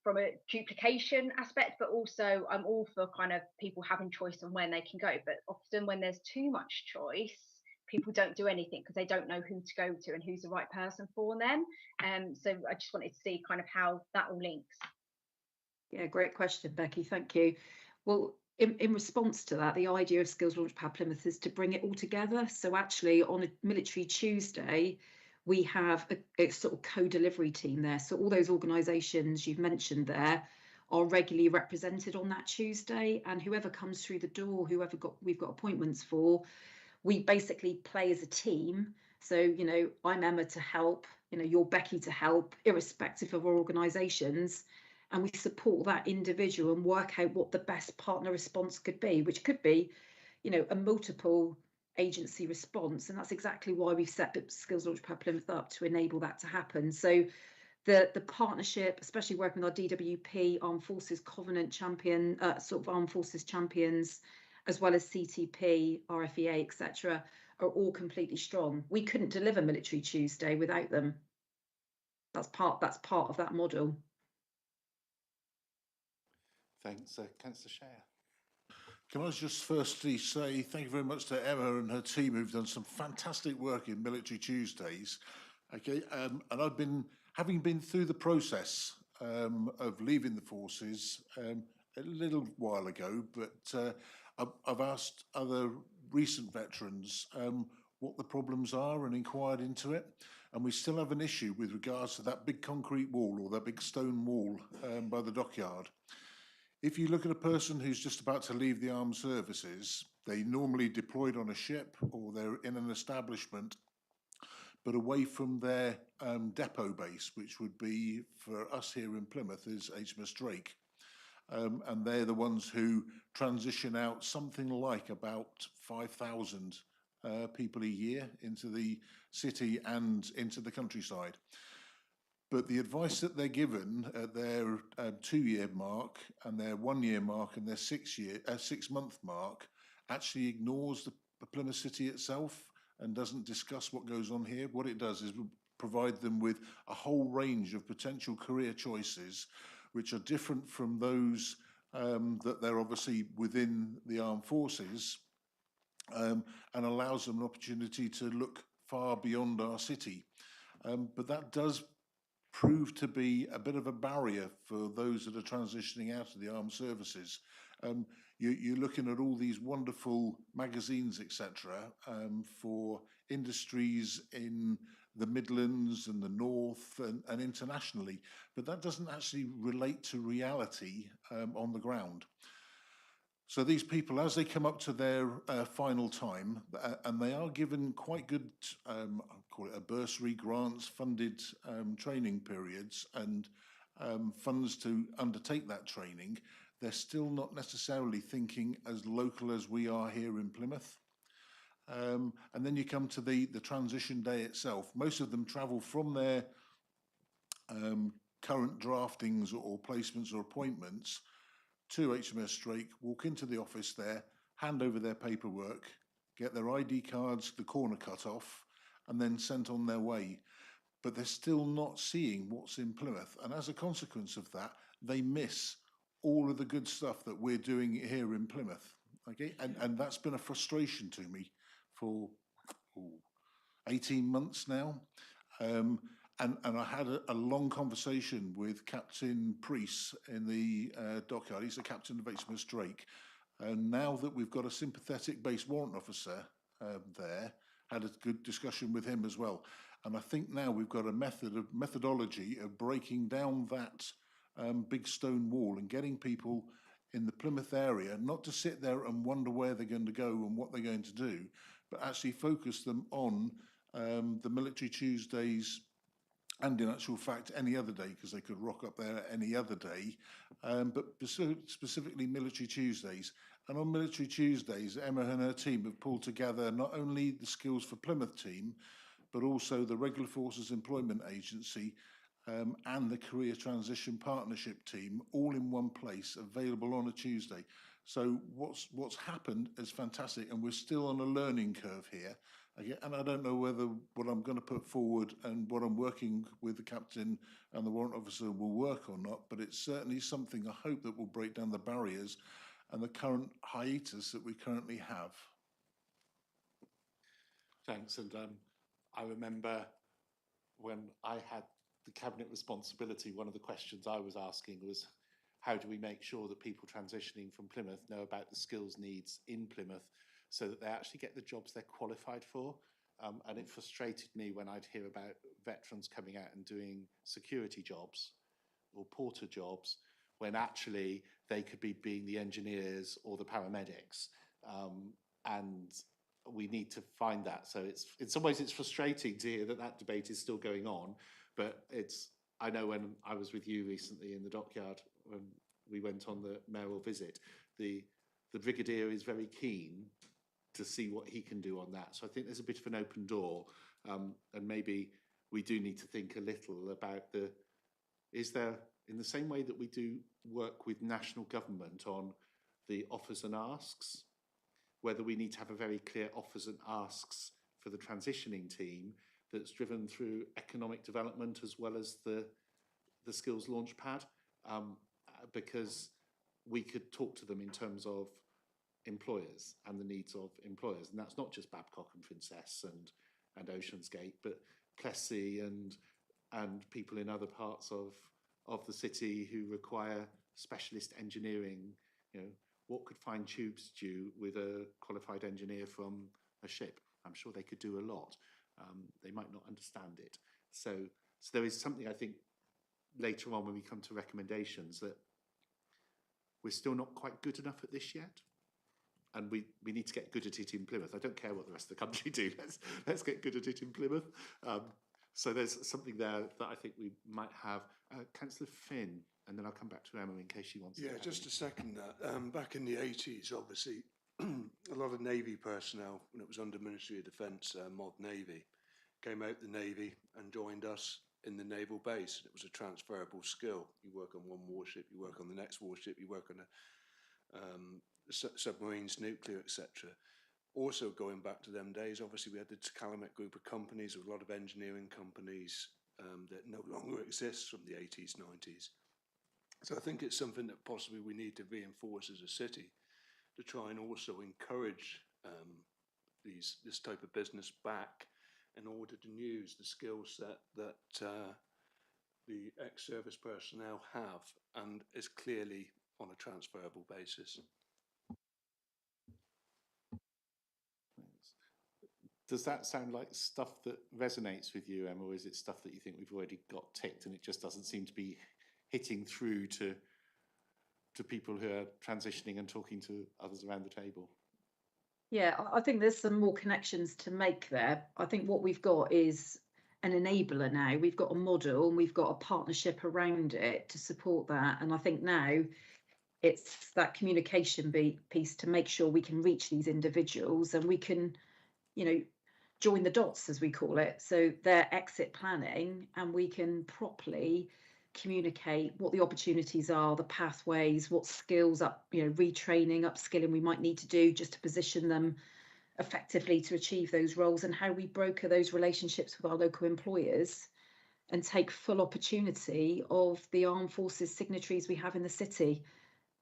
from a duplication aspect, but also I'm all for kind of people having choice on when they can go. But often when there's too much choice, people don't do anything because they don't know who to go to and who's the right person for them. So I just wanted to see kind of how that all links. Yeah, great question, Becky. Thank you. Well, in response to that, the idea of Skills Launchpad Plymouth is to bring it all together. So actually on a Military Tuesday, we have a sort of co-delivery team there. So all those organisations you've mentioned there are regularly represented on that Tuesday, and whoever comes through the door, we've got appointments for, we basically play as a team. So, I'm Emma to help, you're Becky to help, irrespective of our organisations. And we support that individual and work out what the best partner response could be, which could be, a multiple agency response. And that's exactly why we've set Skills Launchpad Plymouth up, to enable that to happen. So the partnership, especially working with our DWP, Armed Forces Covenant champion, sort of Armed Forces champions, as well as CTP, RFEA, etc., are all completely strong. We couldn't deliver Military Tuesday without them. That's part of that model. Thanks, Councillor Share. Can I just firstly say thank you very much to Emma and her team, who've done some fantastic work in Military Tuesdays. Okay, and having been through the process of leaving the forces, a little while ago, but I've asked other recent veterans what the problems are and inquired into it. And we still have an issue with regards to that big concrete wall or that big stone wall by the dockyard. If you look at a person who's just about to leave the armed services, they normally deployed on a ship or they're in an establishment, but away from their depot base, which would be, for us here in Plymouth, is HMS Drake. And they're the ones who transition out something like about 5,000 people a year into the city and into the countryside. But the advice that they're given at their 2-year mark and their 1-year mark and their 6-month mark actually ignores the Plymouth City itself and doesn't discuss what goes on here. What it does is provide them with a whole range of potential career choices which are different from those that they're obviously within the armed forces, and allows them an opportunity to look far beyond our city. But that does prove to be a bit of a barrier for those that are transitioning out of the armed services. You're looking at all these wonderful magazines, etc., for industries in the Midlands and the North and internationally, but that doesn't actually relate to reality on the ground. So these people, as they come up to their final time, and they are given quite good, I'll call it a bursary, grants, funded training periods and funds to undertake that training, they're still not necessarily thinking as local as we are here in Plymouth. And then you come to the transition day itself. Most of them travel from their current draftings or placements or appointments to HMS Drake, walk into the office there, hand over their paperwork, get their ID cards, the corner cut off, and then sent on their way. But they're still not seeing what's in Plymouth. And as a consequence of that, they miss all of the good stuff that we're doing here in Plymouth. Okay, and that's been a frustration to me for 18 months now. And I had a long conversation with Captain Priest in the dockyard. He's the captain of HMS Drake. And now that we've got a sympathetic base warrant officer there, had a good discussion with him as well. And I think now we've got a methodology of breaking down that big stone wall and getting people in the Plymouth area, not to sit there and wonder where they're going to go and what they're going to do, but actually focus them on the Military Tuesdays, and in actual fact, any other day, because they could rock up there any other day, but specifically Military Tuesdays. And on Military Tuesdays, Emma and her team have pulled together not only the Skills for Plymouth team, but also the Regular Forces Employment Agency and the Career Transition Partnership team, all in one place, available on a Tuesday. So what's happened is fantastic, and we're still on a learning curve here. And I don't know whether what I'm going to put forward and what I'm working with the captain and the warrant officer will work or not, but it's certainly something I hope that will break down the barriers and the current hiatus that we currently have. Thanks. And I remember when I had the cabinet responsibility, one of the questions I was asking was, how do we make sure that people transitioning from Plymouth know about the skills needs in Plymouth so that they actually get the jobs they're qualified for? And it frustrated me when I'd hear about veterans coming out and doing security jobs or porter jobs when actually they could be being the engineers or the paramedics. And we need to find that. So it's, in some ways it's frustrating to hear that that debate is still going on, but I know when I was with you recently in the dockyard, when we went on the mayoral visit, the brigadier is very keen to see what he can do on that. So I think there's a bit of an open door, and maybe we do need to think a little about is there, in the same way that we do work with national government on the offers and asks, whether we need to have a very clear offers and asks for the transitioning team that's driven through economic development as well as the skills launch pad, because we could talk to them in terms of employers and the needs of employers. And that's not just Babcock and Princess and Oceansgate, but Plessy and people in other parts of of the city who require specialist engineering. You know, what could fine tubes do with a qualified engineer from a ship? I'm sure they could do a lot. They might not understand it. So there is something, I think, later on when we come to recommendations, that we're still not quite good enough at this yet. And we need to get good at it in Plymouth. I don't care what the rest of the country do. Let's get good at it in Plymouth. So there's something there that I think we might have. Councillor Finn, and then I'll come back to Emma in case she wants to. Yeah, just to second that. Back in the 80s, obviously, a lot of Navy personnel, when it was under Ministry of Defence, Mod Navy, came out the Navy and joined us in the naval base. It was a transferable skill. You work on one warship, you work on the next warship, you work on submarines, nuclear, etc. Also, going back to them days, obviously we had the Calumet group of companies, a lot of engineering companies that no longer exist from the 80s, 90s. So I think it's something that possibly we need to reinforce as a city, to try and also encourage this type of business back, in order to use the skill set that the ex-service personnel have, and is clearly on a transferable basis. Does that sound like stuff that resonates with you, Emma, or is it stuff that you think we've already got ticked and it just doesn't seem to be hitting through to people who are transitioning and talking to others around the table? Yeah, I think there's some more connections to make there. I think what we've got is an enabler now. We've got a model and we've got a partnership around it to support that. And I think now it's that communication piece to make sure we can reach these individuals and we can, you know, join the dots, as we call it. So their exit planning, and we can properly communicate what the opportunities are, the pathways, what skills retraining, upskilling we might need to do just to position them effectively to achieve those roles, and how we broker those relationships with our local employers and take full opportunity of the armed forces signatories we have in the city.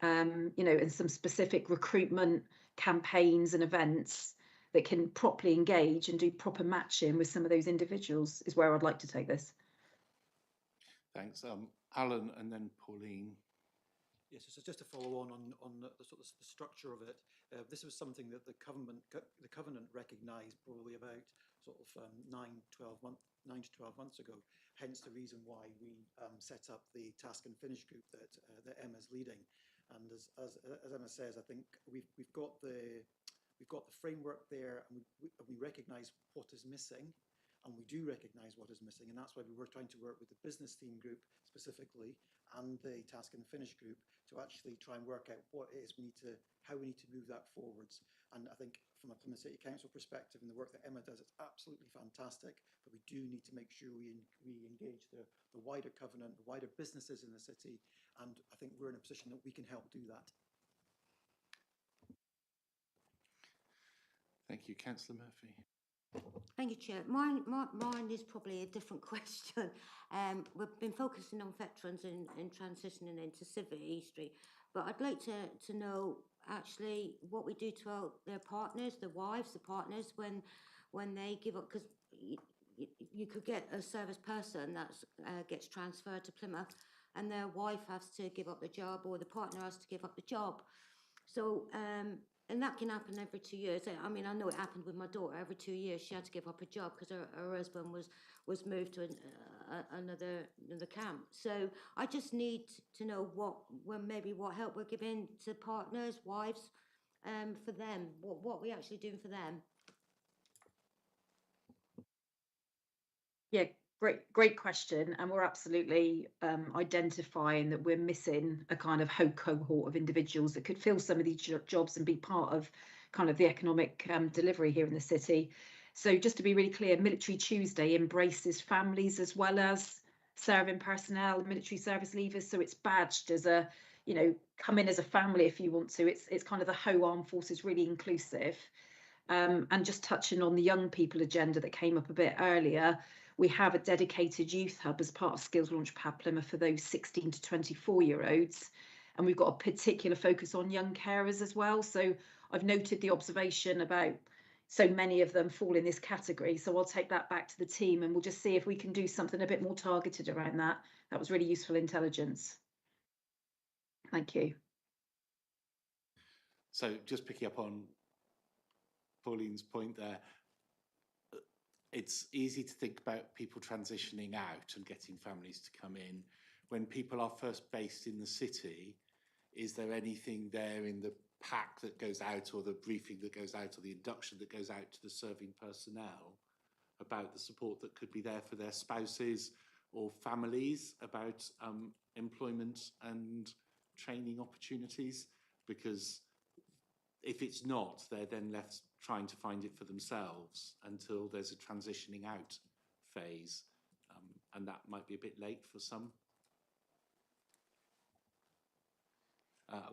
And some specific recruitment campaigns and events that can properly engage and do proper matching with some of those individuals is where I'd like to take this. Thanks. Alan and then Pauline. Yes, so just to follow on the sort of the structure of it, this was something that the Covenant recognised probably about sort of 9 to 12 months ago. Hence the reason why we set up the task and finish group that Emma's leading. And as Emma says, I think we've got the framework there, and we recognise what is missing, and we do recognise what is missing, and that's why we were trying to work with the business team group specifically and the task and finish group to actually try and work out what it is how we need to move that forwards. And I think from a Plymouth City Council perspective and the work that Emma does, it's absolutely fantastic, but we do need to make sure we engage the wider Covenant, the wider businesses in the city, and I think we're in a position that we can help do that. Thank you. Councillor Murphy. Thank you, Chair. Mine is probably a different question. We've been focusing on veterans and transitioning into civic history, but I'd like to know actually what we do to their partners, their wives, the partners, when they give up, because you could get a service person that gets transferred to Plymouth and their wife has to give up the job, or the partner has to give up the job. So, and that can happen every 2 years. I mean, I know it happened with my daughter. Every 2 years, she had to give up a job because her husband was moved to another camp. So I just need to know what help we're giving to partners, wives, for them. What we actually doing for them. Yeah, great question. And we're absolutely identifying that we're missing a kind of whole cohort of individuals that could fill some of these jobs and be part of kind of the economic delivery here in the city. So just to be really clear, Military Tuesday embraces families as well as serving personnel, military service leavers. So it's badged as a, come in as a family if you want to. It's kind of the whole armed forces, really inclusive. And just touching on the young people agenda that came up a bit earlier, we have a dedicated youth hub as part of Skills Launchpad Plymouth for those 16 to 24-year-olds. And we've got a particular focus on young carers as well. So I've noted the observation about so many of them fall in this category. So I'll take that back to the team and we'll just see if we can do something a bit more targeted around that. that was really useful intelligence. Thank you. So just picking up on Pauline's point there, it's easy to think about people transitioning out and getting families to come in. When people are first based in the city, is there anything there in the pack that goes out, or the briefing that goes out, or the induction that goes out to the serving personnel about the support that could be there for their spouses or families, about employment and training opportunities? Because if it's not, they're then left trying to find it for themselves until there's a transitioning out phase, and that might be a bit late for some.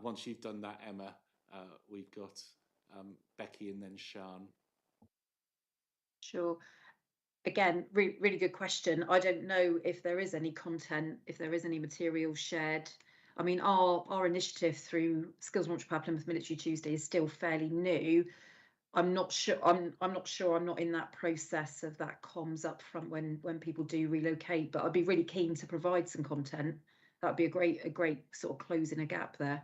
Once you've done that, Emma, we've got Becky and then Sian. Sure. Again, really good question. I don't know if there is any content, if there is any material shared. I mean, our initiative through Skills Launchpad Plymouth Military Tuesday is still fairly new. I'm not sure. I'm not in that process of that comms up front when people do relocate. But I'd be really keen to provide some content. That'd be a great sort of closing a gap there.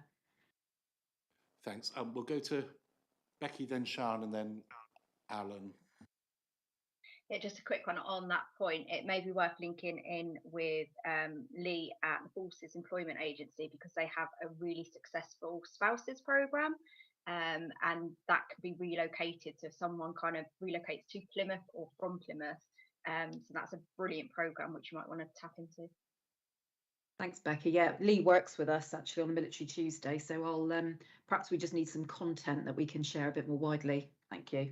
Thanks. We'll go to Becky, then Sian, and then Alan. Yeah, just a quick one on that point. It may be worth linking in with Lee at the Forces Employment Agency, because they have a really successful spouses program, and that can be relocated. So if someone kind of relocates to Plymouth or from Plymouth, so that's a brilliant program which you might want to tap into. Thanks, Becky. Yeah, Lee works with us actually on the Military Tuesday, so I'll perhaps we just need some content that we can share a bit more widely. Thank you.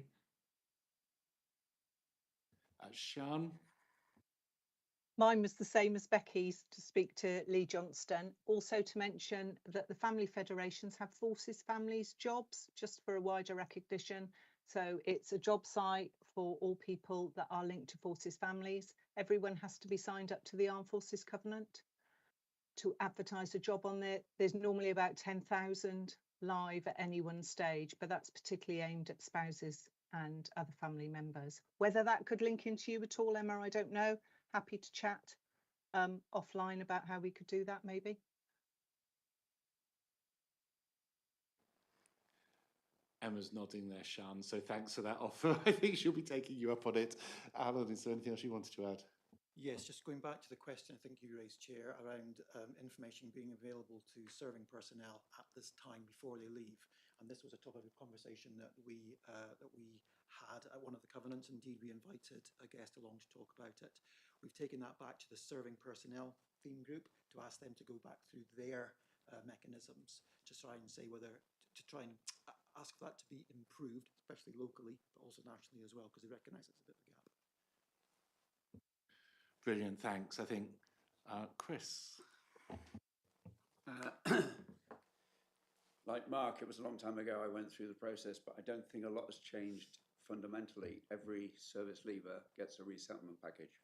Sian? Mine was the same as Becky's, to speak to Lee Johnston. Also to mention that the family federations have Forces Families jobs, just for a wider recognition. So it's a job site for all people that are linked to Forces Families. Everyone has to be signed up to the Armed Forces Covenant to advertise a job on there. There's normally about 10,000 live at any one stage, but that's particularly aimed at spouses and other family members. Whether that could link into you at all, Emma, I don't know. Happy to chat offline about how we could do that, maybe. Emma's nodding there, Sian, so thanks for that offer. I think she'll be taking you up on it. Alan, is there anything else you wanted to add? Yes, just going back to the question I think you raised, Chair, around information being available to serving personnel at this time before they leave. And this was a topic of conversation that we had at one of the covenants. Indeed, we invited a guest along to talk about it. We've taken that back to the serving personnel theme group to ask them to go back through their mechanisms to try and say whether to try and ask that to be improved, especially locally, but also nationally as well, because they recognise it's a bit of a gap. Brilliant, thanks. I think, Chris. Like Mark, it was a long time ago I went through the process, but I don't think a lot has changed fundamentally. Every service leaver gets a resettlement package,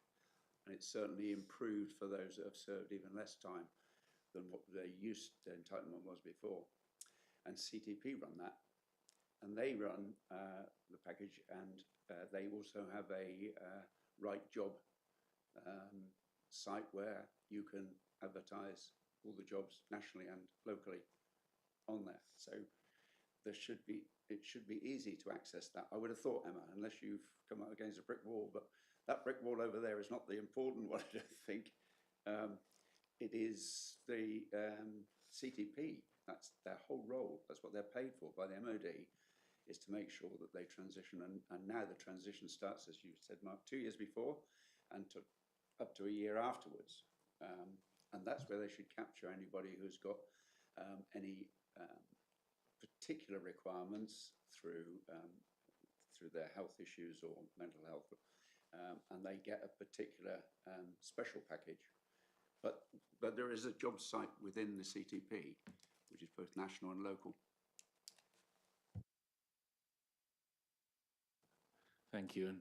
and it's certainly improved for those that have served even less time than what their entitlement was before. And CTP run that, and they run the package, and they also have a right job site where you can advertise all the jobs nationally and locally on there. So it should be easy to access that. I would have thought, Emma, unless you've come up against a brick wall, but that brick wall over there is not the important one, I don't think. It is the CTP. That's their whole role. That's what they're paid for by the MOD, is to make sure that they transition. And now the transition starts, as you said, Mark, 2 years before and up to a year afterwards. And that's where they should capture anybody who's got any particular requirements through their health issues or mental health, and they get a particular special package. But there is a job site within the CTP, which is both national and local. Thank you. And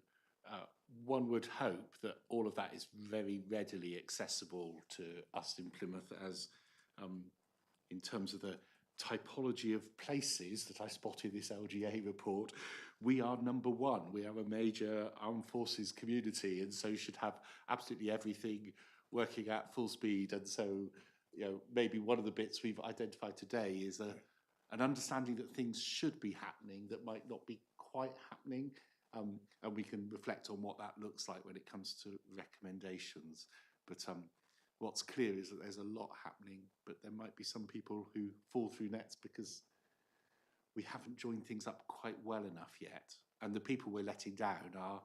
one would hope that all of that is very readily accessible to us in Plymouth, as in terms of the typology of places that I spot in this LGA report, we are number one. We are a major armed forces community, and so should have absolutely everything working at full speed. And so, maybe one of the bits we've identified today is an understanding that things should be happening that might not be quite happening. And we can reflect on what that looks like when it comes to recommendations. But what's clear is that there's a lot happening, but there might be some people who fall through nets because we haven't joined things up quite well enough yet. And the people we're letting down are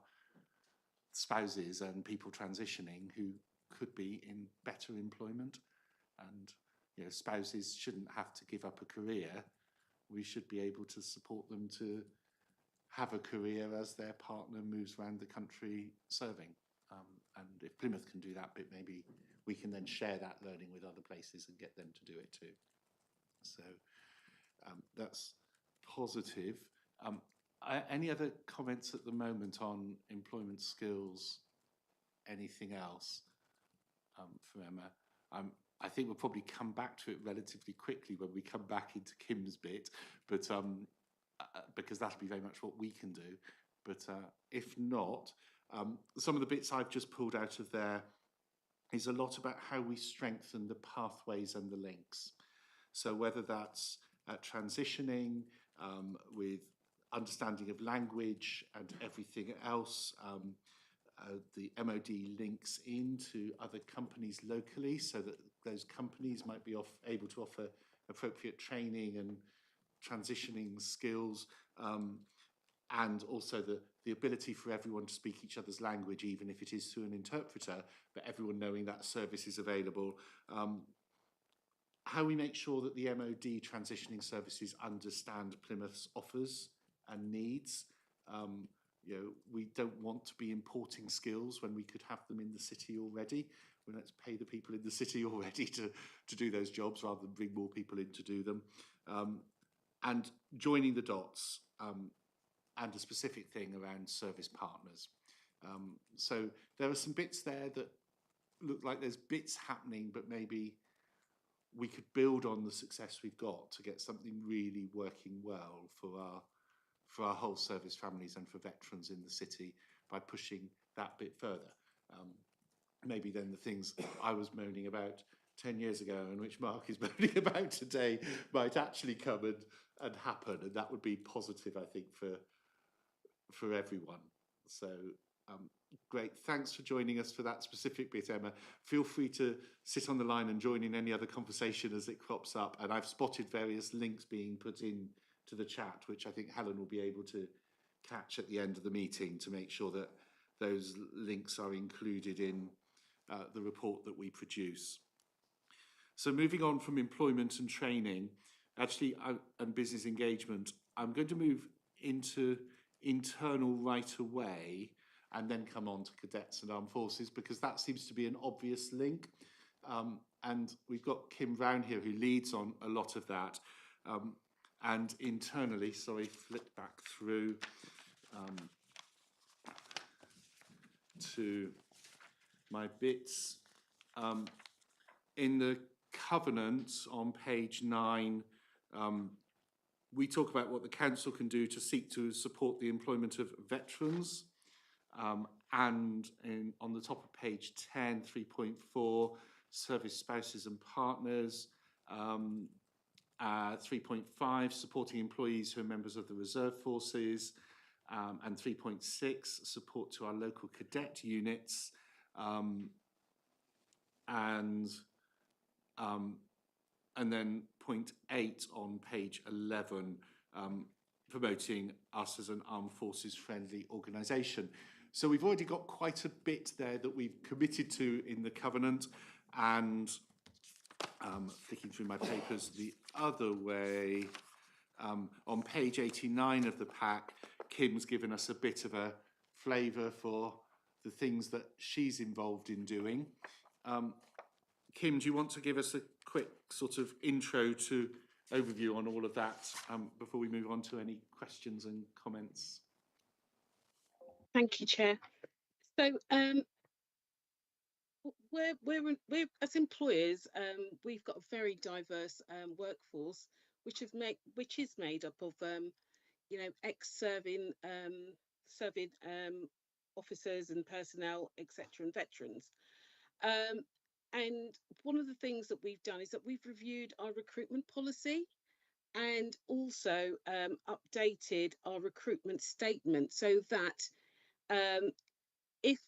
spouses and people transitioning who could be in better employment. And spouses shouldn't have to give up a career. We should be able to support them to have a career as their partner moves around the country serving. And if Plymouth can do that bit, maybe we can then share that learning with other places and get them to do it too. So that's positive. Any other comments at the moment on employment skills? Anything else from Emma? I think we'll probably come back to it relatively quickly when we come back into Kim's bit, but because that'll be very much what we can do. But if not, some of the bits I've just pulled out of there is a lot about how we strengthen the pathways and the links. So whether that's transitioning with understanding of language and everything else, the MOD links into other companies locally so that those companies might be able to offer appropriate training and transitioning skills, and also the ability for everyone to speak each other's language, even if it is through an interpreter, but everyone knowing that service is available. How we make sure that the MOD transitioning services understand Plymouth's offers and needs. We don't want to be importing skills when we could have them in the city already. Well, let's pay the people in the city already to do those jobs rather than bring more people in to do them. And joining the dots, and a specific thing around service partners. So there are some bits there that look like there's bits happening, but maybe we could build on the success we've got to get something really working well for our whole service families and for veterans in the city by pushing that bit further. Maybe then the things I was moaning about 10 years ago and which Mark is moaning about today might actually come and happen, and that would be positive, I think, for everyone. So great, thanks for joining us for that specific bit, Emma. Feel free to sit on the line and join in any other conversation as it crops up, and I've spotted various links being put in to the chat, which I think Helen will be able to catch at the end of the meeting to make sure that those links are included in the report that we produce. So moving on from employment and training, and business engagement, I'm going to move into internal right away and then come on to cadets and armed forces, because that seems to be an obvious link. And we've got Kim Brown here who leads on a lot of that. And internally, sorry, flick back through to my bits. In the covenant on page 9, we talk about what the council can do to seek to support the employment of veterans. And on the top of page 10, 3.4, service spouses and partners. 3.5, supporting employees who are members of the reserve forces. And 3.6, support to our local cadet units. And then point 8 on page 11, promoting us as an armed forces friendly organisation. So we've already got quite a bit there that we've committed to in the covenant, and flicking through my papers the other way, on page 89 of the pack, Kim's given us a bit of a flavour for the things that she's involved in doing. Kim, do you want to give us a quick sort of intro to overview on all of that before we move on to any questions and comments? Thank you, Chair. So we're as employers, we've got a very diverse workforce, which is made up of ex-serving officers and personnel, etc., and veterans. And one of the things that we've done is that we've reviewed our recruitment policy and also updated our recruitment statement so that if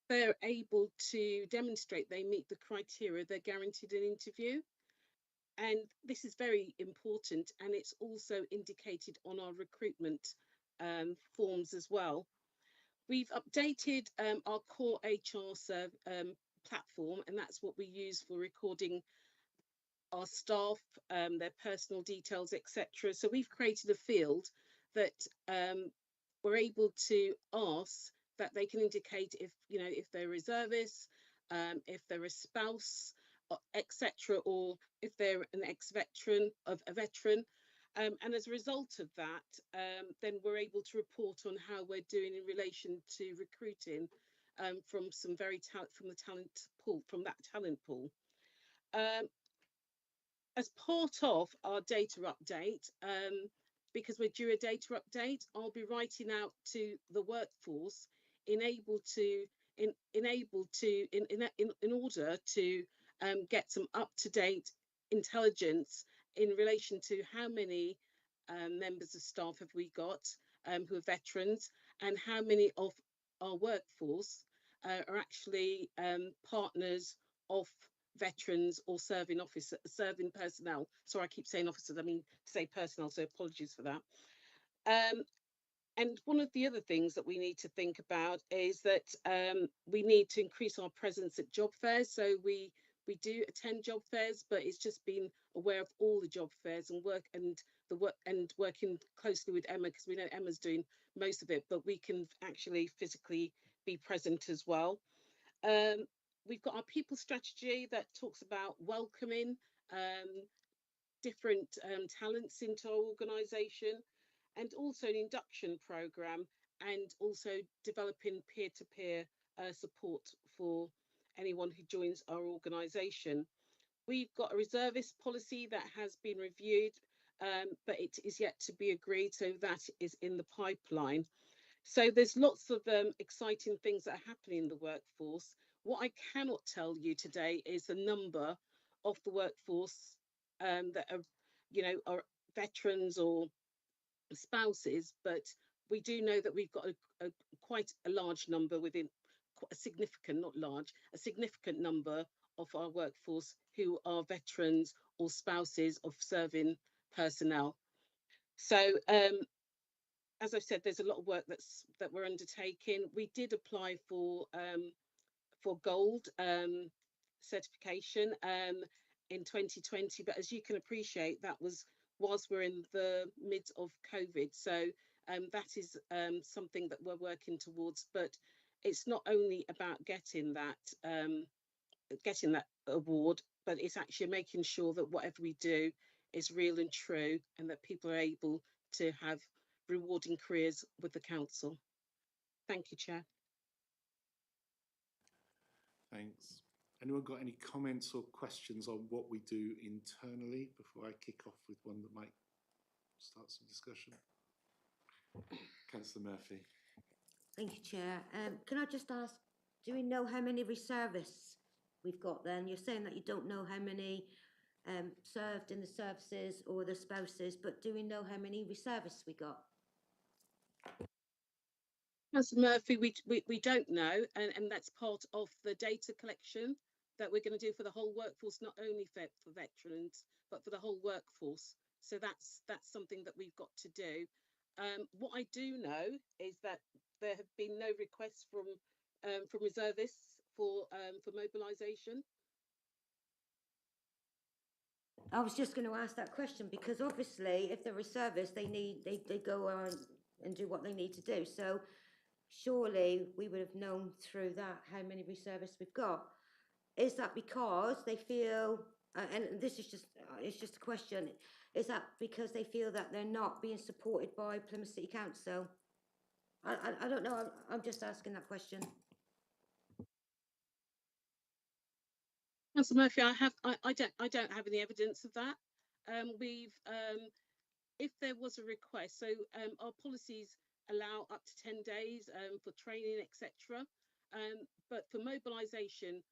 they're able to demonstrate they meet the criteria, they're guaranteed an interview. And this is very important, and it's also indicated on our recruitment forms as well. We've updated our core HR platform, and that's what we use for recording our staff, their personal details, etc. So we've created a field that we're able to ask that they can indicate if, you know, if they're reservists, if they're a spouse, etc., or if they're an ex-veteran of a veteran. And as a result of that, then we're able to report on how we're doing in relation to recruiting from the talent pool. As part of our data update, because we're due a data update, I'll be writing out to the workforce in order to get some up-to-date intelligence in relation to how many members of staff have we got who are veterans, and how many of our workforce are actually partners of veterans or serving personnel. Sorry, I keep saying officers, I mean to say personnel, so apologies for that. And one of the other things that we need to think about is that we need to increase our presence at job fairs. So we do attend job fairs, but it's just being aware of all the job fairs and working closely with Emma, because we know Emma's doing most of it, but we can actually physically be present as well. We've got our people strategy that talks about welcoming different talents into our organisation, and also an induction programme, and also developing peer-to-peer support for anyone who joins our organisation. We've got a reservist policy that has been reviewed, but it is yet to be agreed, so that is in the pipeline. So there's lots of exciting things that are happening in the workforce. What I cannot tell you today is the number of the workforce that are, you know, are veterans or spouses, but we do know that we've got quite a large number within, a significant number of our workforce who are veterans or spouses of serving personnel. So as I've said, there's a lot of work that we're undertaking. We did apply for gold certification in 2020, but as you can appreciate, that was whilst we're in the midst of COVID. So that is something that we're working towards. But it's not only about getting that award, but it's actually making sure that whatever we do is real and true, and that people are able to have rewarding careers with the council. Thank you, Chair. Thanks. Anyone got any comments or questions on what we do internally before I kick off with one that might start some discussion? Councillor Murphy. Thank you, Chair. Can I just ask, do we know how many reservists we've got then? You're saying that you don't know how many served in the services or the spouses, but do we know how many reservists we got? Councillor Murphy, we don't know, and that's part of the data collection that we're going to do for the whole workforce, not only for veterans, but for the whole workforce. So that's something that we've got to do. What I do know is that there have been no requests from reservists for mobilisation. I was just going to ask that question, because obviously if they're reservists, they go on and do what they need to do. So surely we would have known through that how many reservists we've got. Is that because they feel, and this is just, it's just a question, is that because they feel that they're not being supported by Plymouth City Council? I don't know, I'm just asking that question. Councillor Murphy, I don't have any evidence of that. If there was a request, so our policies allow up to 10 days for training, etc. But for mobilisation,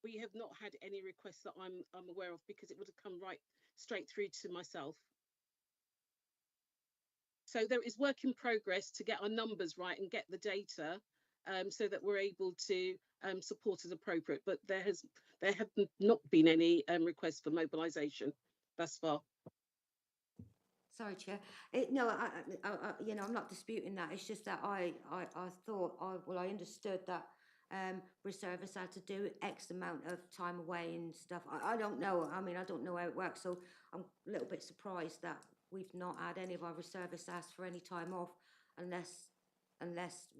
we have not had any requests that I'm aware of, because it would have come right straight through to myself. So there is work in progress to get our numbers right and get the data, so that we're able to support as appropriate. But there have not been any requests for mobilisation thus far. Sorry, Chair. No, you know, I'm not disputing that. It's just that I thought, I understood that reservists had to do X amount of time away and stuff. I don't know. I mean, I don't know how it works. So I'm a little bit surprised that we've not had any of our reservists ask for any time off, unless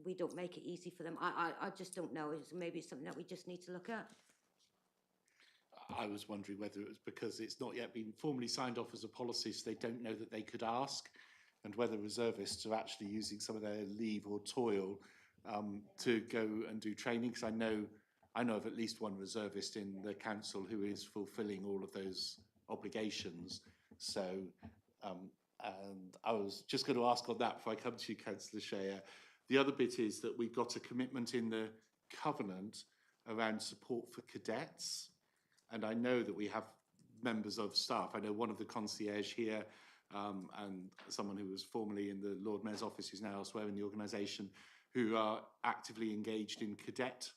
we don't make it easy for them. I just don't know. Maybe it's something that we just need to look at. I was wondering whether it was because it's not yet been formally signed off as a policy, so they don't know that they could ask, and whether reservists are actually using some of their leave or toil to go and do training. Because I know of at least one reservist in the council who is fulfilling all of those obligations. So, and I was just going to ask on that before I come to you, Councillor Shea. The other bit is that we've got a commitment in the covenant around support for cadets. And I know that we have members of staff. I know one of the concierge here and someone who was formerly in the Lord Mayor's office, who's now elsewhere in the organisation, who are actively engaged in cadet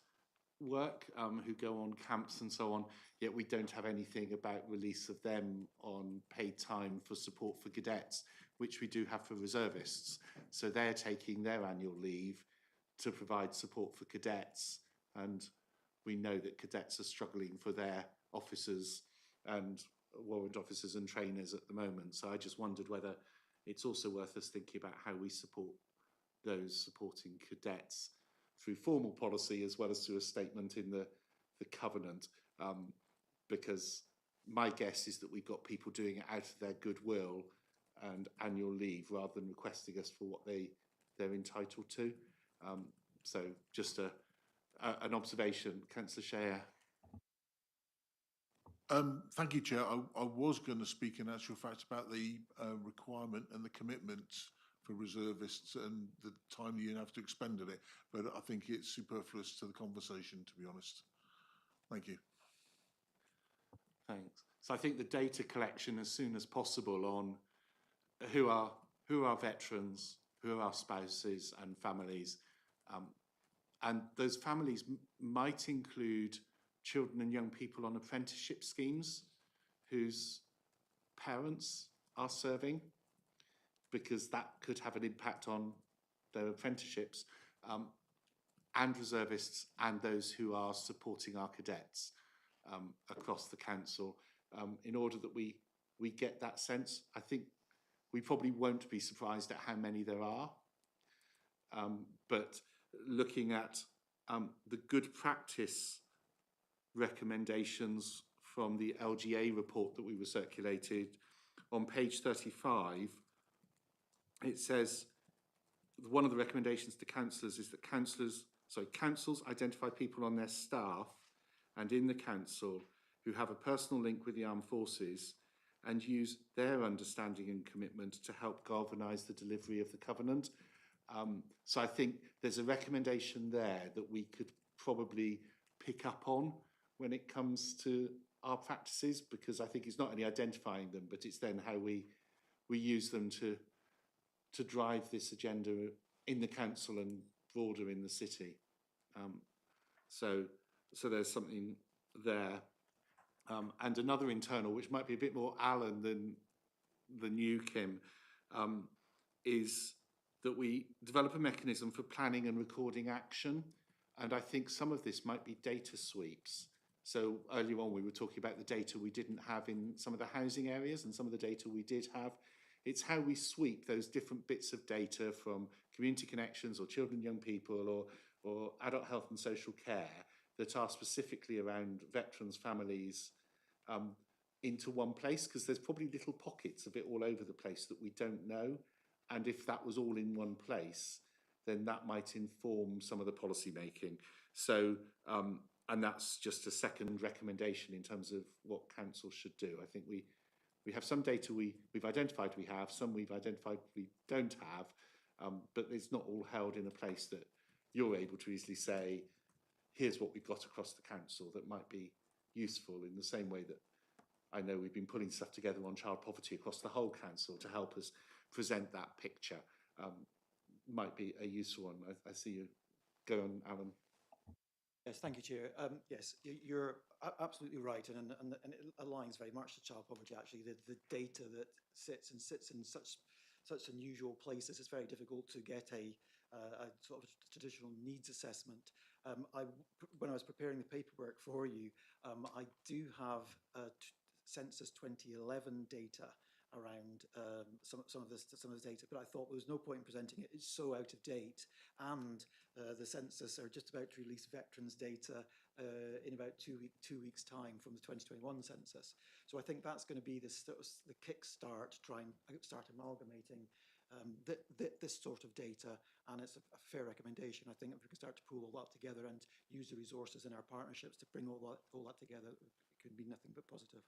work, who go on camps and so on, yet we don't have anything about release of them on paid time for support for cadets, which we do have for reservists. So they're taking their annual leave to provide support for cadets, and we know that cadets are struggling for their officers and warrant officers and trainers at the moment. So I just wondered whether it's also worth us thinking about how we support those supporting cadets through formal policy as well as through a statement in the covenant, because my guess is that we've got people doing it out of their goodwill and annual leave rather than requesting us for what they're entitled to. So just an observation. Councillor Shea. Thank you, Chair. I was going to speak in actual fact about the requirement and the commitments for reservists and the time you have to expend on it, but I think it's superfluous to the conversation, to be honest. Thank you. Thanks. So I think the data collection as soon as possible on who are veterans, who are our spouses and families, and those families might include children and young people on apprenticeship schemes whose parents are serving, because that could have an impact on their apprenticeships, and reservists and those who are supporting our cadets across the council, in order that we get that sense. I think we probably won't be surprised at how many there are, but looking at the good practice recommendations from the LGA report that we were circulated on page 35, it says one of the recommendations to councillors is that councils identify people on their staff and in the council who have a personal link with the armed forces and use their understanding and commitment to help galvanise the delivery of the covenant. So I think there's a recommendation there that we could probably pick up on when it comes to our practices, because I think it's not only identifying them, but it's then how we use them to drive this agenda in the council and broader in the city. So there's something there. And another internal, which might be a bit more Alan than you, Kim, is that we develop a mechanism for planning and recording action. And I think some of this might be data sweeps. So earlier on, we were talking about the data we didn't have in some of the housing areas and some of the data we did have. It's how we sweep those different bits of data from community connections or children, young people, or adult health and social care that are specifically around veterans' families into one place, because there's probably little pockets of it all over the place that we don't know. And if that was all in one place, then that might inform some of the policy making. So, and that's just a second recommendation in terms of what council should do. I think we have some data we've identified we have, some we've identified we don't have, but it's not all held in a place that you're able to easily say, here's what we've got across the council that might be useful, in the same way that I know we've been putting stuff together on child poverty across the whole council to help us present that picture. Might be a useful one. I see you. Go on, Alan. Yes, thank you, Chair. Yes, you're absolutely right, and it aligns very much to child poverty. Actually, the data that sits in such unusual places, it's very difficult to get a sort of traditional needs assessment. When I was preparing the paperwork for you, I do have Census 2011 data around some of this data, but I thought there was no point in presenting it. It's so out of date, and the census are just about to release veterans data in about two weeks' time from the 2021 census. So I think that's going to be the kickstart to try and start amalgamating this sort of data, and it's a fair recommendation. I think if we can start to pull all that together and use the resources in our partnerships to bring all that together, it could be nothing but positive.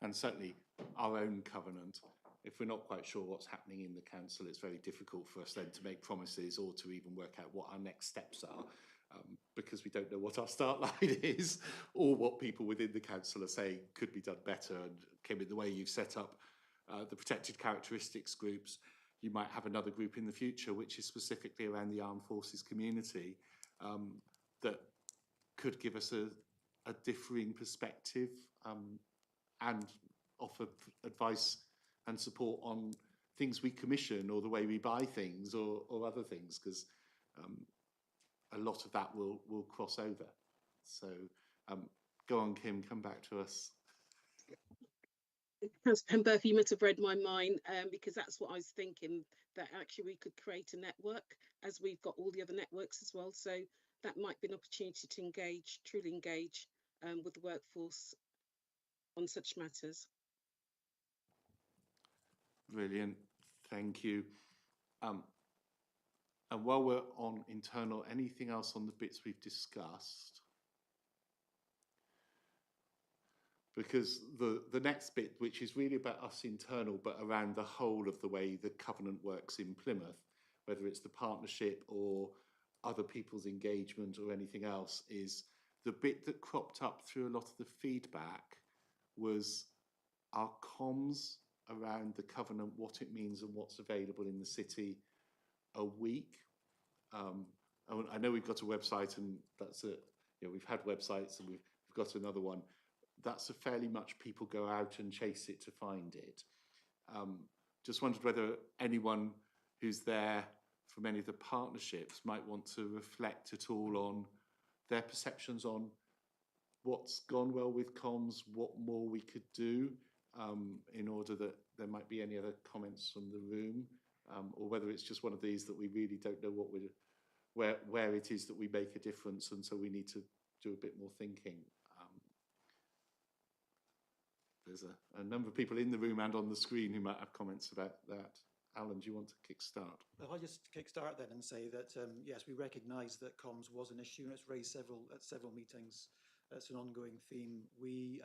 And certainly our own covenant, if we're not quite sure what's happening in the council, it's very difficult for us then to make promises or to even work out what our next steps are, because we don't know what our start line is or what people within the council are saying could be done better. And Kim, in the way you've set up the protected characteristics groups, you might have another group in the future which is specifically around the armed forces community, that could give us a differing perspective, and offer advice and support on things we commission or the way we buy things or other things, because a lot of that will cross over. So go on, Kim, come back to us. Councillor Pemberth, you must have read my mind, because that's what I was thinking, that actually we could create a network, as we've got all the other networks as well. So that might be an opportunity to truly engage with the workforce on such matters. Brilliant, thank you. And while we're on internal, anything else on the bits we've discussed? Because the next bit, which is really about us internal, but around the whole of the way the covenant works in Plymouth, whether it's the partnership or other people's engagement or anything else, is the bit that cropped up through a lot of the feedback was our comms around the covenant, what it means and what's available in the city a week. I know we've got a website, and that's it. You know, we've had websites and we've got another one. That's a fairly much people go out and chase it to find it. Just wondered whether anyone who's there from any of the partnerships might want to reflect at all on their perceptions on what's gone well with comms, what more we could do, in order that there might be any other comments from the room, or whether it's just one of these that we really don't know what where it is that we make a difference, and so we need to do a bit more thinking. There's a number of people in the room and on the screen who might have comments about that. Alan, do you want to kickstart? Well, I'll just kickstart then and say that yes, we recognise that comms was an issue, and it's raised at several meetings. It's an ongoing theme.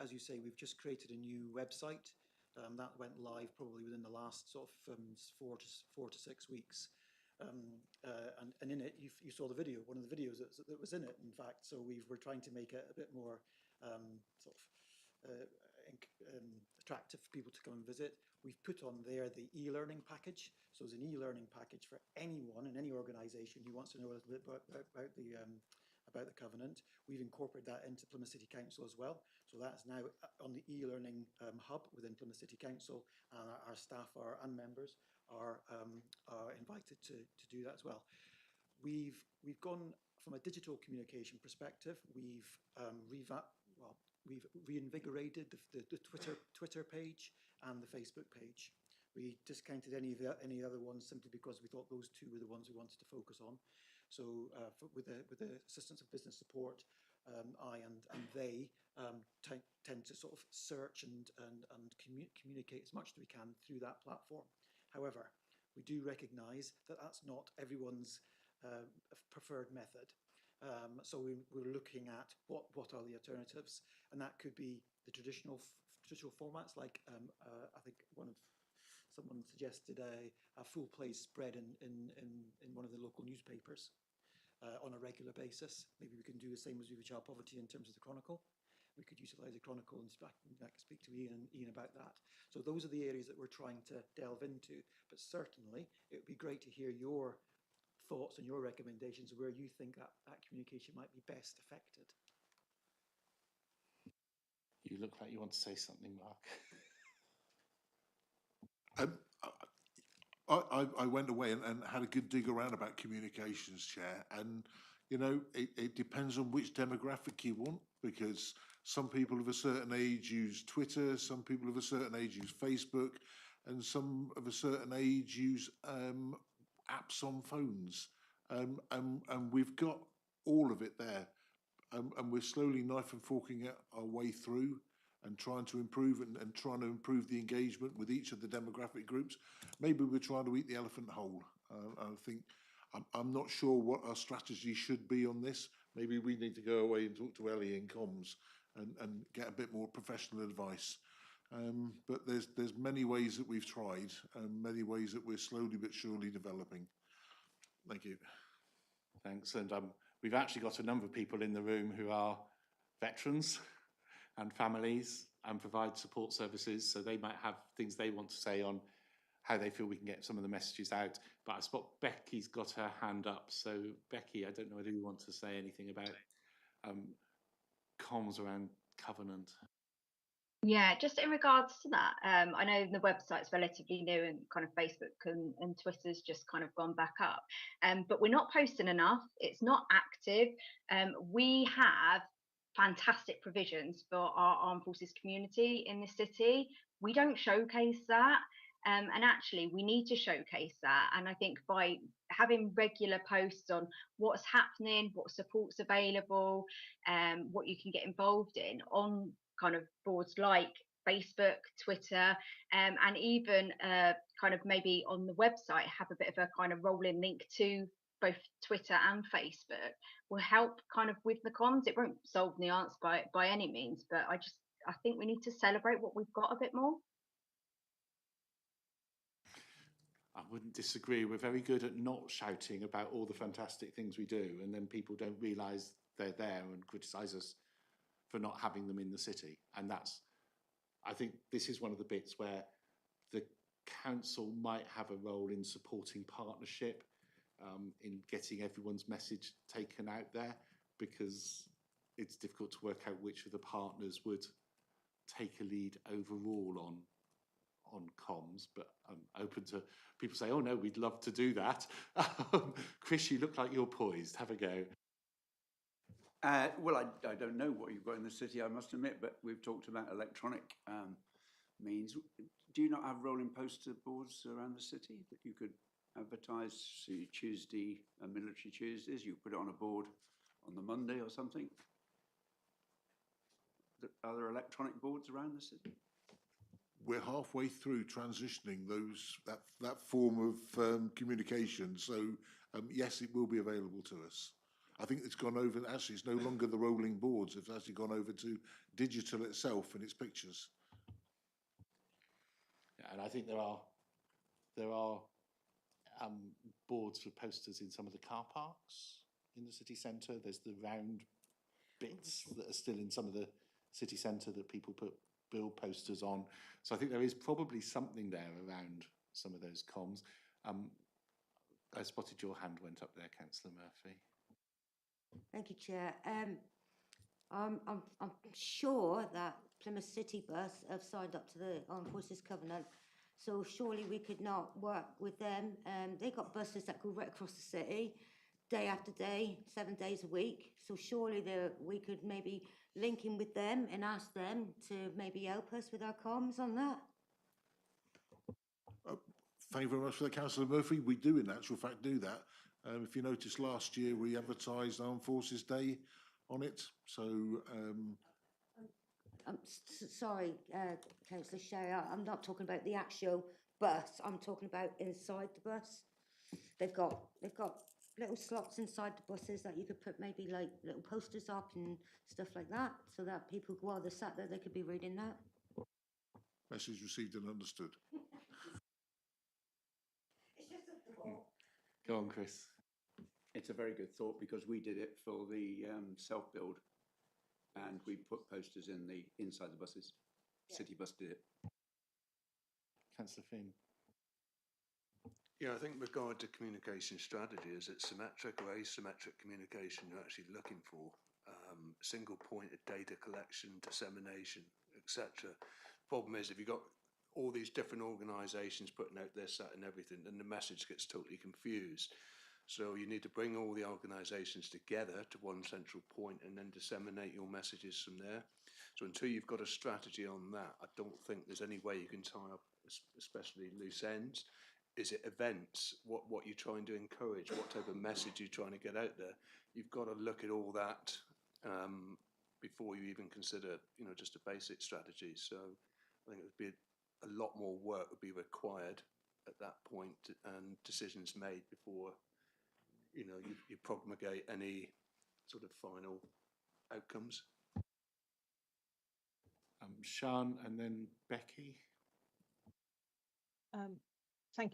As you say, we've just created a new website that went live probably within the last sort of 4 to 6 weeks. And in it, you saw the video, one of the videos that was in it, in fact. So we're trying to make it a bit more sort of attractive for people to come and visit. We've put on there the e-learning package. So there's an e-learning package for anyone in any organisation who wants to know a little bit about the covenant. We've incorporated that into Plymouth City Council as well. So that's now on the e-learning hub within Plymouth City Council, and our staff and members are invited to do that as well. We've gone from a digital communication perspective. We've reinvigorated the Twitter page and the Facebook page. We discounted any other ones simply because we thought those two were the ones we wanted to focus on. So with the assistance of business support, I and they tend to sort of search and communicate as much as we can through that platform. However, we do recognise that that's not everyone's preferred method. So we're looking at what are the alternatives, and that could be the traditional formats, like I think someone suggested a full page spread in one of the local newspapers. on a regular basis. Maybe we can do the same as with child poverty in terms of the Chronicle. We could utilise the Chronicle and I can speak to Ian about that. So those are the areas that we're trying to delve into. But certainly, it would be great to hear your thoughts and your recommendations where you think that communication might be best affected. You look like you want to say something, Mark. I went away and had a good dig around about communications, Chair, and you know it depends on which demographic you want, because some people of a certain age use Twitter, some people of a certain age use Facebook, and some of a certain age use apps on phones, and we've got all of it there, and we're slowly knife and forking our way through and trying to improve and trying to improve the engagement with each of the demographic groups. Maybe we're trying to eat the elephant whole. I think I'm not sure what our strategy should be on this. Maybe we need to go away and talk to Ellie in comms and get a bit more professional advice. But there's many ways that we've tried and many ways that we're slowly but surely developing. Thank you. Thanks. And we've actually got a number of people in the room who are veterans and families and provide support services. So they might have things they want to say on how they feel we can get some of the messages out. But I spot Becky's got her hand up. So Becky, I don't know whether you want to say anything about comms around Covenant. Yeah, just in regards to that, I know the website's relatively new and kind of Facebook and Twitter's just kind of gone back up, but we're not posting enough. It's not active. We have fantastic provisions for our armed forces community in the city. We don't showcase that. And actually, we need to showcase that. And I think by having regular posts on what's happening, what support's available, what you can get involved in on kind of boards like Facebook, Twitter, and even kind of maybe on the website have a bit of a kind of rolling link to both Twitter and Facebook will help kind of with the comms. It won't solve the answer by any means, but I think we need to celebrate what we've got a bit more. I wouldn't disagree. We're very good at not shouting about all the fantastic things we do, and then people don't realise they're there and criticise us for not having them in the city. And I think this is one of the bits where the council might have a role in supporting partnership, in getting everyone's message taken out there, because it's difficult to work out which of the partners would take a lead overall on comms, but I'm open to people say, oh no, we'd love to do that. Chris, you look like you're poised. Have a go. Well, I don't know what you've got in the city, I must admit, but we've talked about electronic means. Do you not have rolling poster boards around the city that you could advertise? So Tuesday, military Tuesdays, you put it on a board on the Monday or something? Are there electronic boards around the city? We're halfway through transitioning that form of communication. So yes, it will be available to us. I think it's gone over. Actually, it's no longer the rolling boards. It's actually gone over to digital itself and its pictures. Yeah, and I think there are boards for posters in some of the car parks in the city centre. There's the round bits that are still in some of the city centre that people put bill posters on. So I think there is probably something there around some of those comms. I spotted your hand went up there, Councillor Murphy. Thank you, Chair. I'm sure that Plymouth City Bus have signed up to the Armed Forces Covenant, so surely we could not work with them. They got buses that go right across the city, day after day, 7 days a week. So surely we could maybe link in with them and ask them to maybe help us with our comms on that. Thank you very much for that, Councillor Murphy. We do, in actual fact, do that. If you noticed last year, we advertised Armed Forces Day on it. So, sorry, Councillor Sherry, I'm not talking about the actual bus. I'm talking about inside the bus. They've got little slots inside the buses that you could put maybe like little posters up and stuff like that, so that people, while they're sat there, they could be reading that. message received and understood. Go on, Chris. it's a very good thought, because we did it for the self-build, and we put posters in the inside the buses. City Bus did it. Councillor Finn. Yeah, I think with regard to communication strategy, is it symmetric or asymmetric communication you're actually looking for? Single point of data collection, dissemination, etc. Problem is, if you've got all these different organisations putting out their sat and everything, then the message gets totally confused. So you need to bring all the organisations together to one central point and then disseminate your messages from there. So until you've got a strategy on that, I don't think there's any way you can tie up, especially loose ends. Is it events? What you're trying to encourage? What type of message you're trying to get out there? You've got to look at all that before you even consider, just a basic strategy. So I think it would be a lot more work would be required at that point, and decisions made before, you promulgate any sort of final outcomes. Sian and then Becky. Thank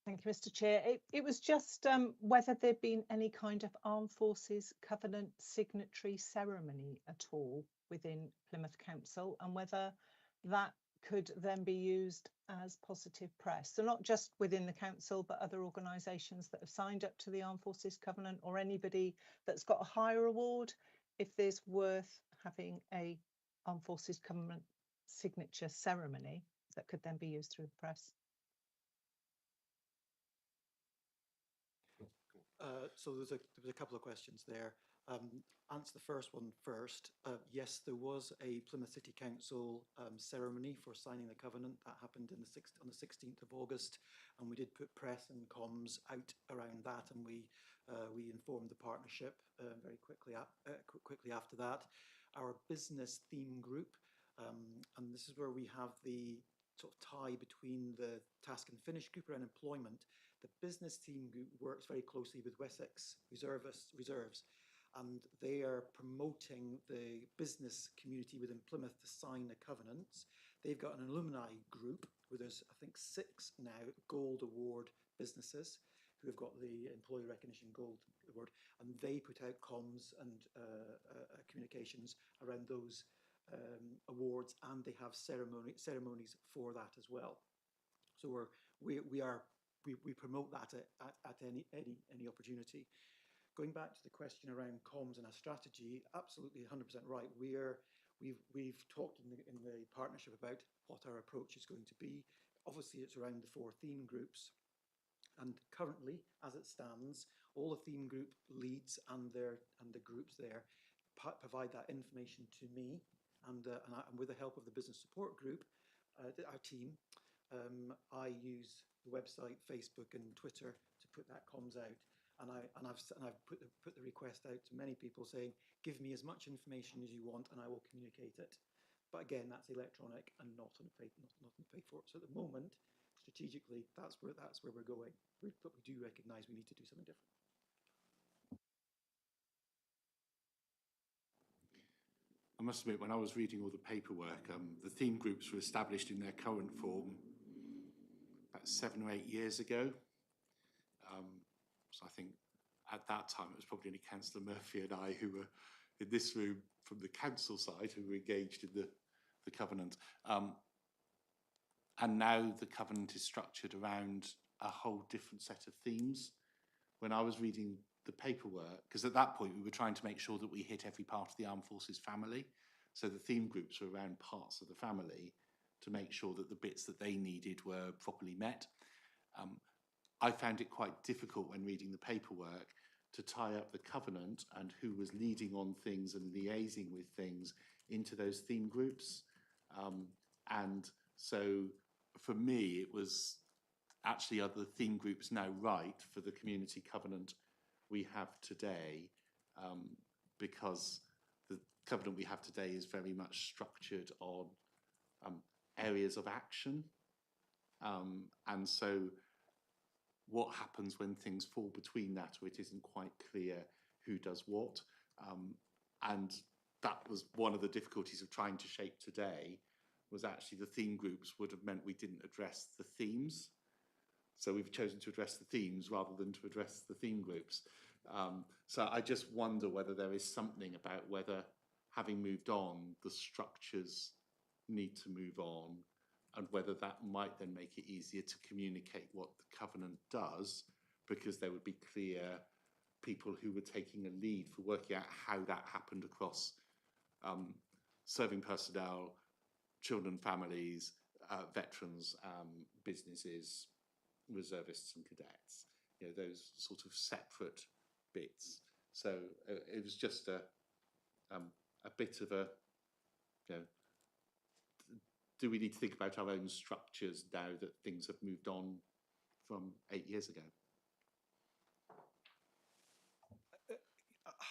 you, Mr. Chair. It was just whether there'd been any kind of Armed Forces Covenant signatory ceremony at all within Plymouth Council, and whether that could then be used as positive press. So not just within the council, but other organisations that have signed up to the Armed Forces Covenant, or anybody that's got a higher award, if there's worth having a Armed Forces Covenant signature ceremony that could then be used through the press. So there was a couple of questions there. Answer the first one first. Yes, there was a Plymouth City Council ceremony for signing the covenant that happened on the 16th of August, and we did put press and comms out around that, and we informed the partnership very quickly after that. Our business theme group, and this is where we have the sort of tie between the task and finish group around employment. The business team group works very closely with Wessex Reserves, and they are promoting the business community within Plymouth to sign the covenants. They've got an alumni group where there's, I think, 6 now Gold Award businesses who have got the Employee Recognition Gold Award, and they put out comms and communications around those awards, and they have ceremonies for that as well. So we promote that at any opportunity. Going back to the question around comms and our strategy, absolutely 100% right. We've talked in the partnership about what our approach is going to be. Obviously, it's around the 4 theme groups, and currently, as it stands, all the theme group leads and the groups there provide that information to me, and with the help of the business support group, our team. I use the website, Facebook, and Twitter to put that comms out, and I've put the request out to many people saying, give me as much information as you want, and I will communicate it. But again, that's electronic and not on paid for. So at the moment, strategically, that's where we're going. But we do recognise we need to do something different. I must admit, when I was reading all the paperwork, the theme groups were established in their current form about 7 or 8 years ago. So I think at that time it was probably only Councillor Murphy and I who were in this room from the council side who were engaged in the covenant. And now the covenant is structured around a whole different set of themes. When I was reading the paperwork, because at that point we were trying to make sure that we hit every part of the Armed Forces family. So the theme groups were around parts of the family to make sure that the bits that they needed were properly met. I found it quite difficult when reading the paperwork to tie up the covenant and who was leading on things and liaising with things into those theme groups. And so for me, it was actually, are the theme groups now right for the community covenant we have today? Because the covenant we have today is very much structured on areas of action. And so what happens when things fall between that, or it isn't quite clear who does what? And that was one of the difficulties of trying to shape today, was actually the theme groups would have meant we didn't address the themes. So we've chosen to address the themes rather than to address the theme groups. So I just wonder whether there is something about whether, having moved on, the structures need to move on, and whether that might then make it easier to communicate what the covenant does, because there would be clear people who were taking a lead for working out how that happened across serving personnel, children, families, veterans, businesses, reservists and cadets. You know, those sort of separate bits. So it was just a bit of a, you know, do we need to think about our own structures now that things have moved on from 8 years ago?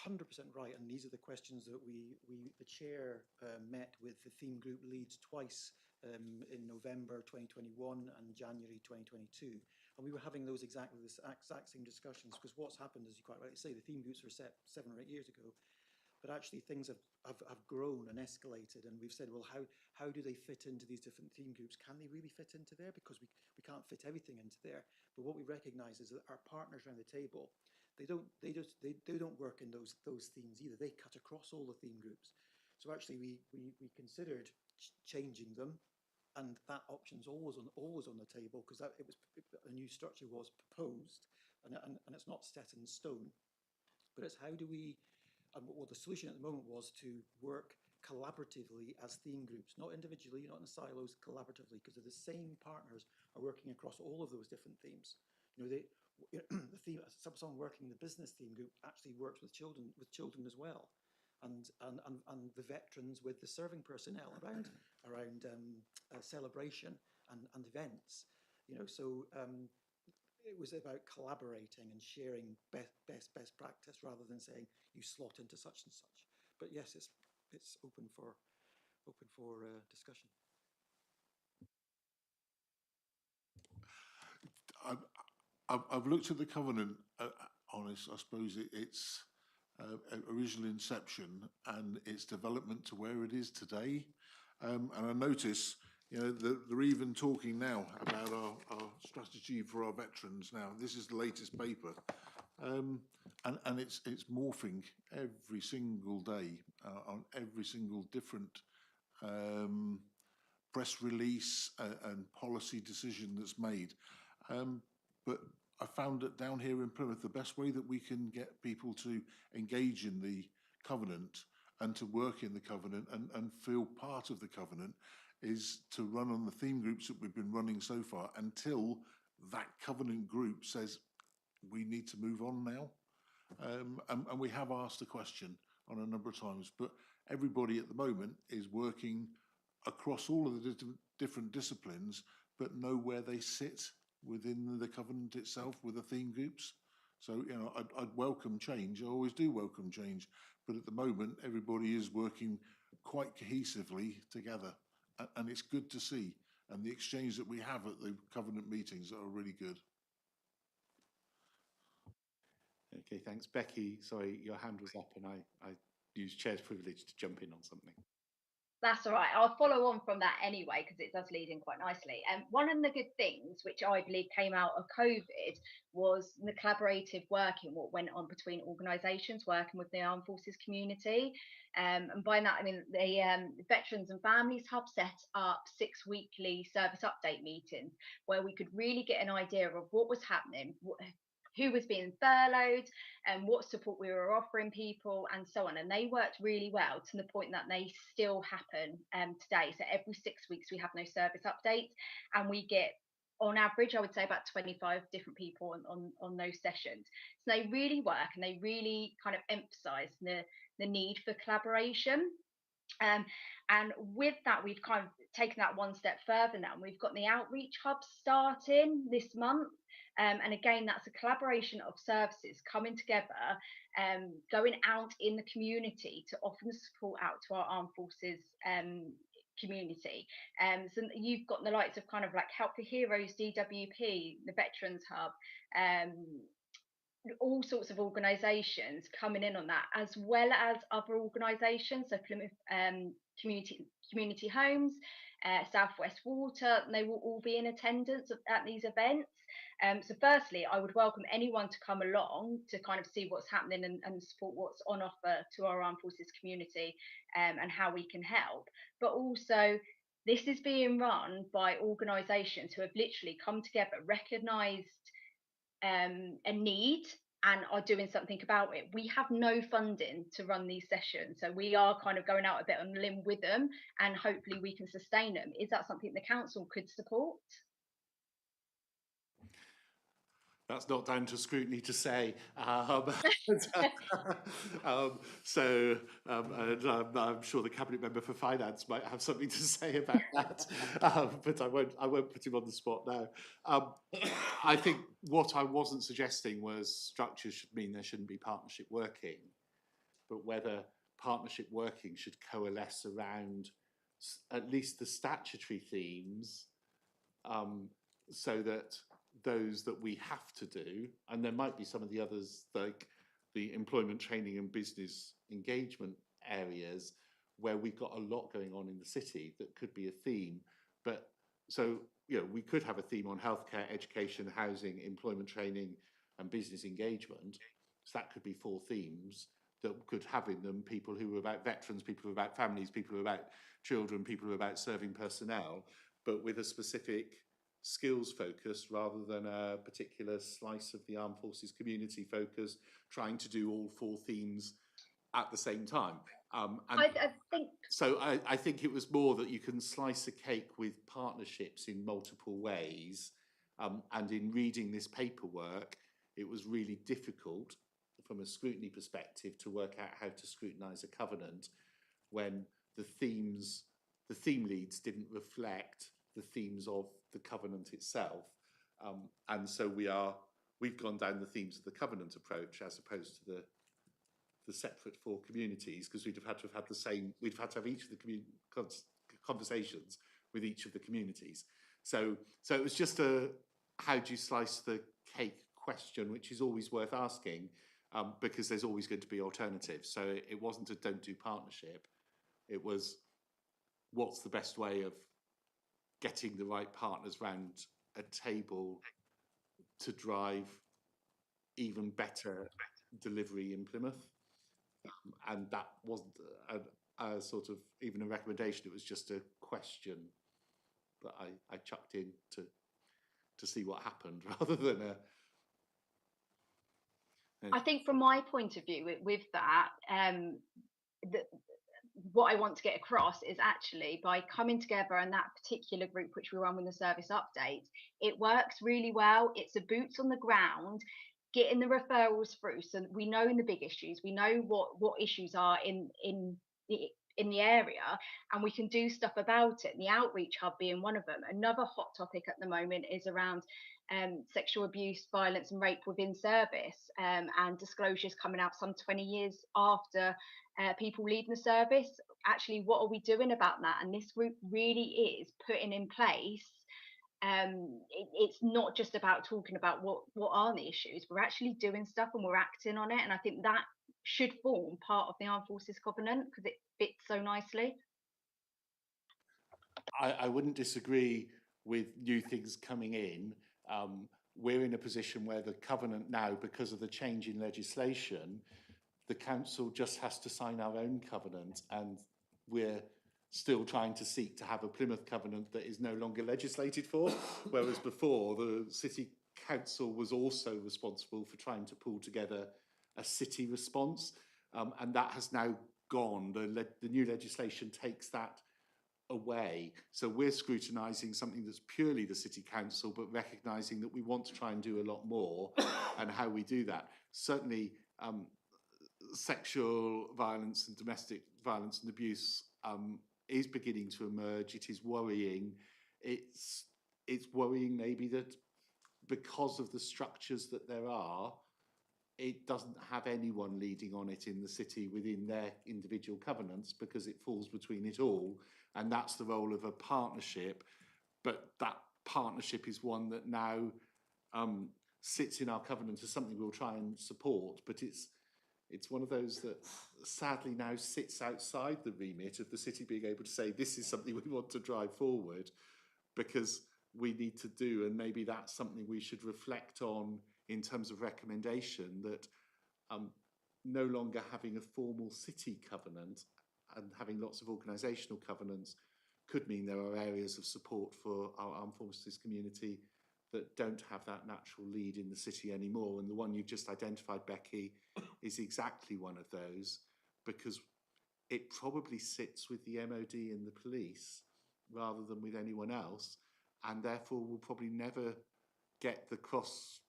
100% right, and these are the questions that the chair met with the theme group leads twice in November 2021 and January 2022, and we were having those exact same discussions, because what's happened, as you quite rightly say, the theme groups were set 7 or 8 years ago, but actually things have grown and escalated, and we've said, well, how do they fit into these different theme groups? Can they really fit into there? Because we can't fit everything into there. But what we recognise is that our partners around the table, they don't work in those themes either. They cut across all the theme groups. So actually we considered changing them, and that option's always on the table, because a new structure was proposed, and it's not set in stone. But it's how do we, well, the solution at the moment was to work collaboratively as theme groups, not individually, not in silos, collaboratively, because the same partners are working across all of those different themes. You know, the theme, someone working in the business theme group actually works with children as well, and the veterans with the serving personnel around celebration and events. You know, so it was about collaborating and sharing best practice, rather than saying you slot into such and such. But yes, it's open for discussion. I've looked at the covenant, honest, I suppose it's original inception and its development to where it is today. And I notice, you know, they're even talking now about our strategy for our veterans now. This is the latest paper. And it's morphing every single day on every single different press release and policy decision that's made. But I found that down here in Plymouth, the best way that we can get people to engage in the covenant and to work in the covenant and feel part of the covenant is to run on the theme groups that we've been running so far until that covenant group says we need to move on now. And we have asked the question on a number of times, but everybody at the moment is working across all of the different disciplines, but know where they sit within the covenant itself with the theme groups. So, you know, I'd welcome change. I always do welcome change. But at the moment, everybody is working quite cohesively together. And it's good to see. And the exchange that we have at the covenant meetings are really good. Okay, thanks. Becky, sorry, your hand was up and I used chair's privilege to jump in on something. That's all right. I'll follow on from that anyway, because it does lead in quite nicely. One of the good things, which I believe came out of COVID, was the collaborative working, what went on between organisations working with the armed forces community. And by that, I mean the Veterans and Families Hub set up 6 weekly service update meetings where we could really get an idea of what was happening, who was being furloughed, and what support we were offering people, and so on. And they worked really well, to the point that they still happen today. So every 6 weeks we have no service updates, and we get, on average, I would say about 25 different people on those sessions. So they really work, and they really kind of emphasize the need for collaboration. And with that, we've kind of taken that one step further now, and we've got the outreach hub starting this month. And again, that's a collaboration of services coming together, going out in the community to offer the support out to our armed forces community. So you've got the likes of kind of like Help for Heroes, DWP, the Veterans Hub, all sorts of organisations coming in on that, as well as other organisations. So Plymouth Community Homes, Southwest Water, and they will all be in attendance at these events. So firstly, I would welcome anyone to come along to kind of see what's happening and support what's on offer to our armed forces community, and how we can help. But also, this is being run by organisations who have literally come together, recognised a need, and are doing something about it. We have no funding to run these sessions, so we are kind of going out a bit on a limb with them, and hopefully we can sustain them. Is that something the council could support? That's not down to scrutiny to say. And, I'm sure the cabinet member for finance might have something to say about that, but I won't put him on the spot now. I think what I wasn't suggesting was structures should mean there shouldn't be partnership working, but whether partnership working should coalesce around at least the statutory themes, so that those that we have to do, and there might be some of the others like the employment training and business engagement areas where we've got a lot going on in the city that could be a theme. But so, you know, we could have a theme on healthcare, education, housing, employment training and business engagement. So that could be 4 themes that could have in them people who are about veterans, people who are about families, people who are about children, people who are about serving personnel, but with a specific skills focus rather than a particular slice of the armed forces community focus, trying to do all 4 themes at the same time. And I think so. I think it was more that you can slice a cake with partnerships in multiple ways. And in reading this paperwork, it was really difficult from a scrutiny perspective to work out how to scrutinise a covenant when the theme leads didn't reflect the themes of the covenant itself. And so we've gone down the themes of the covenant approach as opposed to the separate 4 communities, because we'd have had to have the same, we'd have had to have each of the conversations with each of the communities. So it was just a how do you slice the cake question, which is always worth asking, because there's always going to be alternatives. So it wasn't a don't do partnership. It was what's the best way of getting the right partners round a table to drive even better delivery in Plymouth. And that wasn't a sort of even a recommendation, it was just a question that I chucked in to see what happened rather than a... I think from my point of view with that, what I want to get across is actually by coming together and that particular group which we run with the service updates, it works really well. It's a boots on the ground, getting the referrals through, so we know the big issues, we know what issues are in the area, and we can do stuff about it. And the outreach hub being one of them. Another hot topic at the moment is around sexual abuse, violence and rape within service, and disclosures coming out some 20 years after people leaving the service. Actually, what are we doing about that? And this group really is putting in place, it's not just about talking about what are the issues, we're actually doing stuff and we're acting on it. And I think that should form part of the Armed Forces Covenant because it fits so nicely. I wouldn't disagree with new things coming in. We're in a position where the covenant now, because of the change in legislation, the council just has to sign our own covenant, and we're still trying to seek to have a Plymouth covenant that is no longer legislated for, whereas before the city council was also responsible for trying to pull together a city response, and that has now gone. The new legislation takes that away. So we're scrutinising something that's purely the city council, but recognising that we want to try and do a lot more and how we do that. Certainly sexual violence and domestic violence and abuse is beginning to emerge. It is worrying. It's worrying maybe that because of the structures that there are, it doesn't have anyone leading on it in the city within their individual covenants, because it falls between it all. And that's the role of a partnership. But that partnership is one that now sits in our covenant as something we'll try and support, but it's one of those that sadly now sits outside the remit of the city being able to say this is something we want to drive forward because we need to do, and maybe that's something we should reflect on in terms of recommendation, that no longer having a formal city covenant and having lots of organisational covenants could mean there are areas of support for our armed forces community that don't have that natural lead in the city anymore. And the one you've just identified, Becky, is exactly one of those, because it probably sits with the MOD and the police rather than with anyone else, and therefore will probably never get the cross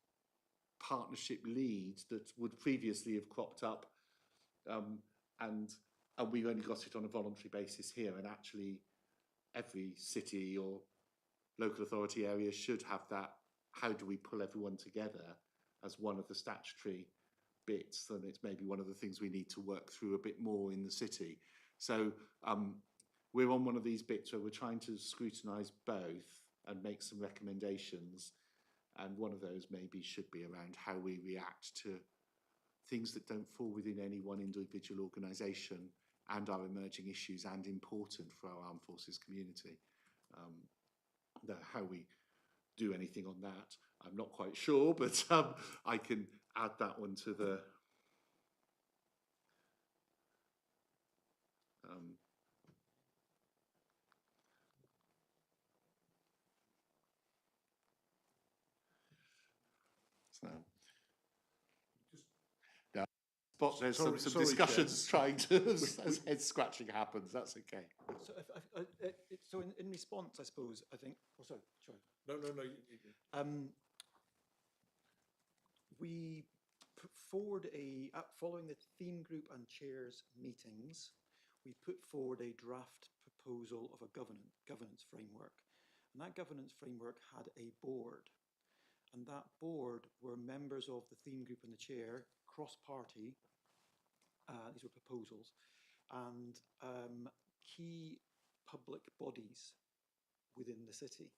partnership lead that would previously have cropped up, and we've only got it on a voluntary basis here, and actually every city or local authority area should have that. How do we pull everyone together as one of the statutory bits? And it's maybe one of the things we need to work through a bit more in the city. So we're on one of these bits where we're trying to scrutinise both and make some recommendations. And one of those maybe should be around how we react to things that don't fall within any one individual organisation and are emerging issues and important for our armed forces community. How we do anything on that, I'm not quite sure, but I can add that one to the so. Yeah, but there's some discussions trying to as head scratching happens. That's okay. So, so in response, I suppose, I think. Oh, sorry. No. We put forward following the theme group and chairs meetings, we put forward a draft proposal of a governance framework. And that governance framework had a board. And that board were members of the theme group and the chair, cross-party. These were proposals. And key public bodies within the city.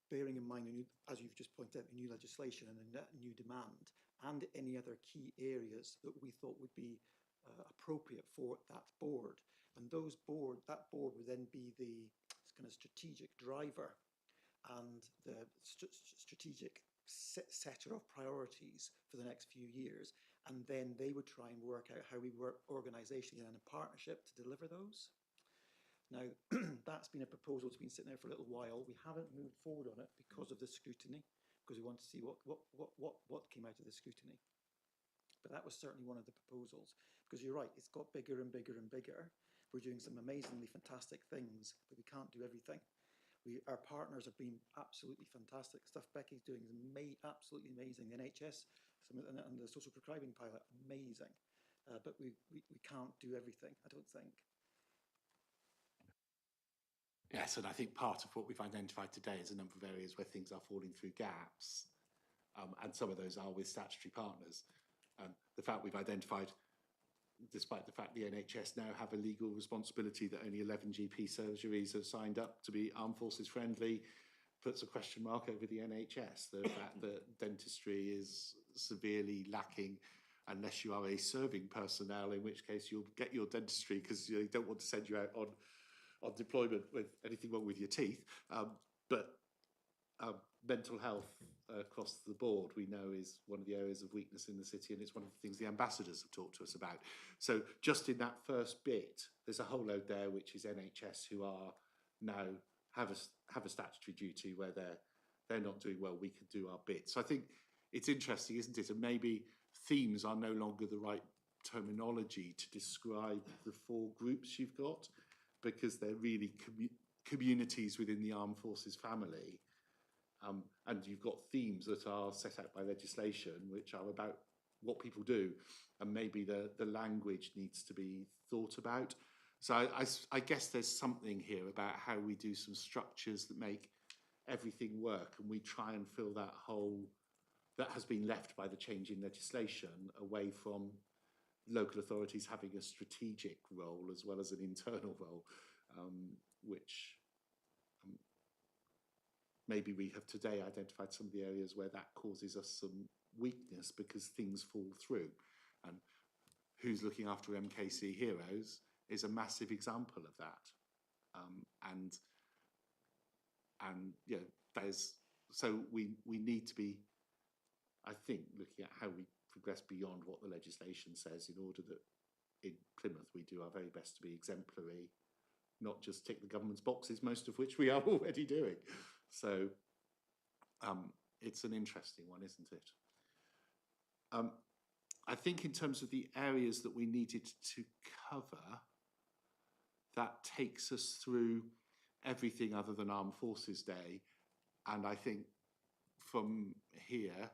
Bearing in mind, as you've just pointed out, the new legislation and the new demand, and any other key areas that we thought would be appropriate for that board. And that board would then be the kind of strategic driver and the strategic setter of priorities for the next few years. And then they would try and work out how we work organisationally and in a partnership to deliver those. Now, that's been a proposal that's been sitting there for a little while. We haven't moved forward on it because of the scrutiny, because we want to see what came out of the scrutiny. But that was certainly one of the proposals, because you're right, it's got bigger and bigger and bigger. We're doing some amazingly fantastic things, but we can't do everything. Our partners have been absolutely fantastic. Stuff Becky's doing is absolutely amazing. The NHS and the social prescribing pilot, amazing. But we can't do everything, I don't think. Yes, and I think part of what we've identified today is a number of areas where things are falling through gaps, and some of those are with statutory partners. The fact we've identified, despite the fact the NHS now have a legal responsibility that only 11 GP surgeries have signed up to be armed forces friendly, puts a question mark over the NHS. The fact that dentistry is severely lacking, unless you are a serving personnel, in which case you'll get your dentistry because you don't want to send you out on deployment with anything wrong with your teeth, but mental health across the board we know is one of the areas of weakness in the city, and it's one of the things the ambassadors have talked to us about. So just in that first bit, there's a whole load there which is NHS who are now have a statutory duty where they're not doing well. We can do our bit. So I think it's interesting, isn't it? And maybe themes are no longer the right terminology to describe the four groups you've got, because they're really communities within the armed forces family. And you've got themes that are set out by legislation, which are about what people do. And maybe the language needs to be thought about. So I guess there's something here about how we do some structures that make everything work. And we try and fill that hole that has been left by the change in legislation away from local authorities having a strategic role as well as an internal role, which maybe we have today identified some of the areas where that causes us some weakness because things fall through. And who's looking after MKC Heroes is a massive example of that. And you know, so we need to be, I think, looking at how we progress beyond what the legislation says in order that in Plymouth we do our very best to be exemplary, not just tick the government's boxes, most of which we are already doing. So it's an interesting one, isn't it? I think in terms of the areas that we needed to cover, that takes us through everything other than Armed Forces Day. And I think from here,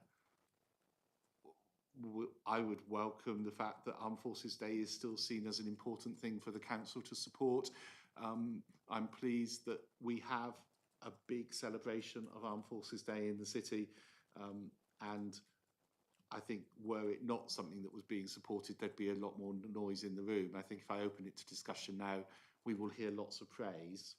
I would welcome the fact that Armed Forces Day is still seen as an important thing for the council to support. I'm pleased that we have a big celebration of Armed Forces Day in the city, and I think were it not something that was being supported, there'd be a lot more noise in the room. I think if I open it to discussion now, we will hear lots of praise.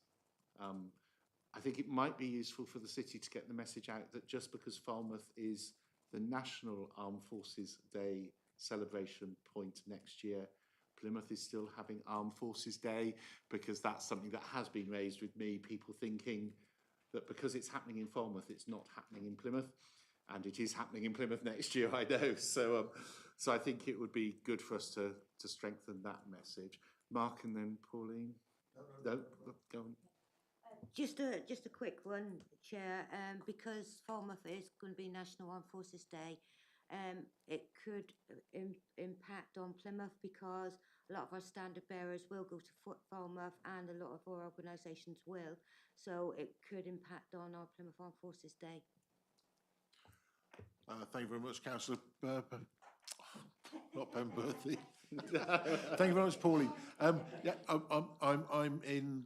I think it might be useful for the city to get the message out that just because Falmouth is the National Armed Forces Day celebration point next year, Plymouth is still having Armed Forces Day, because that's something that has been raised with me, people thinking that because it's happening in Falmouth, it's not happening in Plymouth. And it is happening in Plymouth next year, I know. So I think it would be good for us to strengthen that message. Mark and then Pauline. No, go on. Just a quick one, Chair. Because Falmouth is going to be National Armed Forces Day, it could impact on Plymouth because a lot of our standard bearers will go to Falmouth and a lot of our organisations will. So it could impact on our Plymouth Armed Forces Day. Thank you very much, Councillor. Not Pemberthy. Thank you very much, Pauline. Yeah, I'm in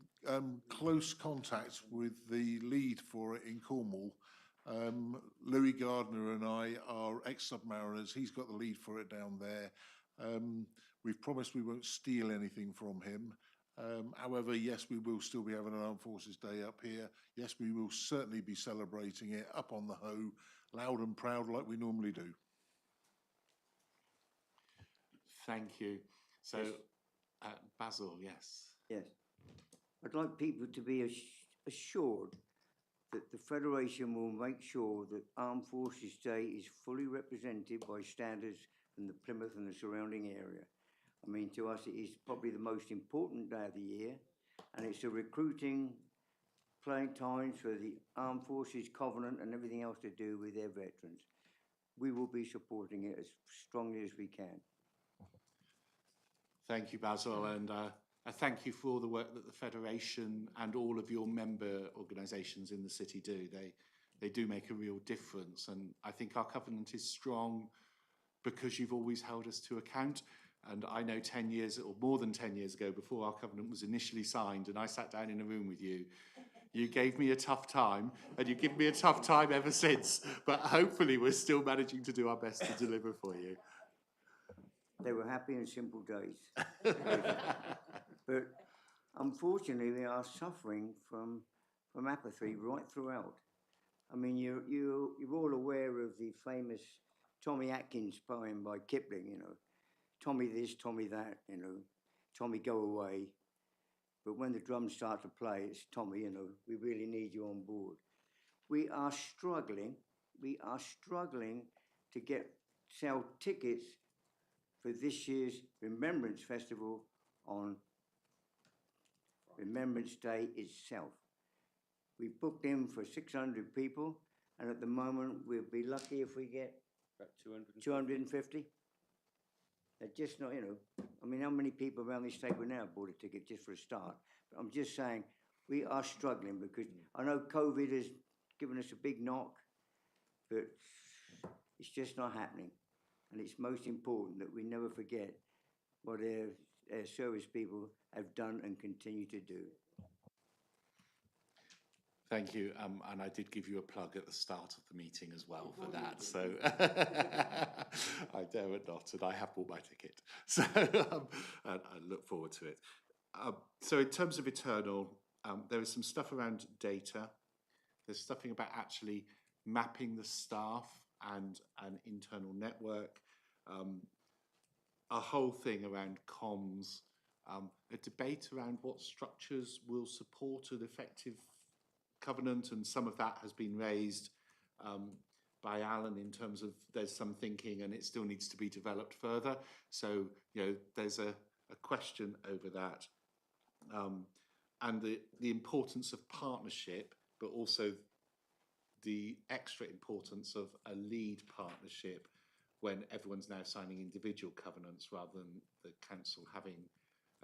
close contact with the lead for it in Cornwall. Louis Gardner and I are ex-submariners. He's got the lead for it down there. We've promised we won't steal anything from him. However, yes, we will still be having an Armed Forces Day up here. Yes, we will certainly be celebrating it up on the Hoe, loud and proud like we normally do. Thank you. So, Yes. Basil, yes. Yes. I'd like people to be assured that the Federation will make sure that Armed Forces Day is fully represented by standards from the Plymouth and the surrounding area. I mean, to us, it is probably the most important day of the year, and it's a recruiting playing times for the Armed Forces Covenant and everything else to do with their veterans. We will be supporting it as strongly as we can. Thank you, Basil, and I thank you for all the work that the Federation and all of your member organisations in the city do. They do make a real difference, and I think our covenant is strong because you've always held us to account. And I know 10 years or more than 10 years ago, before our covenant was initially signed and I sat down in a room with you, you gave me a tough time, and you've given me a tough time ever since. But hopefully we're still managing to do our best to deliver for you. They were happy and simple days. But unfortunately, they are suffering from apathy right throughout. I mean, you're all aware of the famous Tommy Atkins poem by Kipling, you know. Tommy this, Tommy that, you know. Tommy, go away. But when the drums start to play, it's Tommy, you know, we really need you on board. We are struggling to sell tickets for this year's Remembrance Festival on Remembrance Day itself. We booked in for 600 people, and at the moment we'll be lucky if we get about 250. They're just not, you know, I mean, how many people around this table now bought a ticket just for a start? But I'm just saying, we are struggling because I know COVID has given us a big knock, but it's just not happening. And it's most important that we never forget what our service people have done and continue to do. Thank you, and I did give you a plug at the start of the meeting as well for that, so I dare it not, and I have bought my ticket, so and I look forward to it. So in terms of Eternal, there is some stuff around data. There's something about actually mapping the staff and an internal network, a whole thing around comms, a debate around what structures will support an effective covenant, and some of that has been raised by Alan in terms of there's some thinking and it still needs to be developed further. So, you know, there's a question over that. And the importance of partnership, but also the extra importance of a lead partnership when everyone's now signing individual covenants rather than the council having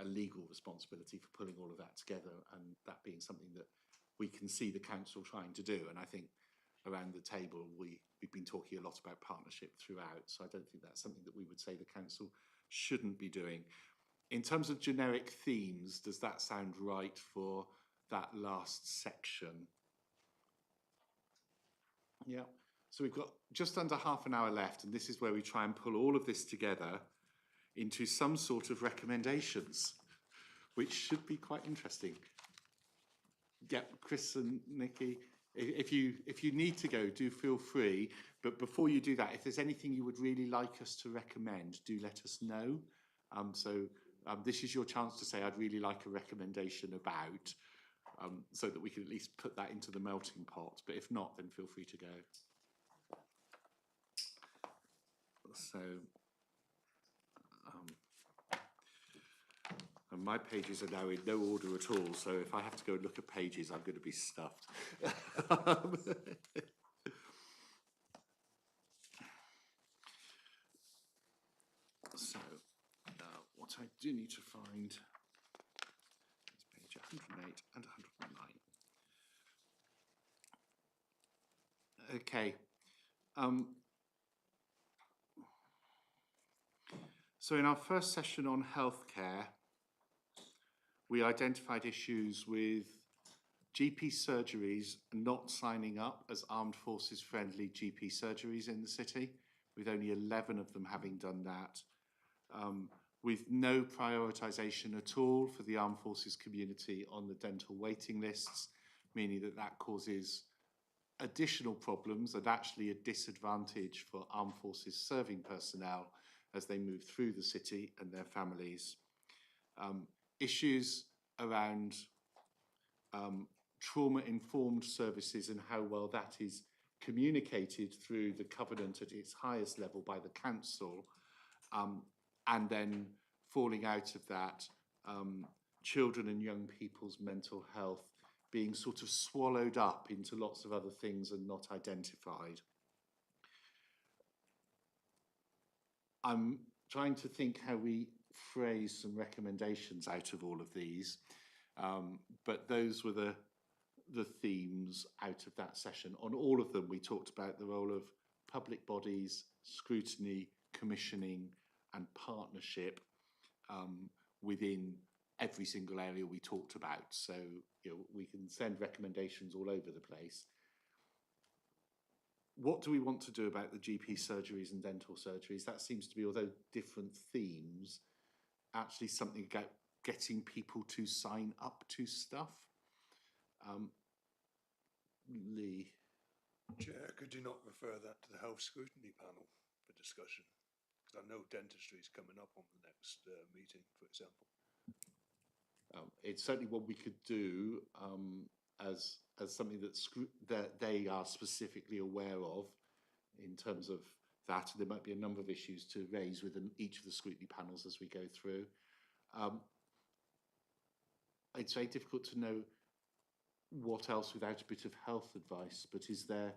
a legal responsibility for pulling all of that together, and that being something that we can see the council trying to do. And I think around the table we've been talking a lot about partnership throughout, so I don't think that's something that we would say the council shouldn't be doing. In terms of generic themes, does that sound right for that last section? Yeah, so we've got just under half an hour left, and this is where we try and pull all of this together into some sort of recommendations, which should be quite interesting. Yeah, Chris and Nikki, if you need to go, do feel free. But before you do that, if there's anything you would really like us to recommend, do let us know. This is your chance to say, I'd really like a recommendation about, so that we can at least put that into the melting pot. But if not, then feel free to go. So, and my pages are now in no order at all. So if I have to go and look at pages, I'm going to be stuffed. So, what I do need to find is page 108 and 109. Okay. So in our first session on healthcare, we identified issues with GP surgeries not signing up as armed forces friendly GP surgeries in the city, with only 11 of them having done that. With no prioritisation at all for the armed forces community on the dental waiting lists, meaning that that causes additional problems and actually a disadvantage for armed forces serving personnel as they move through the city and their families. Issues around trauma-informed services and how well that is communicated through the covenant at its highest level by the council, and then falling out of that, children and young people's mental health being sort of swallowed up into lots of other things and not identified. I'm trying to think how we phrase some recommendations out of all of these, but those were the themes out of that session. On all of them, we talked about the role of public bodies, scrutiny, commissioning, and partnership within every single area we talked about. So, you know, we can send recommendations all over the place. What do we want to do about the GP surgeries and dental surgeries? That seems to be, although different themes, actually something about getting people to sign up to stuff. Lee. Chair, could you not refer that to the health scrutiny panel for discussion? Because I know dentistry is coming up on the next meeting, for example. It's certainly what we could do as something that they are specifically aware of in terms of that. There might be a number of issues to raise within each of the scrutiny panels as we go through. It's very difficult to know what else without a bit of health advice, but is there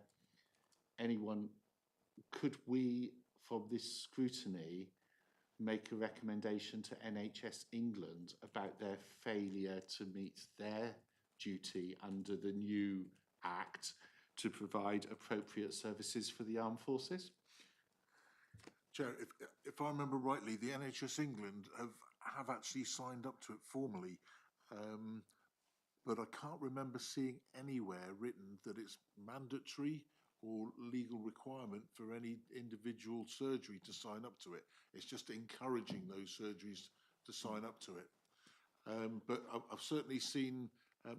anyone, could we, from this scrutiny, make a recommendation to NHS England about their failure to meet their duty under the new Act to provide appropriate services for the armed forces? Chair, if I remember rightly, the NHS England have actually signed up to it formally, but I can't remember seeing anywhere written that it's mandatory or legal requirement for any individual surgery to sign up to it. It's just encouraging those surgeries to sign up to it. But I've certainly seen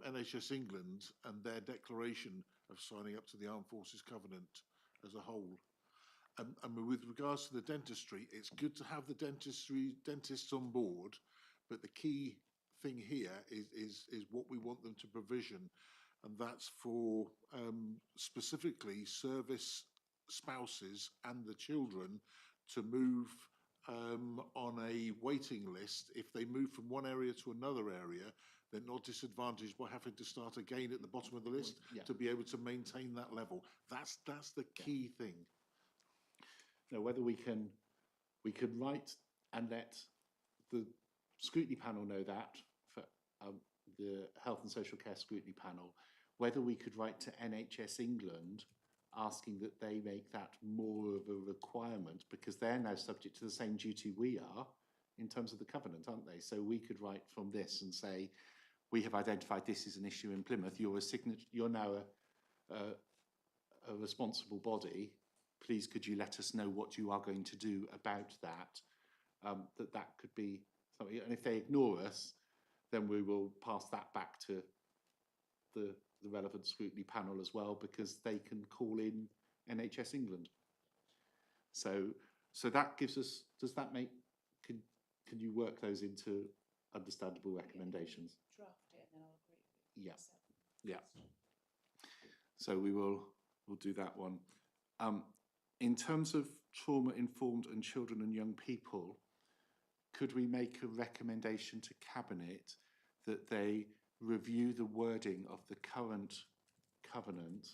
NHS England and their declaration of signing up to the Armed Forces Covenant as a whole. And with regards to the dentistry, it's good to have the dentists on board, but the key thing here is what we want them to provision, and that's for specifically service spouses and the children to move on a waiting list. If they move from one area to another area, they're not disadvantaged by having to start again at the bottom of the list to be able to maintain that level. That's the key thing. Now, whether we can write and let the scrutiny panel know that for the Health and Social Care Scrutiny Panel, whether we could write to NHS England asking that they make that more of a requirement, because they're now subject to the same duty we are in terms of the covenant, aren't they? So we could write from this and say, we have identified this as an issue in Plymouth. You're now a responsible body. Please, could you let us know what you are going to do about that? That could be something. And if they ignore us, then we will pass that back to the relevant scrutiny panel as well, because they can call in NHS England. So that gives us. Does that make? Can you work those into understandable recommendations? Draft it and then I'll agree with you. Yeah. Yeah. So we'll do that one. In terms of trauma-informed and children and young people, could we make a recommendation to Cabinet that they review the wording of the current covenant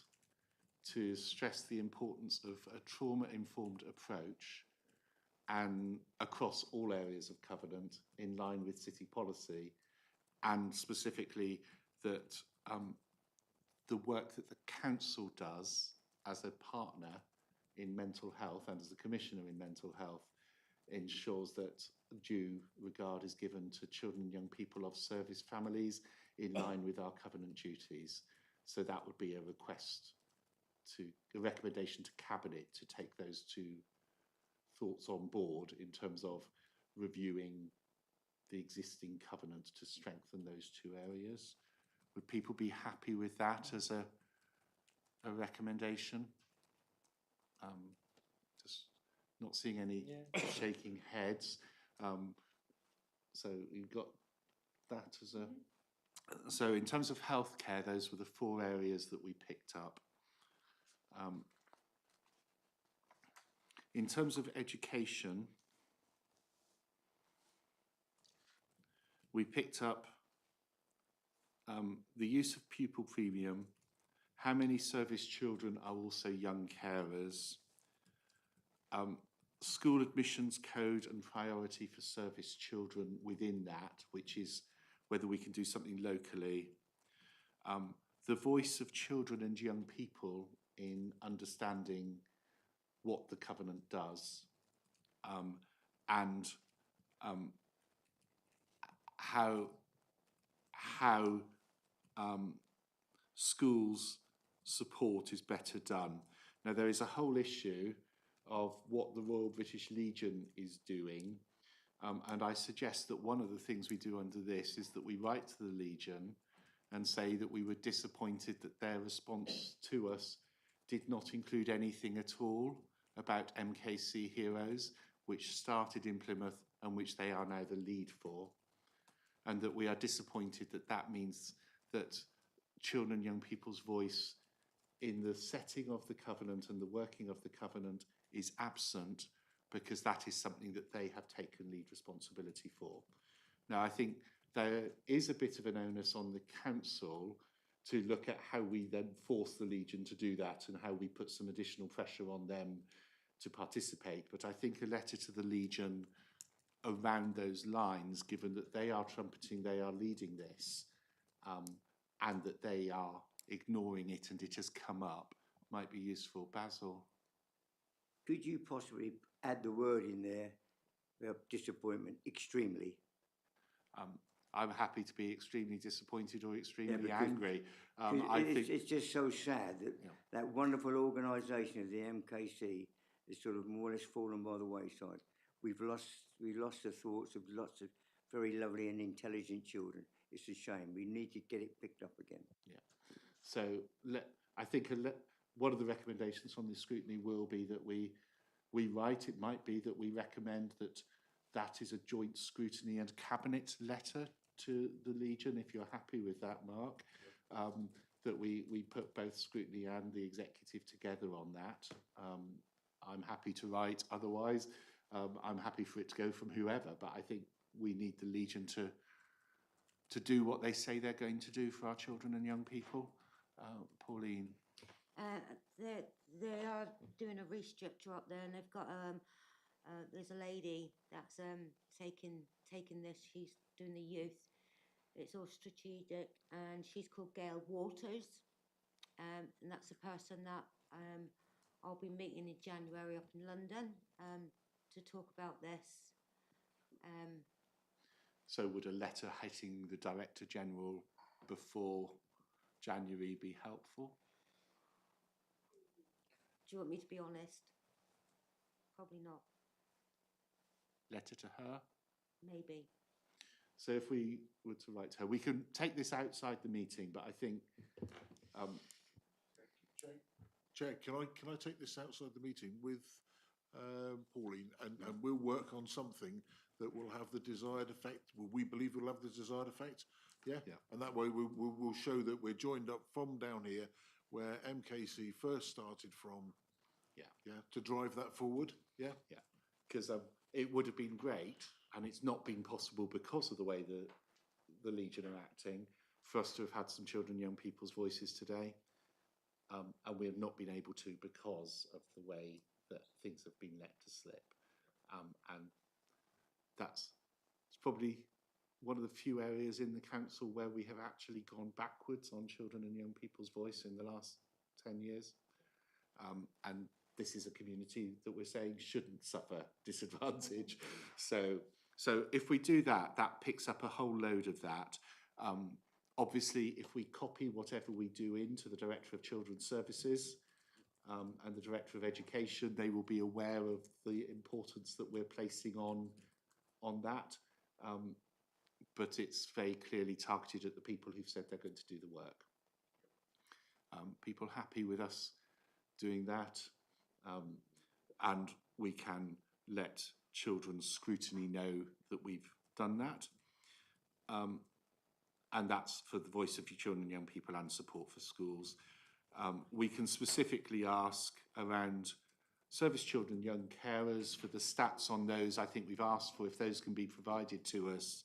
to stress the importance of a trauma-informed approach and across all areas of covenant in line with city policy, and specifically that the work that the council does as a partner in mental health and as a commissioner in mental health ensures that due regard is given to children and young people of service families in line with our covenant duties. So that would be a recommendation to Cabinet to take those two thoughts on board in terms of reviewing the existing covenant to strengthen those two areas. Would people be happy with that as a recommendation? Just not seeing any shaking heads. So you've got that as a... So in terms of healthcare, those were the 4 areas that we picked up. In terms of education, we picked up the use of pupil premium, how many service children are also young carers, school admissions code and priority for service children within that, which is whether we can do something locally, the voice of children and young people in understanding what the covenant does, and how schools support is better done. Now, there is a whole issue of what the Royal British Legion is doing, and I suggest that one of the things we do under this is that we write to the Legion and say that we were disappointed that their response to us did not include anything at all about MKC Heroes, which started in Plymouth and which they are now the lead for, and that we are disappointed that that means that children and young people's voice in the setting of the covenant and the working of the covenant is absent, because that is something that they have taken lead responsibility for. Now, I think there is a bit of an onus on the council to look at how we then force the Legion to do that and how we put some additional pressure on them to participate. But I think a letter to the Legion around those lines, given that they are trumpeting, they are leading this, and that they are ignoring it and it has come up, might be useful. Basil? Could you possibly add the word in there, disappointment, extremely? I'm happy to be extremely disappointed or extremely angry. It's just so sad that that wonderful organisation of the MKC is sort of more or less fallen by the wayside. We've lost the thoughts of lots of very lovely and intelligent children. It's a shame. We need to get it picked up again. Yeah. So I think one of the recommendations from the scrutiny will be that we write, it might be that we recommend that is a joint scrutiny and cabinet letter to the Legion, if you're happy with that, Mark, that we put both scrutiny and the executive together on that. I'm happy to write otherwise. I'm happy for it to go from whoever, but I think we need the Legion to do what they say they're going to do for our children and young people. Pauline. They are doing a restructure up there, and they've got there's a lady that's taking this. She's doing the youth. It's all strategic, and she's called Gail Waters, and that's the person that I'll be meeting in January up in London to talk about this. So would a letter hitting the Director General before January be helpful? Do you want me to be honest? Probably not. Letter to her? Maybe. So if we were to write to her, we can take this outside the meeting, but I think... Chair, can I take this outside the meeting with Pauline, and we'll work on something that will have the desired effect. We believe will have the desired effect. Yeah. And that way we'll show that we're joined up from down here, where MKC first started from. Yeah. To drive that forward. Yeah. Because it would have been great, and it's not been possible because of the way the Legion are acting, for us to have had some children and young people's voices today. And we have not been able to because of the way that things have been let to slip. And it's probably one of the few areas in the council where we have actually gone backwards on children and young people's voice in the last 10 years. And this is a community that we're saying shouldn't suffer disadvantage. So if we do that, that picks up a whole load of that. Obviously, if we copy whatever we do into the Director of Children's Services and the Director of Education, they will be aware of the importance that we're placing on that. But it's very clearly targeted at the people who've said they're going to do the work. People happy with us doing that, and we can let Children's Scrutiny know that we've done that. And that's for the voice of your children and young people and support for schools. We can specifically ask around service children, young carers, for the stats on those. I think we've asked for if those can be provided to us,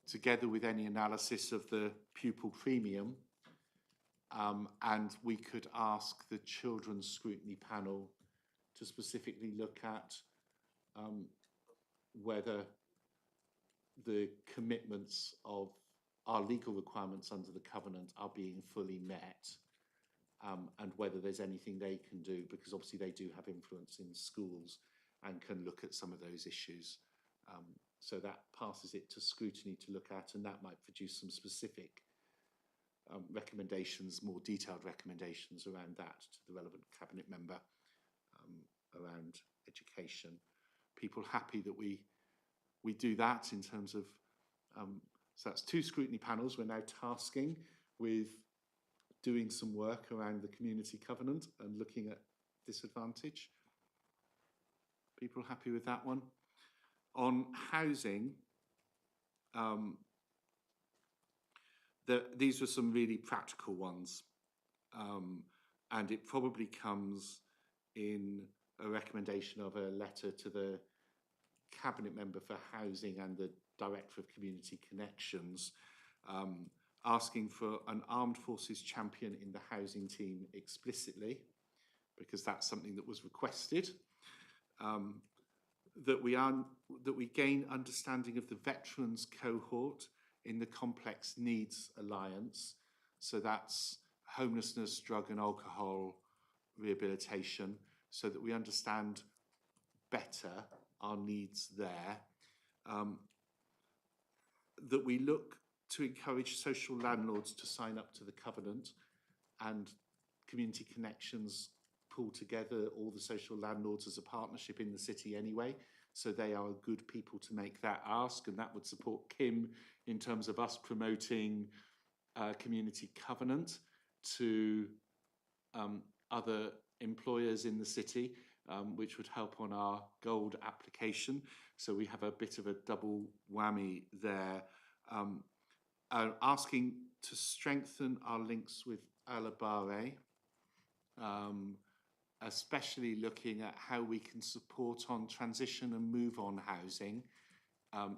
together with any analysis of the pupil premium. And we could ask the Children's Scrutiny Panel to specifically look at whether the commitments of our legal requirements under the covenant are being fully met, and whether there's anything they can do, because obviously they do have influence in schools and can look at some of those issues. So that passes it to scrutiny to look at, and that might produce some specific recommendations, more detailed recommendations around that to the relevant cabinet member around education. People happy that we do that in terms of, so that's 2 scrutiny panels. We're now tasking with doing some work around the community covenant and looking at disadvantage. People happy with that one? On housing, these were some really practical ones, and it probably comes in a recommendation of a letter to the cabinet member for housing and the director of community connections, asking for an armed forces champion in the housing team explicitly, because that's something that was requested. That we gain understanding of the veterans cohort in the Complex Needs Alliance. So that's homelessness, drug and alcohol rehabilitation, so that we understand better our needs there. That we look to encourage social landlords to sign up to the covenant, and community connections pull together all the social landlords as a partnership in the city anyway, so they are good people to make that ask, and that would support Kim in terms of us promoting community covenant to other employers in the city, which would help on our gold application. So we have a bit of a double whammy there. Asking to strengthen our links with Alabare, especially looking at how we can support on transition and move on housing,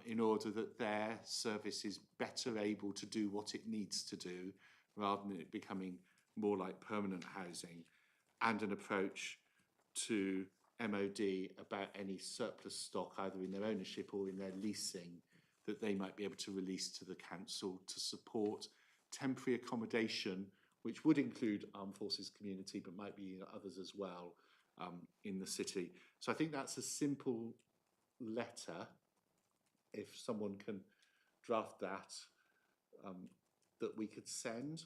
in order that their service is better able to do what it needs to do, rather than it becoming more like permanent housing, and an approach to MOD about any surplus stock, either in their ownership or in their leasing, that they might be able to release to the council to support temporary accommodation, which would include Armed Forces community, but might be others as well, in the city. So I think that's a simple letter, if someone can draft that, that we could send.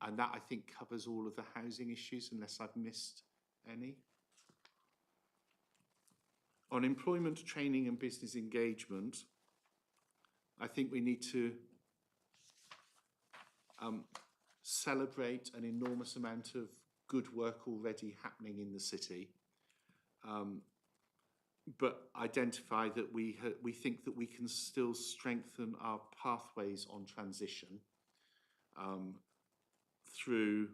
And that, I think, covers all of the housing issues, unless I've missed any. On employment, training and business engagement, I think we need to celebrate an enormous amount of good work already happening in the city, but identify that we think that we can still strengthen our pathways on transition through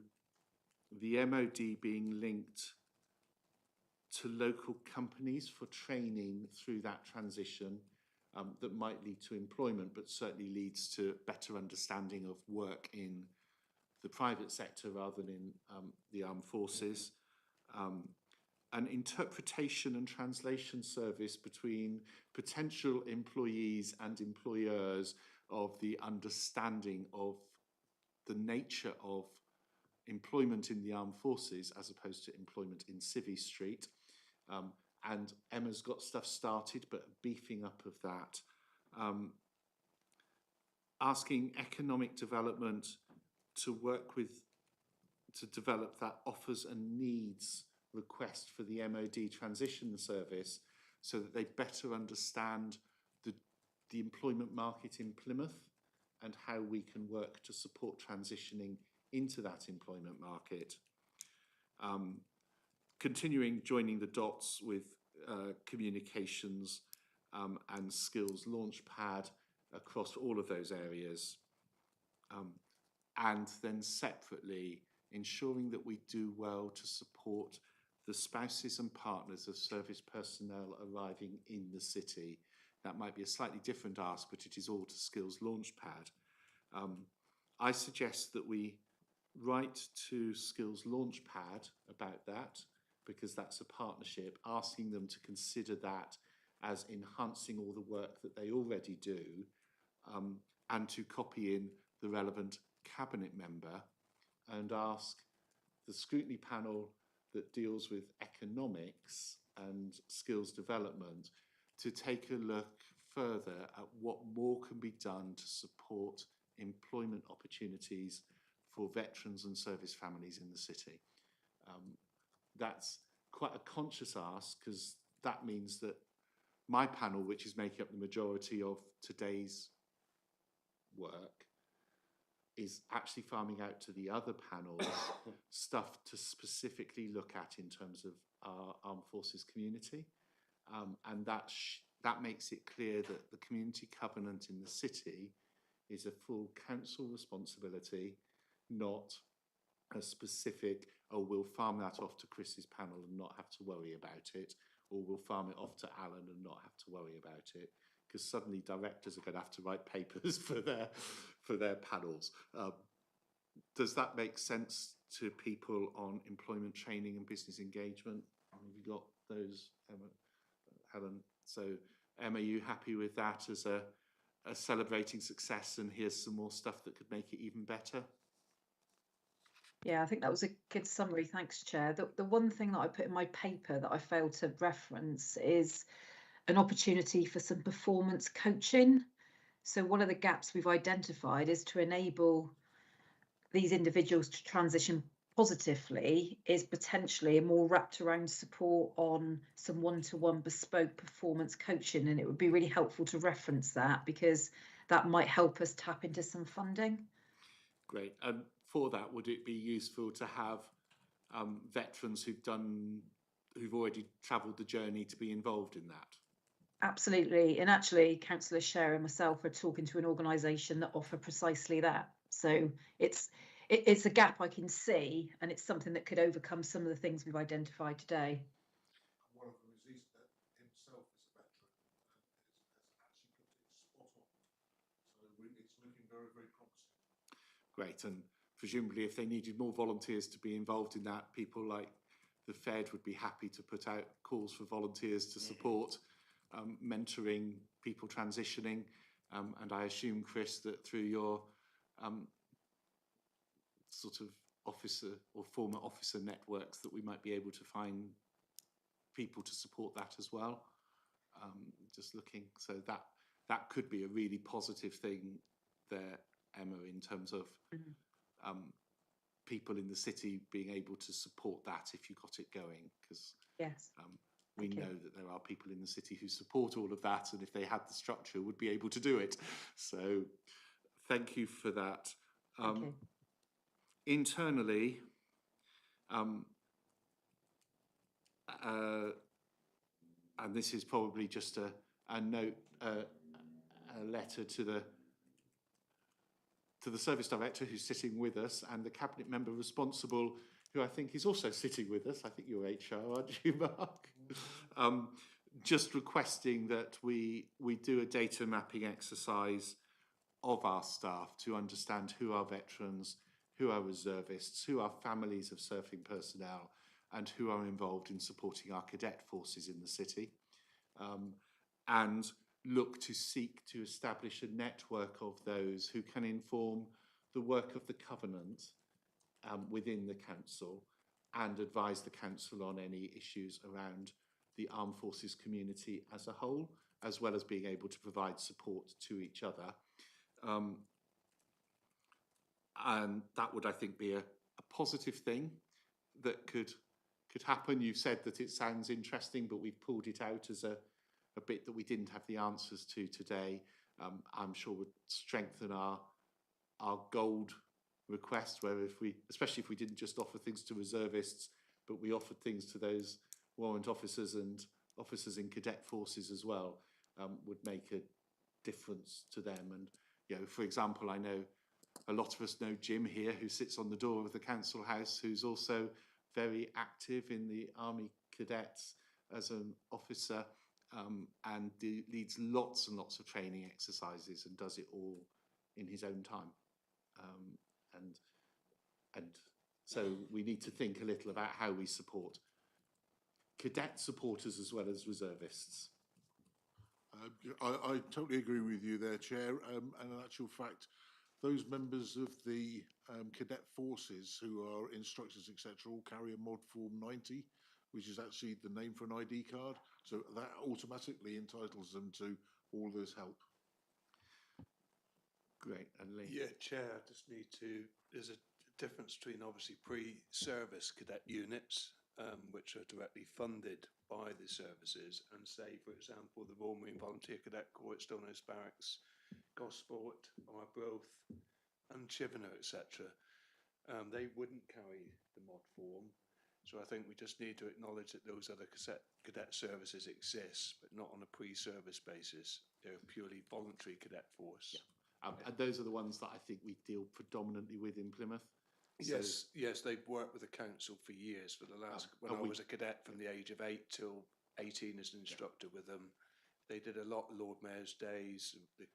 the MOD being linked to local companies for training through that transition, that might lead to employment, but certainly leads to better understanding of work in the private sector rather than in the armed forces. An interpretation and translation service between potential employees and employers of the understanding of the nature of employment in the armed forces as opposed to employment in Civvy Street. And Emma's got stuff started, but beefing up of that. Asking economic development to work with, to develop that offers and needs request for the MOD transition service, so that they better understand the employment market in Plymouth and how we can work to support transitioning into that employment market. Continuing joining the dots with communications and skills launchpad across all of those areas. And then separately, ensuring that we do well to support the spouses and partners of service personnel arriving in the city. That might be a slightly different ask, but it is all to Skills Launchpad. I suggest that we write to Skills Launchpad about that, because that's a partnership, asking them to consider that as enhancing all the work that they already do, and to copy in the relevant cabinet member and ask the scrutiny panel that deals with economics and skills development to take a look further at what more can be done to support employment opportunities for veterans and service families in the city. That's quite a conscious ask, because that means that my panel, which is making up the majority of today's work, is actually farming out to the other panels stuff to specifically look at in terms of our armed forces community. And that makes it clear that the community covenant in the city is a full council responsibility, not a specific, oh, we'll farm that off to Chris's panel and not have to worry about it, or we'll farm it off to Alan and not have to worry about it, because suddenly directors are going to have to write papers for their panels. Does that make sense to people on employment training and business engagement? Have you got those, Emma, Helen? So, Emma, are you happy with that as a celebrating success, and here's some more stuff that could make it even better? Yeah, I think that was a good summary. Thanks, Chair. The one thing that I put in my paper that I failed to reference is an opportunity for some performance coaching. So one of the gaps we've identified is to enable these individuals to transition positively is potentially a more wrapped around support on some one-to-one bespoke performance coaching. And it would be really helpful to reference that, because that might help us tap into some funding. Great. And for that, would it be useful to have veterans who've already travelled the journey to be involved in that? Absolutely. And actually, Councillor Sher and myself are talking to an organisation that offer precisely that. So it's a gap I can see, and it's something that could overcome some of the things we've identified today. One of them is himself is a veteran and has actually got it spot on. So it's looking very, very promising. Great, and presumably if they needed more volunteers to be involved in that, people like the Fed would be happy to put out calls for volunteers to support mentoring people transitioning. And I assume, Chris, that through your sort of officer or former officer networks that we might be able to find people to support that as well. Just looking, so that could be a really positive thing there, Emma, in terms of people in the city being able to support that if you got it going, because yes, we know that there are people in the city who support all of that, and if they had the structure would be able to do it. So thank you for that. Internally, and this is probably just a note, a letter to the service director who's sitting with us, and the cabinet member responsible, who I think is also sitting with us. I think you're HR, aren't you, Mark? Just requesting that we do a data mapping exercise of our staff to understand who are veterans, who are reservists, who are families of surfing personnel, and who are involved in supporting our cadet forces in the city. And look to seek to establish a network of those who can inform the work of the Covenant within the council and advise the council on any issues around the armed forces community as a whole, as well as being able to provide support to each other. And that would, I think, be a positive thing that could happen. You've said that it sounds interesting, but we've pulled it out as a bit that we didn't have the answers to today. I'm sure would strengthen our gold request, where especially if we didn't just offer things to reservists, but we offered things to those warrant officers and officers in cadet forces as well, would make a difference to them. And, you know, for example, I know a lot of us know Jim here, who sits on the door of the council house, who's also very active in the Army Cadets as an officer, and leads lots and lots of training exercises and does it all in his own time. And so we need to think a little about how we support cadet supporters as well as reservists. I totally agree with you there, Chair. And in actual fact, those members of the cadet forces who are instructors, etc., all carry a mod form 90, which is actually the name for an ID card. So that automatically entitles them to all this help. Great. And Lee? Yeah, Chair, I just need to, there's a difference between obviously pre-service cadet units, which are directly funded by the services, and say, for example, the Royal Marine Volunteer Cadet Corps at Stonehouse Barracks, Gosport, Arbroath, and Chivener, etc. They wouldn't carry the mod form. So I think we just need to acknowledge that those other cadet services exist, but not on a pre-service basis. They're a purely voluntary cadet force. Yeah. And those are the ones that I think we deal predominantly with in Plymouth. Yes, yes, they've worked with the council for years. For the last, when I was a cadet from the age of 8 till 18 as an instructor with them, they did a lot of Lord Mayor's Days and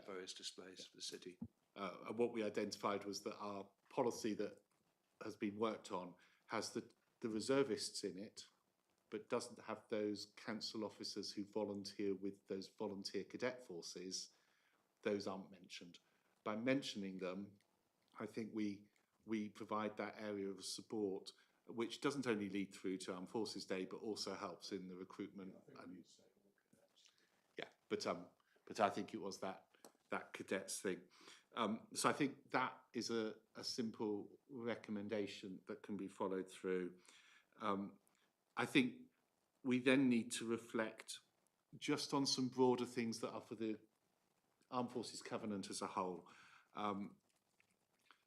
various displays for the city. And what we identified was that our policy that has been worked on has the reservists in it, but doesn't have those council officers who volunteer with those volunteer cadet forces. Those aren't mentioned. By mentioning them, I think we provide that area of support, which doesn't only lead through to Armed Forces Day, but also helps in the recruitment. Yeah, but I think it was that cadets thing. So I think that is a simple recommendation that can be followed through. I think we then need to reflect just on some broader things that are for the Armed Forces Covenant as a whole.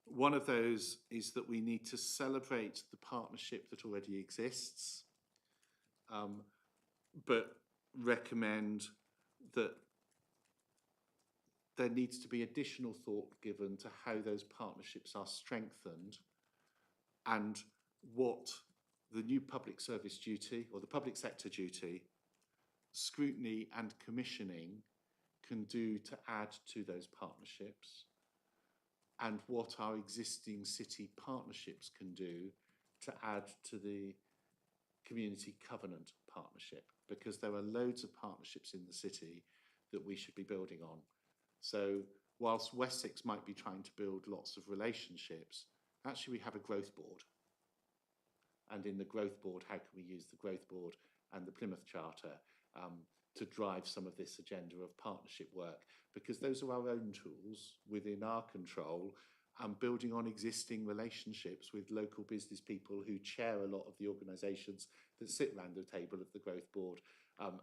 One of those is that we need to celebrate the partnership that already exists, but recommend that there needs to be additional thought given to how those partnerships are strengthened and what the new public service duty or the public sector duty, scrutiny and commissioning can do to add to those partnerships, and what our existing city partnerships can do to add to the community covenant partnership, because there are loads of partnerships in the city that we should be building on. So whilst Wessex might be trying to build lots of relationships, actually we have a growth board. And in the growth board, how can we use the growth board and the Plymouth Charter to drive some of this agenda of partnership work? Because those are our own tools within our control, and building on existing relationships with local business people who chair a lot of the organisations that sit around the table of the growth board.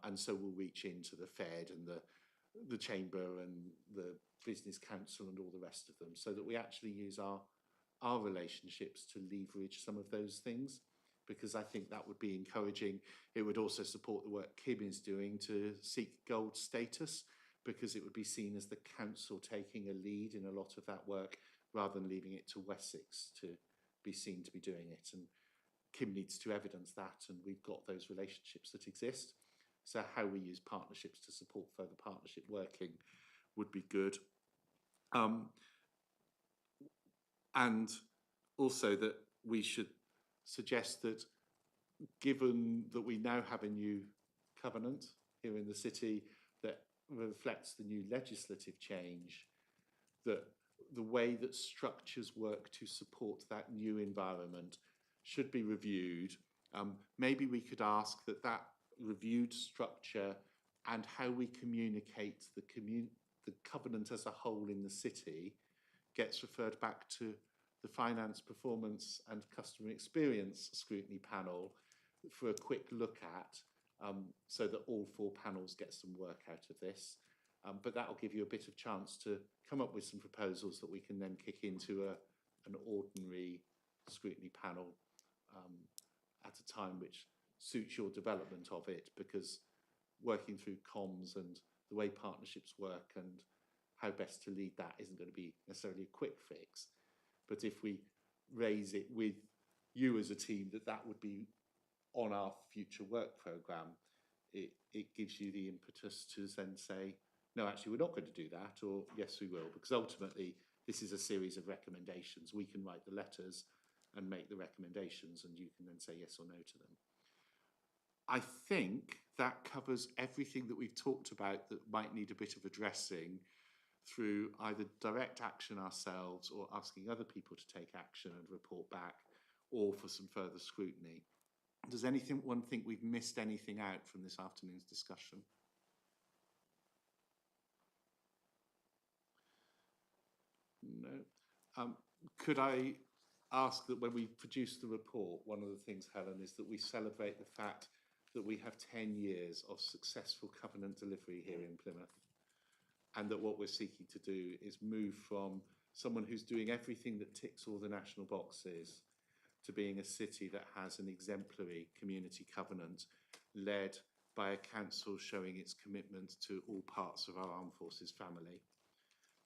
And so we'll reach into the Fed and the Chamber and the Business Council and all the rest of them, so that we actually use our relationships to leverage some of those things, because I think that would be encouraging. It would also support the work Kim is doing to seek gold status, because it would be seen as the council taking a lead in a lot of that work rather than leaving it to Wessex to be seen to be doing it. And Kim needs to evidence that, and we've got those relationships that exist. So how we use partnerships to support further partnership working would be good. And also that we should suggest that, given that we now have a new covenant here in the city that reflects the new legislative change, that the way that structures work to support that new environment should be reviewed. Maybe we could ask that that reviewed structure and how we communicate the covenant as a whole in the city gets referred back to the Finance, Performance and Customer Experience Scrutiny Panel for a quick look at, so that all four panels get some work out of this. But that'll give you a bit of chance to come up with some proposals that we can then kick into an ordinary scrutiny panel at a time which suits your development of it, because working through comms and the way partnerships work and how best to lead that isn't going to be necessarily a quick fix. But if we raise it with you as a team, that would be on our future work programme, it gives you the impetus to then say, no, actually, we're not going to do that, or yes, we will, because ultimately this is a series of recommendations. We can write the letters and make the recommendations, and you can then say yes or no to them. I think that covers everything that we've talked about that might need a bit of addressing through either direct action ourselves or asking other people to take action and report back, or for some further scrutiny. Does anyone think we've missed anything out from this afternoon's discussion? No. Could I ask that when we produce the report, one of the things, Helen, is that we celebrate the fact that we have 10 years of successful covenant delivery here in Plymouth, and that what we're seeking to do is move from someone who's doing everything that ticks all the national boxes to being a city that has an exemplary community covenant led by a council showing its commitment to all parts of our armed forces family.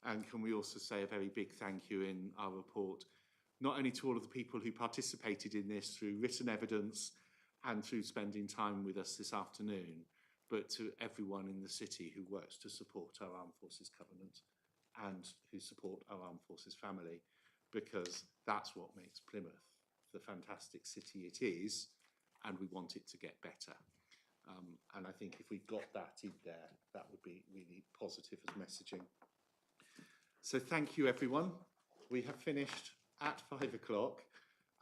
And can we also say a very big thank you in our report, not only to all of the people who participated in this through written evidence and through spending time with us this afternoon, but to everyone in the city who works to support our armed forces covenant and who support our armed forces family, because that's what makes Plymouth the fantastic city it is, and we want it to get better. And I think if we got that in there, that would be really positive as messaging. So thank you, everyone. We have finished at 5 o'clock.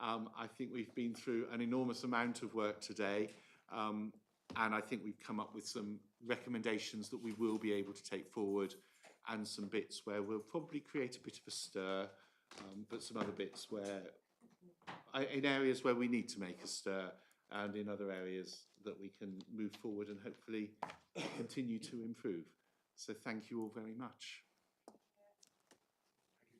I think we've been through an enormous amount of work today, and I think we've come up with some recommendations that we will be able to take forward, and some bits where we'll probably create a bit of a stir, but some other bits where, in areas where we need to make a stir, and in other areas that we can move forward and hopefully continue to improve. So thank you all very much.